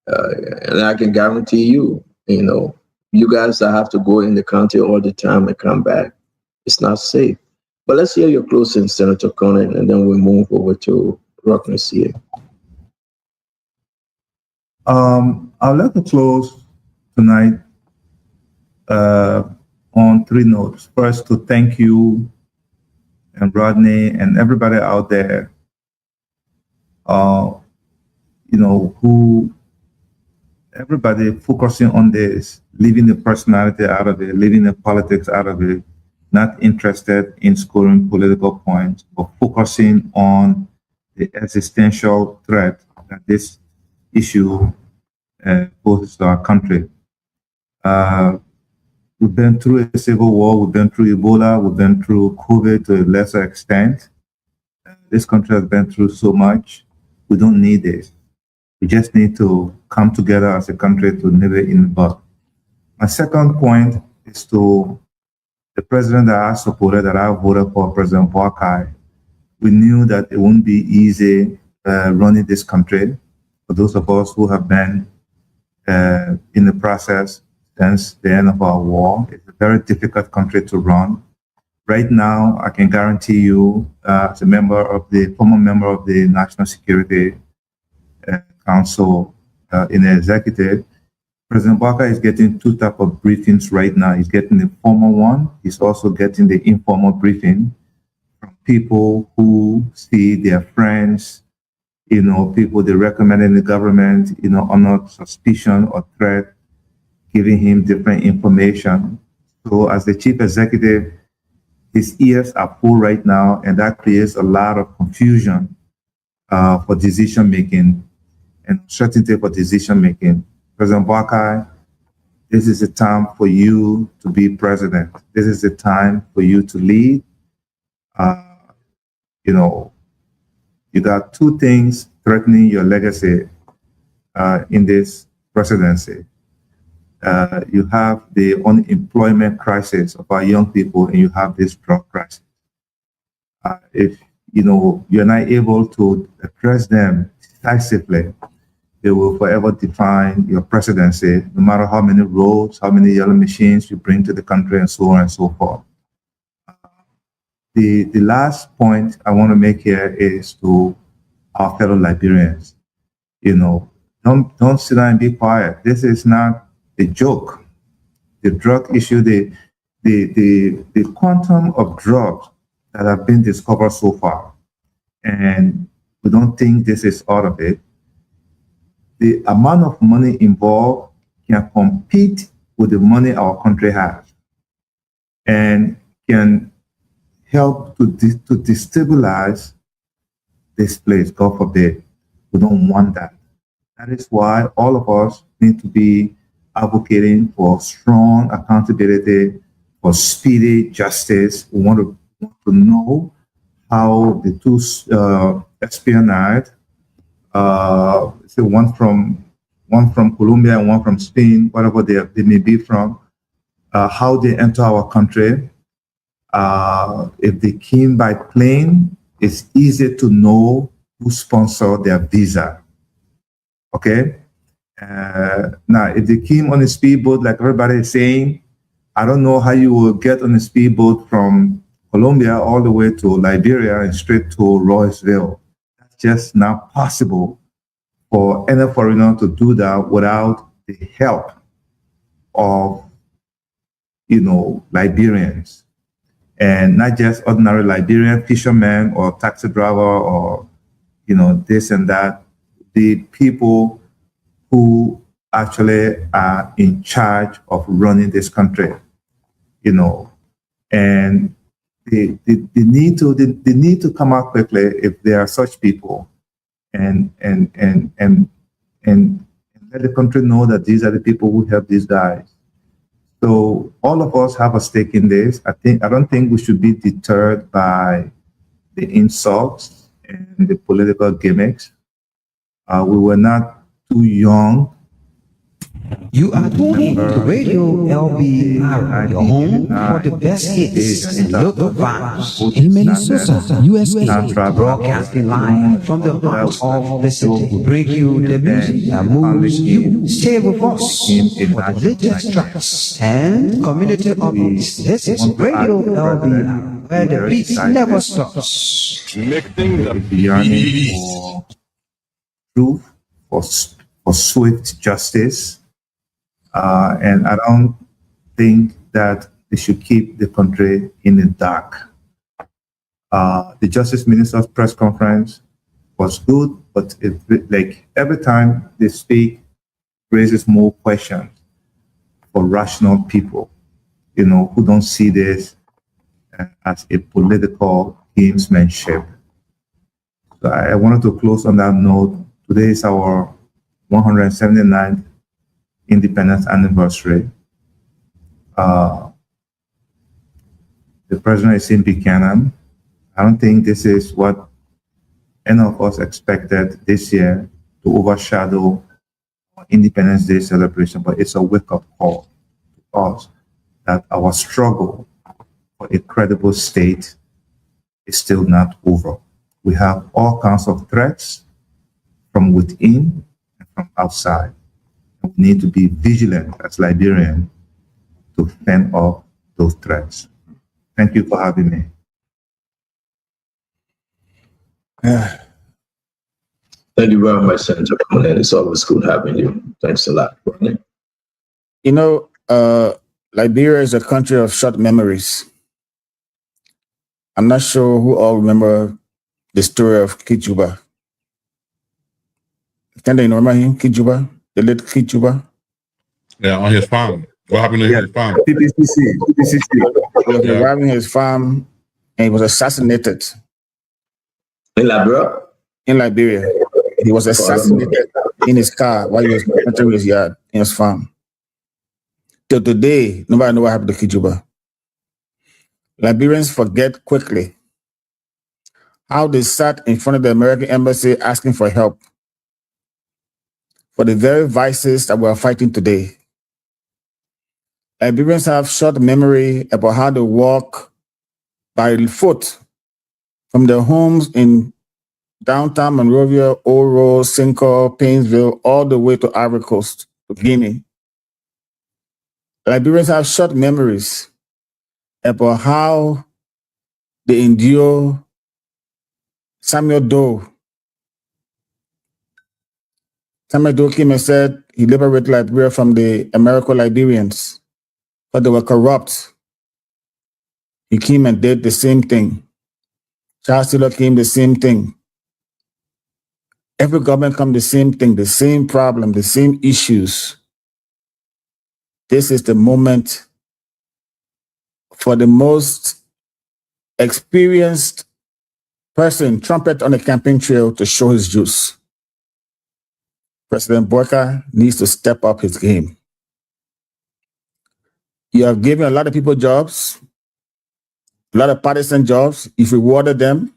And I can guarantee you, you know, you guys that have to go in the country all the time and come back, it's not safe. But let's hear your closing, Senator Conan, and then we'll move over to Rockness here. I'd like to close tonight on 3 notes. First, to thank you and Rodney and everybody out there, everybody focusing on this, leaving the personality out of it, leaving the politics out of it, not interested in scoring political points, but focusing on the existential threat that this issue poses to our country. We've been through a civil war, we've been through Ebola, we've been through COVID to a lesser extent. This country has been through so much. We don't need this. We just need to come together as a country to nip it in the bud. My second point is to the president that I supported, that I voted for, President Boakai. We knew that it wouldn't be easy running this country. For those of us who have been in the process since the end of our war, it's a very difficult country to run. Right now, I can guarantee you, as a former member of the National Security Council in the executive, President Boakai is getting 2 types of briefings right now. He's getting the formal one. He's also getting the informal briefing from people who see their friends, people they recommend in the government, under suspicion or threat, giving him different information. So as the chief executive, his ears are full right now, and that creates a lot of confusion for decision-making and uncertainty for decision-making. President Boakai, this is the time for you to be president. This is the time for you to lead. You got 2 things threatening your legacy in this presidency. You have the unemployment crisis of our young people, and you have this drug crisis. If you're not able to address them decisively, they will forever define your presidency, no matter how many roads, how many yellow machines you bring to the country, and so on and so forth. The last point I want to make here is to our fellow Liberians. Don't sit down and be quiet. This is not a joke. The drug issue, the quantum of drugs that have been discovered so far, and we don't think this is all of it. The amount of money involved can compete with the money our country has, and can help to destabilize this place. God forbid. We don't want that. That is why all of us need to be advocating for strong accountability, for speedy justice. We want to know how the 2 espionage, one from Colombia and one from Spain, whatever they may be from, how they enter our country. If they came by plane, it's easy to know who sponsored their visa. Okay? Now, if they came on a speedboat, like everybody is saying, I don't know how you will get on a speedboat from Colombia all the way to Liberia and straight to Royceville. That's just not possible for any foreigner to do that without the help of, Liberians. And not just ordinary Liberian fishermen or taxi driver or, this and that. The people who actually are in charge of running this country, and they need to come out quickly if there are such people, and let the country know that these are the people who help these guys. So all of us have a stake in this. I don't think we should be deterred by the insults and the political gimmicks. We were not too young. You are tuning to Radio LBR, your home for the best hits and local vibes. In Minnesota, USA, broadcasting live from the heart of the city. Bring you the music that moves you. Stay with us for the latest tracks and community updates. This is Radio LBR, where the beat never stops. Connecting the beat. Truth, for swift justice. And I don't think that they should keep the country in the dark. The Justice Minister's press conference was good, but like every time they speak, raises more questions for rational people, who don't see this as a political gamesmanship. So I wanted to close on that note. Today is our 179th independence anniversary. The president is in Buchanan. I don't think this is what any of us expected this year to overshadow Independence Day celebration, but it's a wake-up call to us that our struggle for a credible state is still not over. We have all kinds of threats from within and from outside. We need to be vigilant as Liberians to fend off those threats. Thank you for having me. Thank you very much, Senator Conan. It's always good having you. Thanks a lot, Rodney. Liberia is a country of short memories. I'm not sure who all remember the story of Kijuba. Can they remember him, Kijuba? The late Kijuba? Yeah, on his farm. What happened to his farm? PPCC. He was arriving his farm and he was assassinated. In Liberia? In Liberia. He was assassinated in his car while he was entering his yard in his farm. Till today, nobody knows what happened to Kijuba. Liberians forget quickly how they sat in front of the American embassy asking for help for the very vices that we are fighting today. Liberians have short memory about how they walk by foot from their homes in downtown Monrovia, Oro, Cinco, Painesville, all the way to Ivory Coast, to Guinea. Liberians have short memories about how they endure Samuel Doe. Samuel Doe came and said he liberated Liberia from the Americo-Liberians, but they were corrupt. He came and did the same thing. Charles Taylor came the same thing. Every government come the same thing, the same problem, the same issues. This is the moment for the most experienced person, trumpet on the campaign trail, to show his juice. President Boyka needs to step up his game. You have given a lot of people jobs, a lot of partisan jobs. You've rewarded them.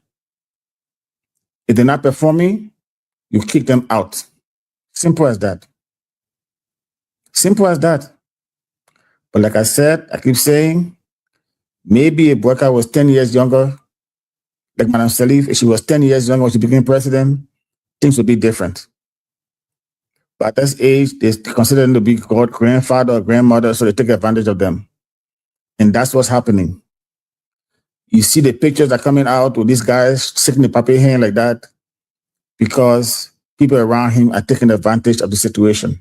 If they're not performing, you kick them out. Simple as that. Simple as that. But like I said, I keep saying, maybe if Boyka was 10 years younger, like Madam Salif, if she was 10 years younger when she became president, things would be different. But at this age, they consider them to be called grandfather or grandmother, so they take advantage of them. And that's what's happening. You see the pictures that are coming out with these guys sitting in the paper hand like that because people around him are taking advantage of the situation.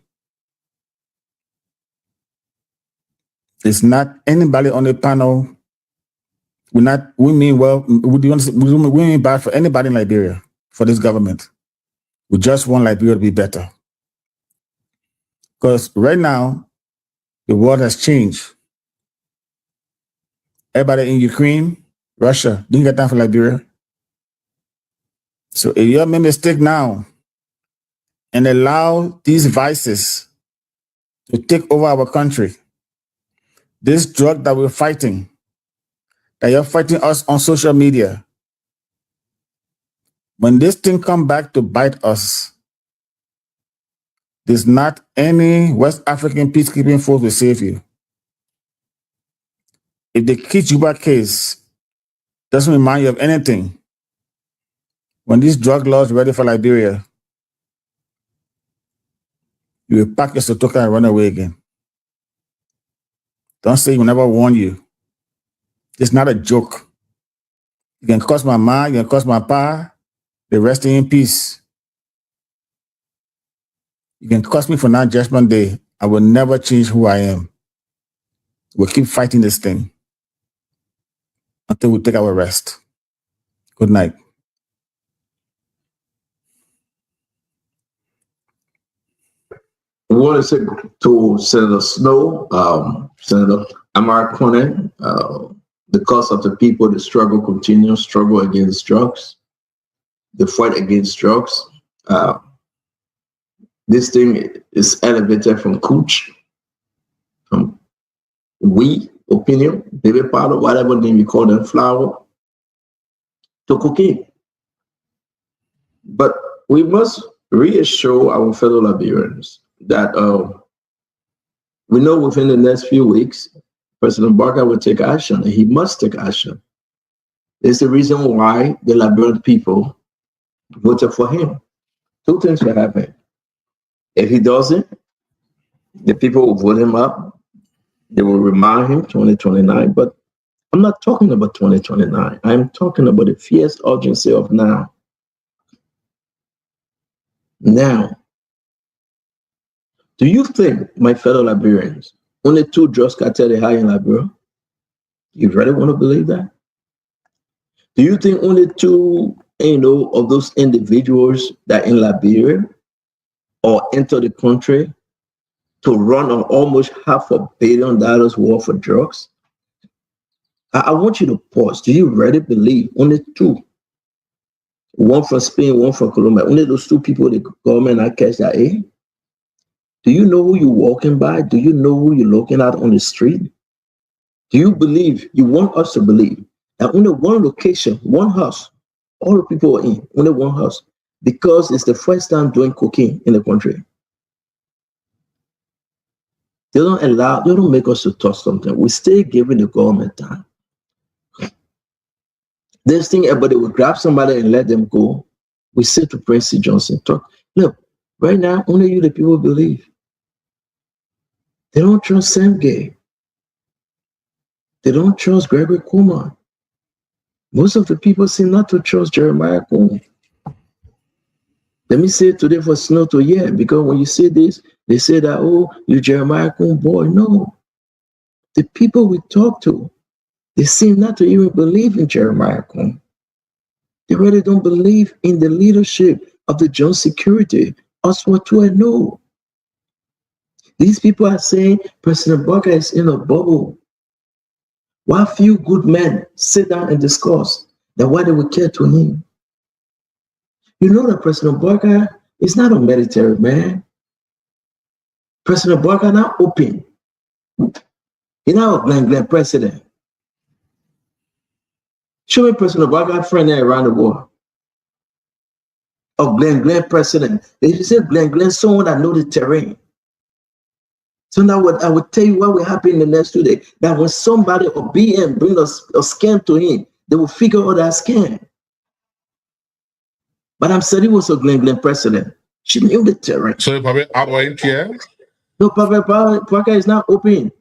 It's not anybody on the panel. We mean bad for anybody in Liberia, for this government. We just want Liberia to be better. Because right now, the world has changed. Everybody in Ukraine, Russia, didn't get time for Liberia. So if you make a mistake now and allow these vices to take over our country, this drug that we're fighting, that you're fighting us on social media, when this thing come back to bite us, there's not any West African peacekeeping force will save you. If the Kijuba case doesn't remind you of anything, when these drug laws are ready for Liberia, you will pack your sotoka and run away again. Don't say we never warn you. It's not a joke. You can cost my ma, you can cost my pa, they resting in peace. You can curse me for now, Judgment Day. I will never change who I am. We'll keep fighting this thing until we take our rest. Good night. We want to say to Senator Snow, Senator Amar Kone, the cause of the people, the struggle continues, struggle against drugs, the fight against drugs. This thing is elevated from cooch, from opinion, baby powder, whatever name you call them, flower, to cocaine. But we must reassure our fellow Liberians that we know within the next few weeks, President Barker will take action, and he must take action. It's the reason why the Liberian people voted for him. Two things will happen. If he doesn't, the people will vote him up. They will remind him 2029. But I'm not talking about 2029. I'm talking about the fierce urgency of now. Now, do you think, my fellow Liberians, only 2 drugs cartels are high in Liberia? You really want to believe that? Do you think only 2, of those individuals that in Liberia or enter the country to run on almost $500 million worth of drugs? I want you to pause. Do you really believe only 2? One from Spain, one from Colombia. Only those 2 people the government not catch that aid? Do you know who you're walking by? Do you know who you're looking at on the street? Do you believe, you want us to believe, that only one location, one house, all the people are in, only one house, because it's the first time doing cocaine in the country? They don't make us to touch something. We stay giving the government time. This thing, everybody will grab somebody and let them go. We say to Prince C. Johnson, talk. Look, right now, only you the people believe. They don't trust Sam Gay. They don't trust Gregory Kumar. Most of the people seem not to trust Jeremiah Coon. Let me say it today for Snow to hear, because when you say this, they say that, oh, you Jeremiah Coon boy. No. The people we talk to, they seem not to even believe in Jeremiah Coon. They really don't believe in the leadership of the Jones Security. Us what do I know? These people are saying President Barker is in a bubble. Why few good men sit down and discuss that why they would care to him? You know that President Barker is not a military man. President Barker not open. He's not a Glenn president. Show me President Barker friend there around the world. Of Glenn president. If you say Glenn, someone that know the terrain. So now I would tell you what will happen in the next 2 days. That when somebody or BM bring us a scam to him, they will figure out that scam. But I'm saying he was a Glenn president. She knew the terrain. So probably out here? No, Parker is not open.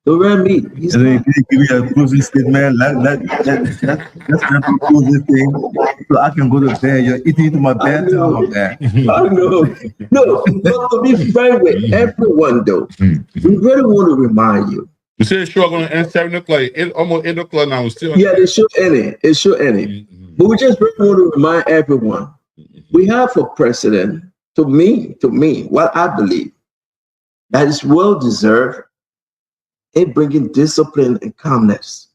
The real meat. He's not. Give me a closing statement. Let's close this thing so I can go to bed. You're eating into my bed. I know. No, but to be frank with everyone, though, we really want to remind you. You say the show going to end 7 o'clock, almost 8 o'clock now. Still. Yeah, they should end it. It should end it. But we just really want to remind everyone, we have a president, to me, what I believe, that is well deserved in bringing discipline and calmness.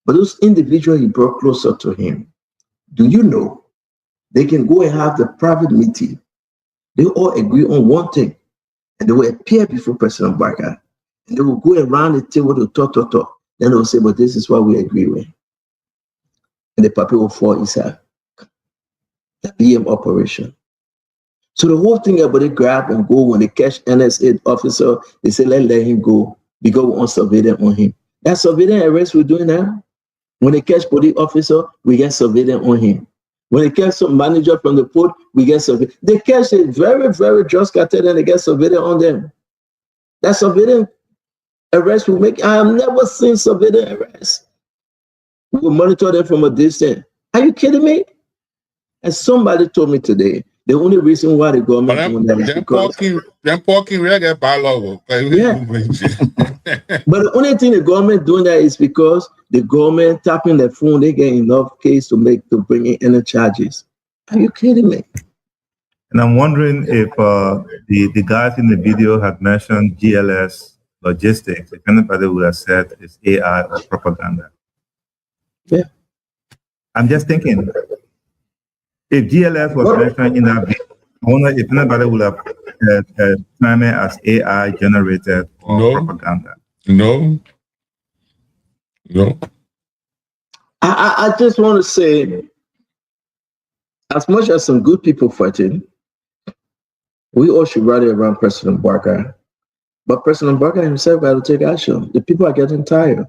But those individuals he brought closer to him, do you know they can go and have the private meeting? They all agree on one thing, and they will appear before President Barker, and they will go around the table to talk. Then they will say, but this is what we agree with. And the puppy will fall inside. The BM operation. So the whole thing, everybody grab and go. When they catch NSA officer, they say, let him go, because we want surveillance on him. That surveillance arrest we're doing now. When they catch police officer, we get surveillance on him. When they catch some manager from the port, we get surveillance. They catch a very, very just cartel and they get surveillance on them. That surveillance arrest will make, I have never seen surveillance arrest. We will monitor them from a distance. Are you kidding me? And somebody told me today The only reason why the government doing that is because them parking really get bylaw. Yeah. But the only thing the government doing that is because the government tapping their phone, they get enough case to bring in any charges. Are you kidding me? And I'm wondering if the guys in the video had mentioned GLS logistics, if anybody would have said it's AI or propaganda. Yeah. I'm just thinking, if GLS was mentioned in that video, I wonder if anybody would have termed it as AI generated or propaganda. No. I just want to say, as much as some good people fighting, we all should rally around President Barker. But President Barker himself got to take action. The people are getting tired.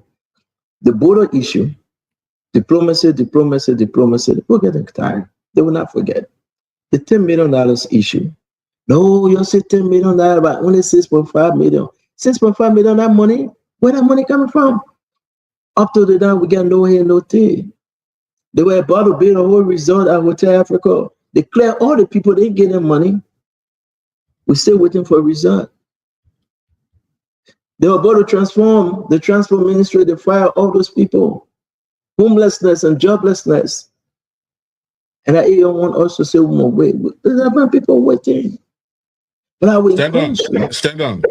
The border issue, diplomacy, people are getting tired. They will not forget. The $10 million issue. No, you say $10 million, but only 6.5 million. 6.5 million, that money, where that money coming from? Up to the time we get no hair, no tea. They were about to build a whole resort at Hotel Africa. They clear all the people, they get them money. We're still waiting for a result. They were about to transform the transport ministry, they fire all those people. Homelessness and joblessness. And I even want us to say, wait, there's a bunch of people waiting. But I will stand on.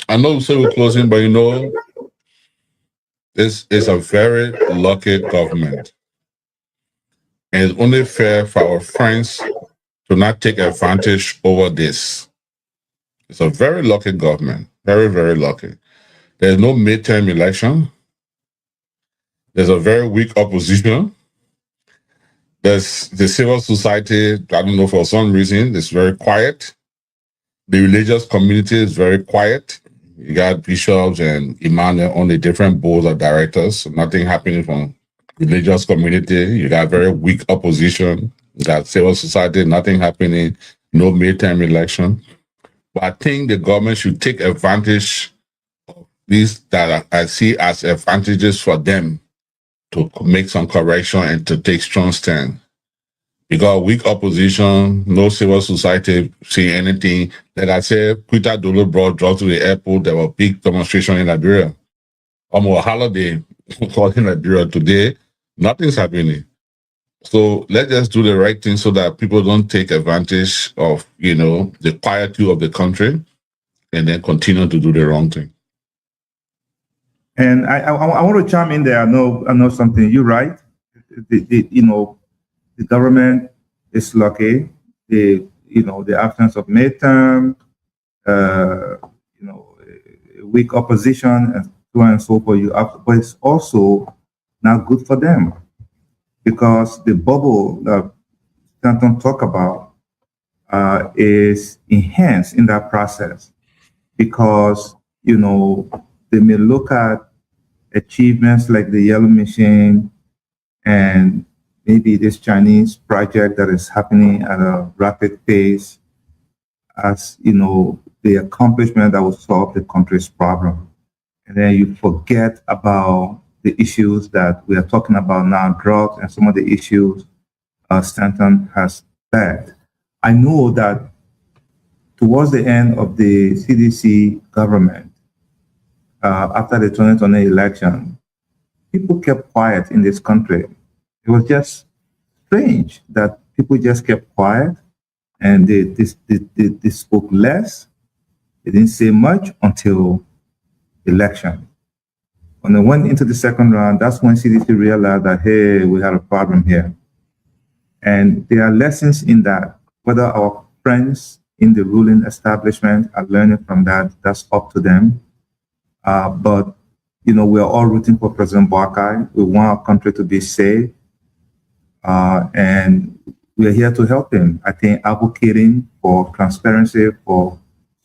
I know we say we're closing, but this is a very lucky government. And it's only fair for our friends to not take advantage over this. It's a very lucky government. Very, very lucky. There's no midterm election. There's a very weak opposition. There's the civil society, I don't know, for some reason, it's very quiet. The religious community is very quiet. You got bishops and imams on the different boards of directors. So nothing happening from religious community. You got very weak opposition. You got civil society, nothing happening. No midterm election. But I think the government should take advantage of these that I see as advantages for them to make some correction and to take strong stand. Because weak opposition, no civil society see anything. Like I said, Peter Dolo brought drugs to the airport. There were big demonstrations in Liberia. Almost a holiday in Liberia today. Nothing's happening. So let's just do the right thing so that people don't take advantage of, the quietude of the country and then continue to do the wrong thing. And I want to chime in there. I know something. You're right. The government is lucky. The absence of midterm, weak opposition, and so on and so forth. But it's also not good for them because the bubble that Stanton talked about is enhanced in that process because they may look at achievements like the Yellow Machine and maybe this Chinese project that is happening at a rapid pace as, the accomplishment that will solve the country's problem. And then you forget about the issues that we are talking about now, drugs and some of the issues Stanton has flagged. I know that towards the end of the CDC government, after the 2020 election, people kept quiet in this country. It was just strange that people just kept quiet and they spoke less. They didn't say much until election. When they went into the second round, that's when CDC realized that, hey, we had a problem here. And there are lessons in that. Whether our friends in the ruling establishment are learning from that, that's up to them. But, we are all rooting for President Barker. We want our country to be safe. And we're here to help him. I think advocating for transparency, for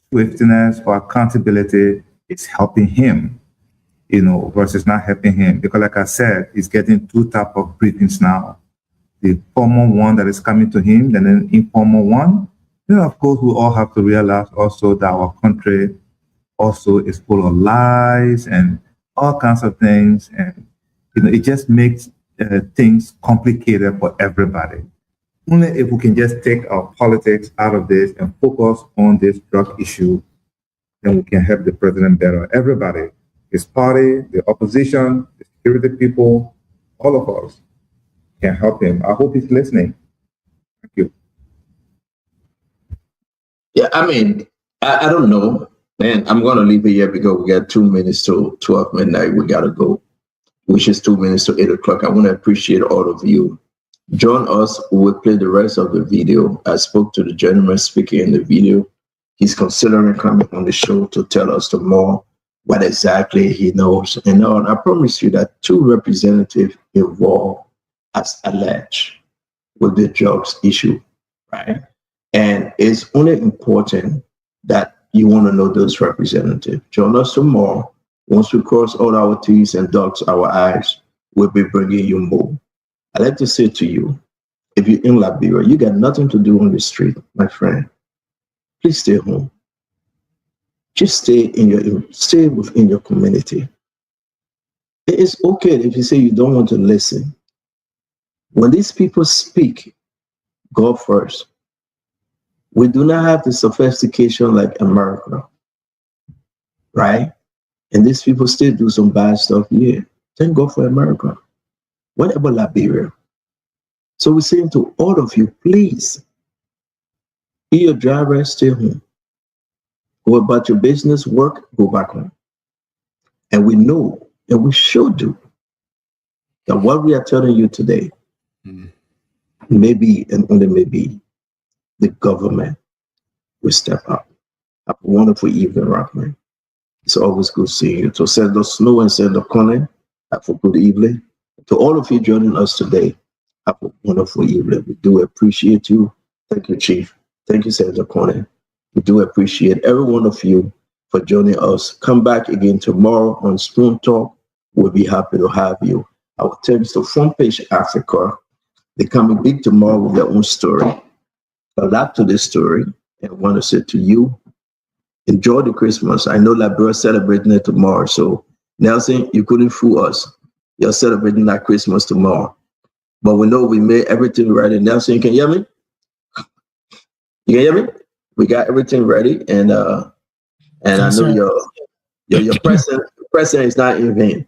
swiftness, for accountability is helping him, versus not helping him. Because like I said, he's getting two types of briefings now. The formal one that is coming to him, and then informal one. Of course, we all have to realize also that our country also is full of lies and all kinds of things. And, it just makes things complicated for everybody. only if we can just take our politics out of this and focus on this drug issue, then we can help the president better. Everybody, his party, the opposition, the security people, all of us can help him. I hope he's listening. Thank you. Yeah, I mean, I don't know. Man, I'm going to leave it here because we got 2 minutes to 12 midnight. We got to go, which is 2 minutes to 8 o'clock. I want to appreciate all of you. Join us. We'll play the rest of the video. I spoke to the gentleman speaking in the video. He's considering coming on the show to tell us more what exactly he knows. And I promise you that 2 representatives involved as alleged with the drugs issue, right? And it's only important that you want to know those representatives. Join us tomorrow. Once we cross all our T's and dots our I's, we'll be bringing you more. I like to say to you, if you're in Liberia, you got nothing to do on the street, my friend. Please stay home. Just stay within your community. It is okay if you say you don't want to listen. When these people speak, go first. We do not have the sophistication like America, right? And these people still do some bad stuff here. Then go for America. What about Liberia? So we're saying to all of you, please, be your driver, stay home. Go about your business, work, go back home. And we know, and we should do, that what we are telling you today, maybe and only maybe, the government will step up. Have a wonderful evening, Rockman. It's always good seeing you. To Senator Snow and Senator Conner, have a good evening. To all of you joining us today, have a wonderful evening. We do appreciate you. Thank you, Chief. Thank you, Senator Conner. We do appreciate every one of you for joining us. Come back again tomorrow on Spoon Talk. We'll be happy to have you. Our thanks to Front Page Africa. They're coming big tomorrow with their own story. A lot to this story, and I want to say to you, enjoy the Christmas. I know Liberia is celebrating it tomorrow, so Nelson, you couldn't fool us. You're celebrating that Christmas tomorrow. But we know we made everything ready. Nelson, you can hear me? You can hear me? We got everything ready, and I know your present is not in vain.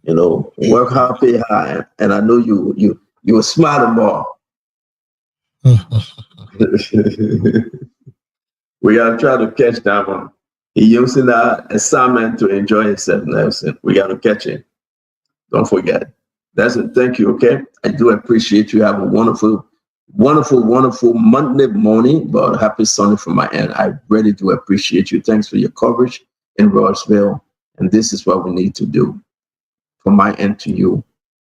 You know, work hard, pay hard, and I know you will smile tomorrow. We are trying to catch that one. He using that assignment to enjoy himself, Nelson. We got to catch him. Don't forget. That's it. Thank you. Okay. I do appreciate you. Have a wonderful, wonderful, wonderful Monday morning, but happy Sunday from my end. I really do appreciate you. Thanks for your coverage in Rossville. And this is what we need to do from my end to you.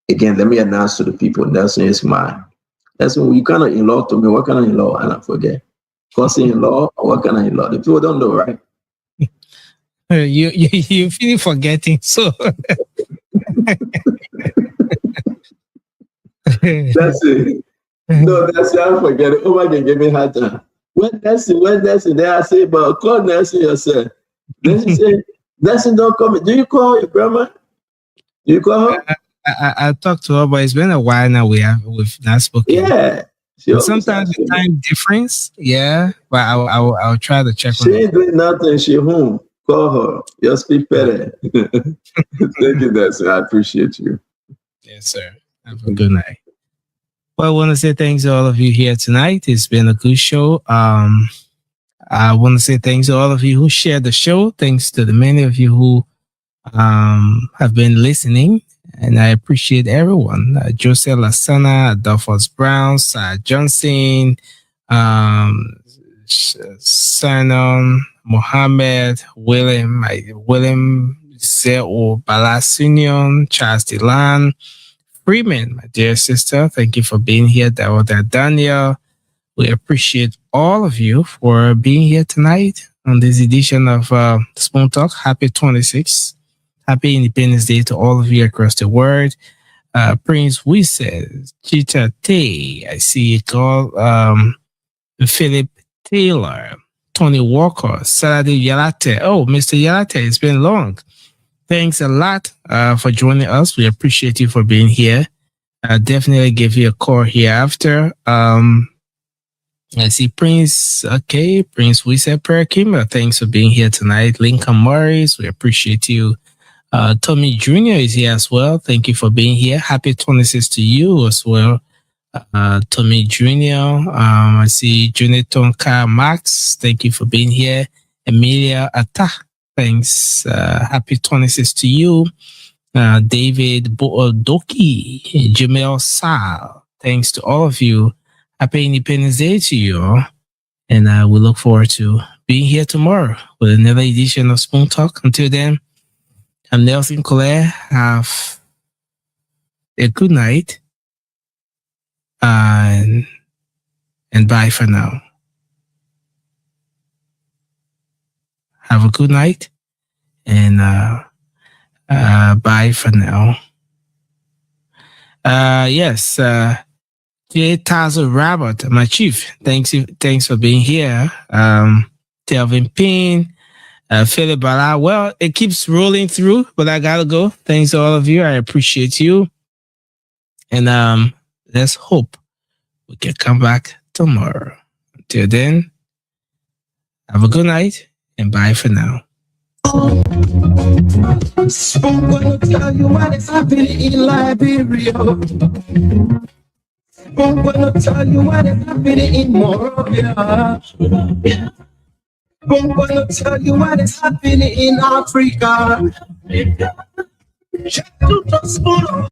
Again, let me announce to the people, Nelson is mine. Nelson, you kind of in-law to me. What kind of in-law? And I forget. Cousin-in-law or what kind of in-law? The people don't know, right? You feel forgetting, so that's it. No, that's it. I forget it. Oh my God, give me a hard time. When Nelson, there I say, but call Nelson yourself. Nelson say, Nelson don't come. Do you call your grandma? Do you call her? I talked to her, but it's been a while now. We've not spoken. Yeah. Sometimes the time difference. Yeah, but I'll try to check. She ain't doing nothing. She home. Call her. You'll speak better. Thank you, Nelson. I appreciate you. Yes, sir. Have a good night. Well, I want to say thanks to all of you here tonight. It's been a good show. I want to say thanks to all of you who shared the show. Thanks to the many of you who have been listening. And I appreciate everyone. Jose Lasana, Adolphus Brown, Sarah Johnson, Sanon, Mohammed, William Zeo Balasunion, Charles Delan, Freeman, my dear sister. Thank you for being here. Daniel. We appreciate all of you for being here tonight on this edition of Spoon Talk. Happy 26th. Happy Independence Day to all of you across the world. Prince Wissel, Chita Tay, I see you call Philip Taylor, Tony Walker, Saladin Yalate. Oh, Mr. Yalate, it's been long. Thanks a lot for joining us. We appreciate you for being here. I'll definitely give you a call here after. I see Prince. Okay, Prince, we said prayer Kimber. Thanks for being here tonight. Lincoln Morris, we appreciate you. Tommy Jr. is here as well. Thank you for being here. Happy 26th to you as well. Tommy Jr. I see Jonathan K. Max. Thank you for being here. Emilia Atta. Thanks. Happy 26th to you. David Boodoki, Jamel Sal. Thanks to all of you. Happy Independence Day to you. And we look forward to being here tomorrow with another edition of Spoon Talk. Until then, I'm Nelson Colette. Have a good night. And bye for now. Have a good night. And bye for now. Yes. J. Tazo Robert, my chief. Thanks for being here. Telvin Payne, Philip Bala. Well, it keeps rolling through, but I gotta go. Thanks to all of you. I appreciate you. And let's hope we can come back tomorrow. Until then, have a good night and bye for now. I'm gonna tell you what is happening in Liberia. I'm gonna tell you what is happening in Monrovia. I'm gonna tell you what is happening in Africa. Check out the school.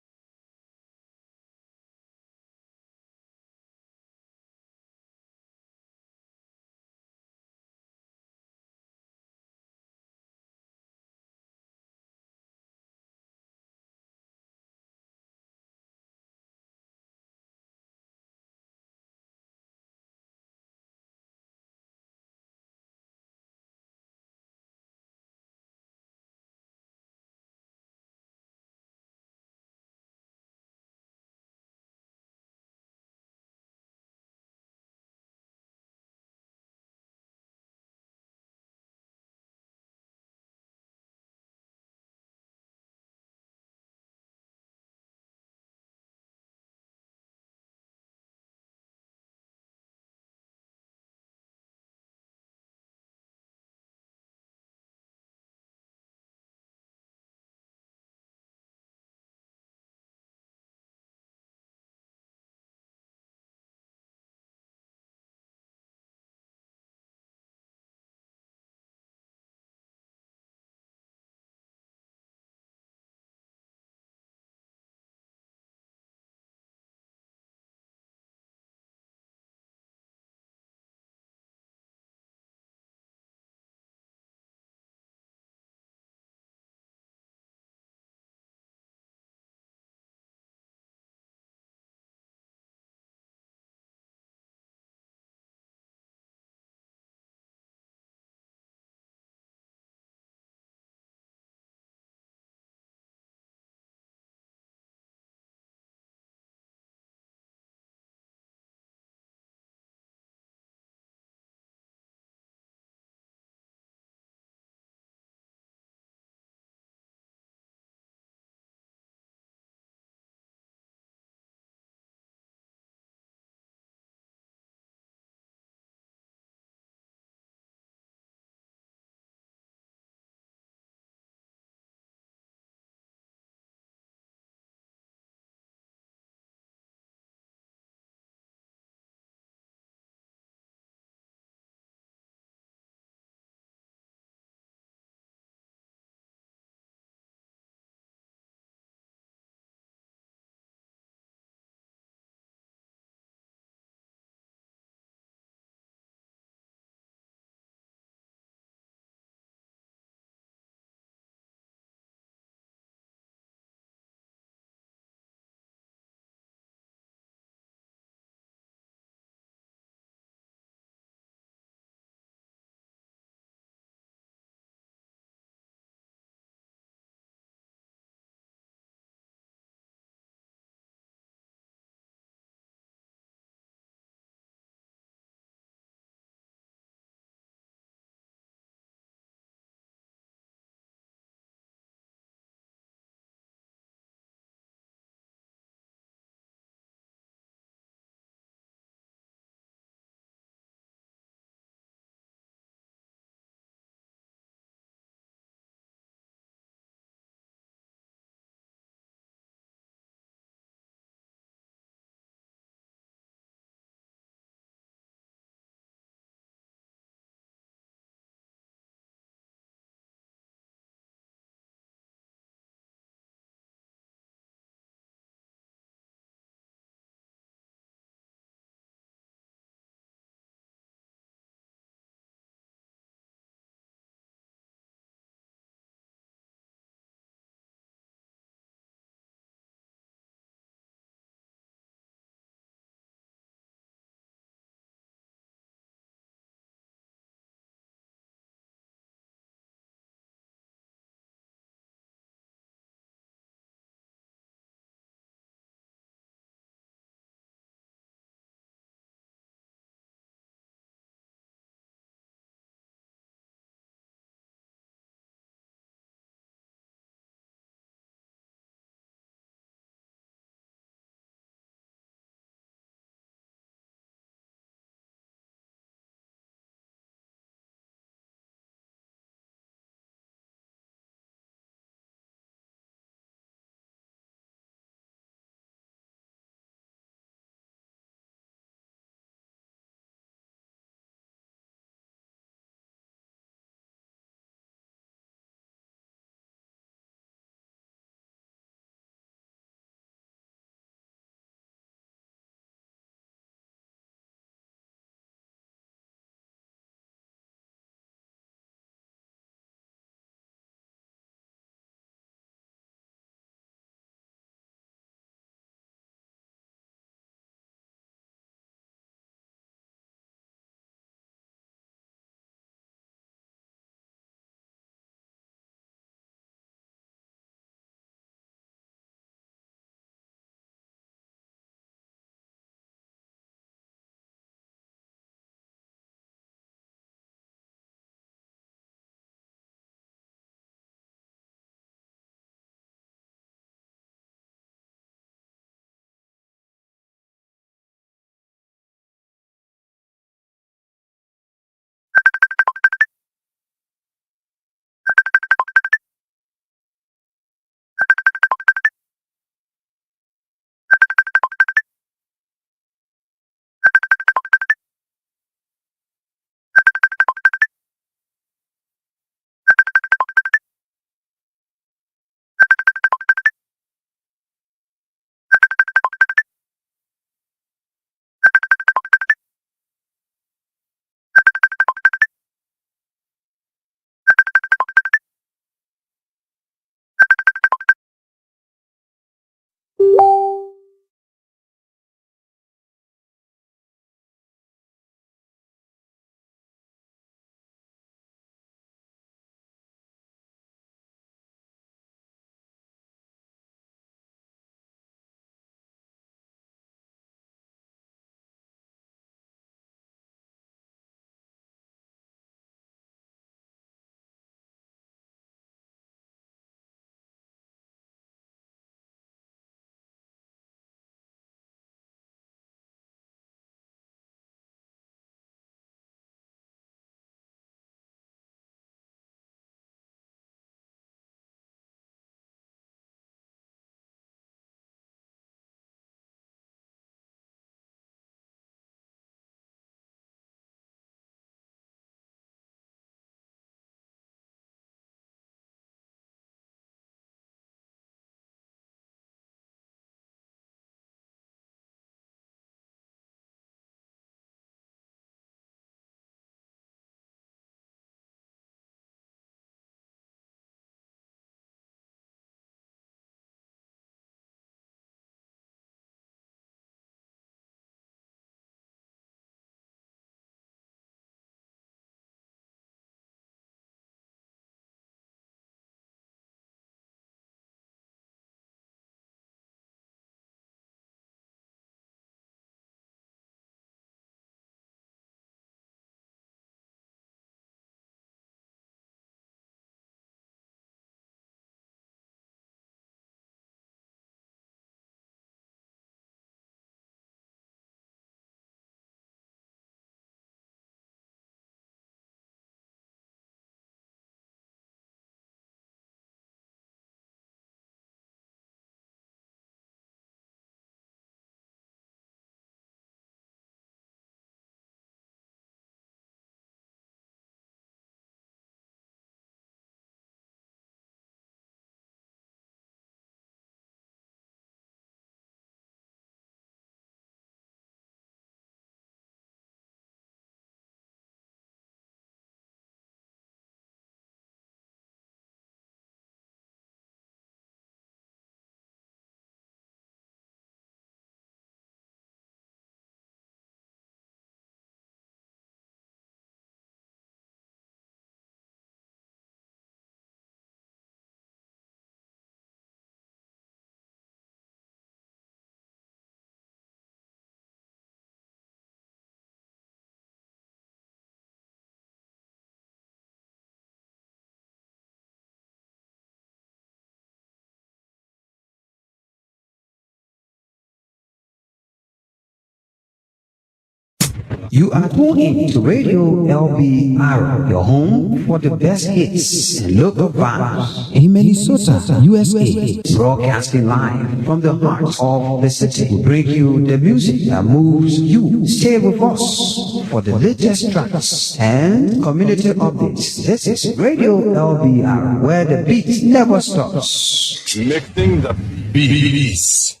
You are tuned in to Radio LBR, your home for the best hits and local vibes in Minnesota, USA. Broadcasting live from the heart of the city. We bring you the music that moves you. Stay with us for the latest tracks and community updates. This is Radio LBR, where the beat never stops. Connecting the beats.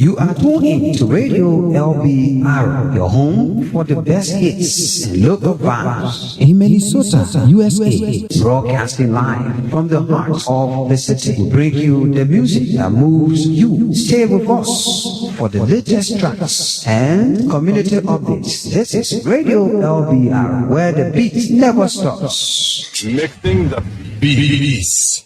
You are tuned in to Radio LBR, your home for the best hits and local vibes in Minnesota, USA. Broadcasting live from the heart of the city. We bring you the music that moves you. Stay with us for the latest tracks and community updates. This is Radio LBR, where the beat never stops. Mixing the beats.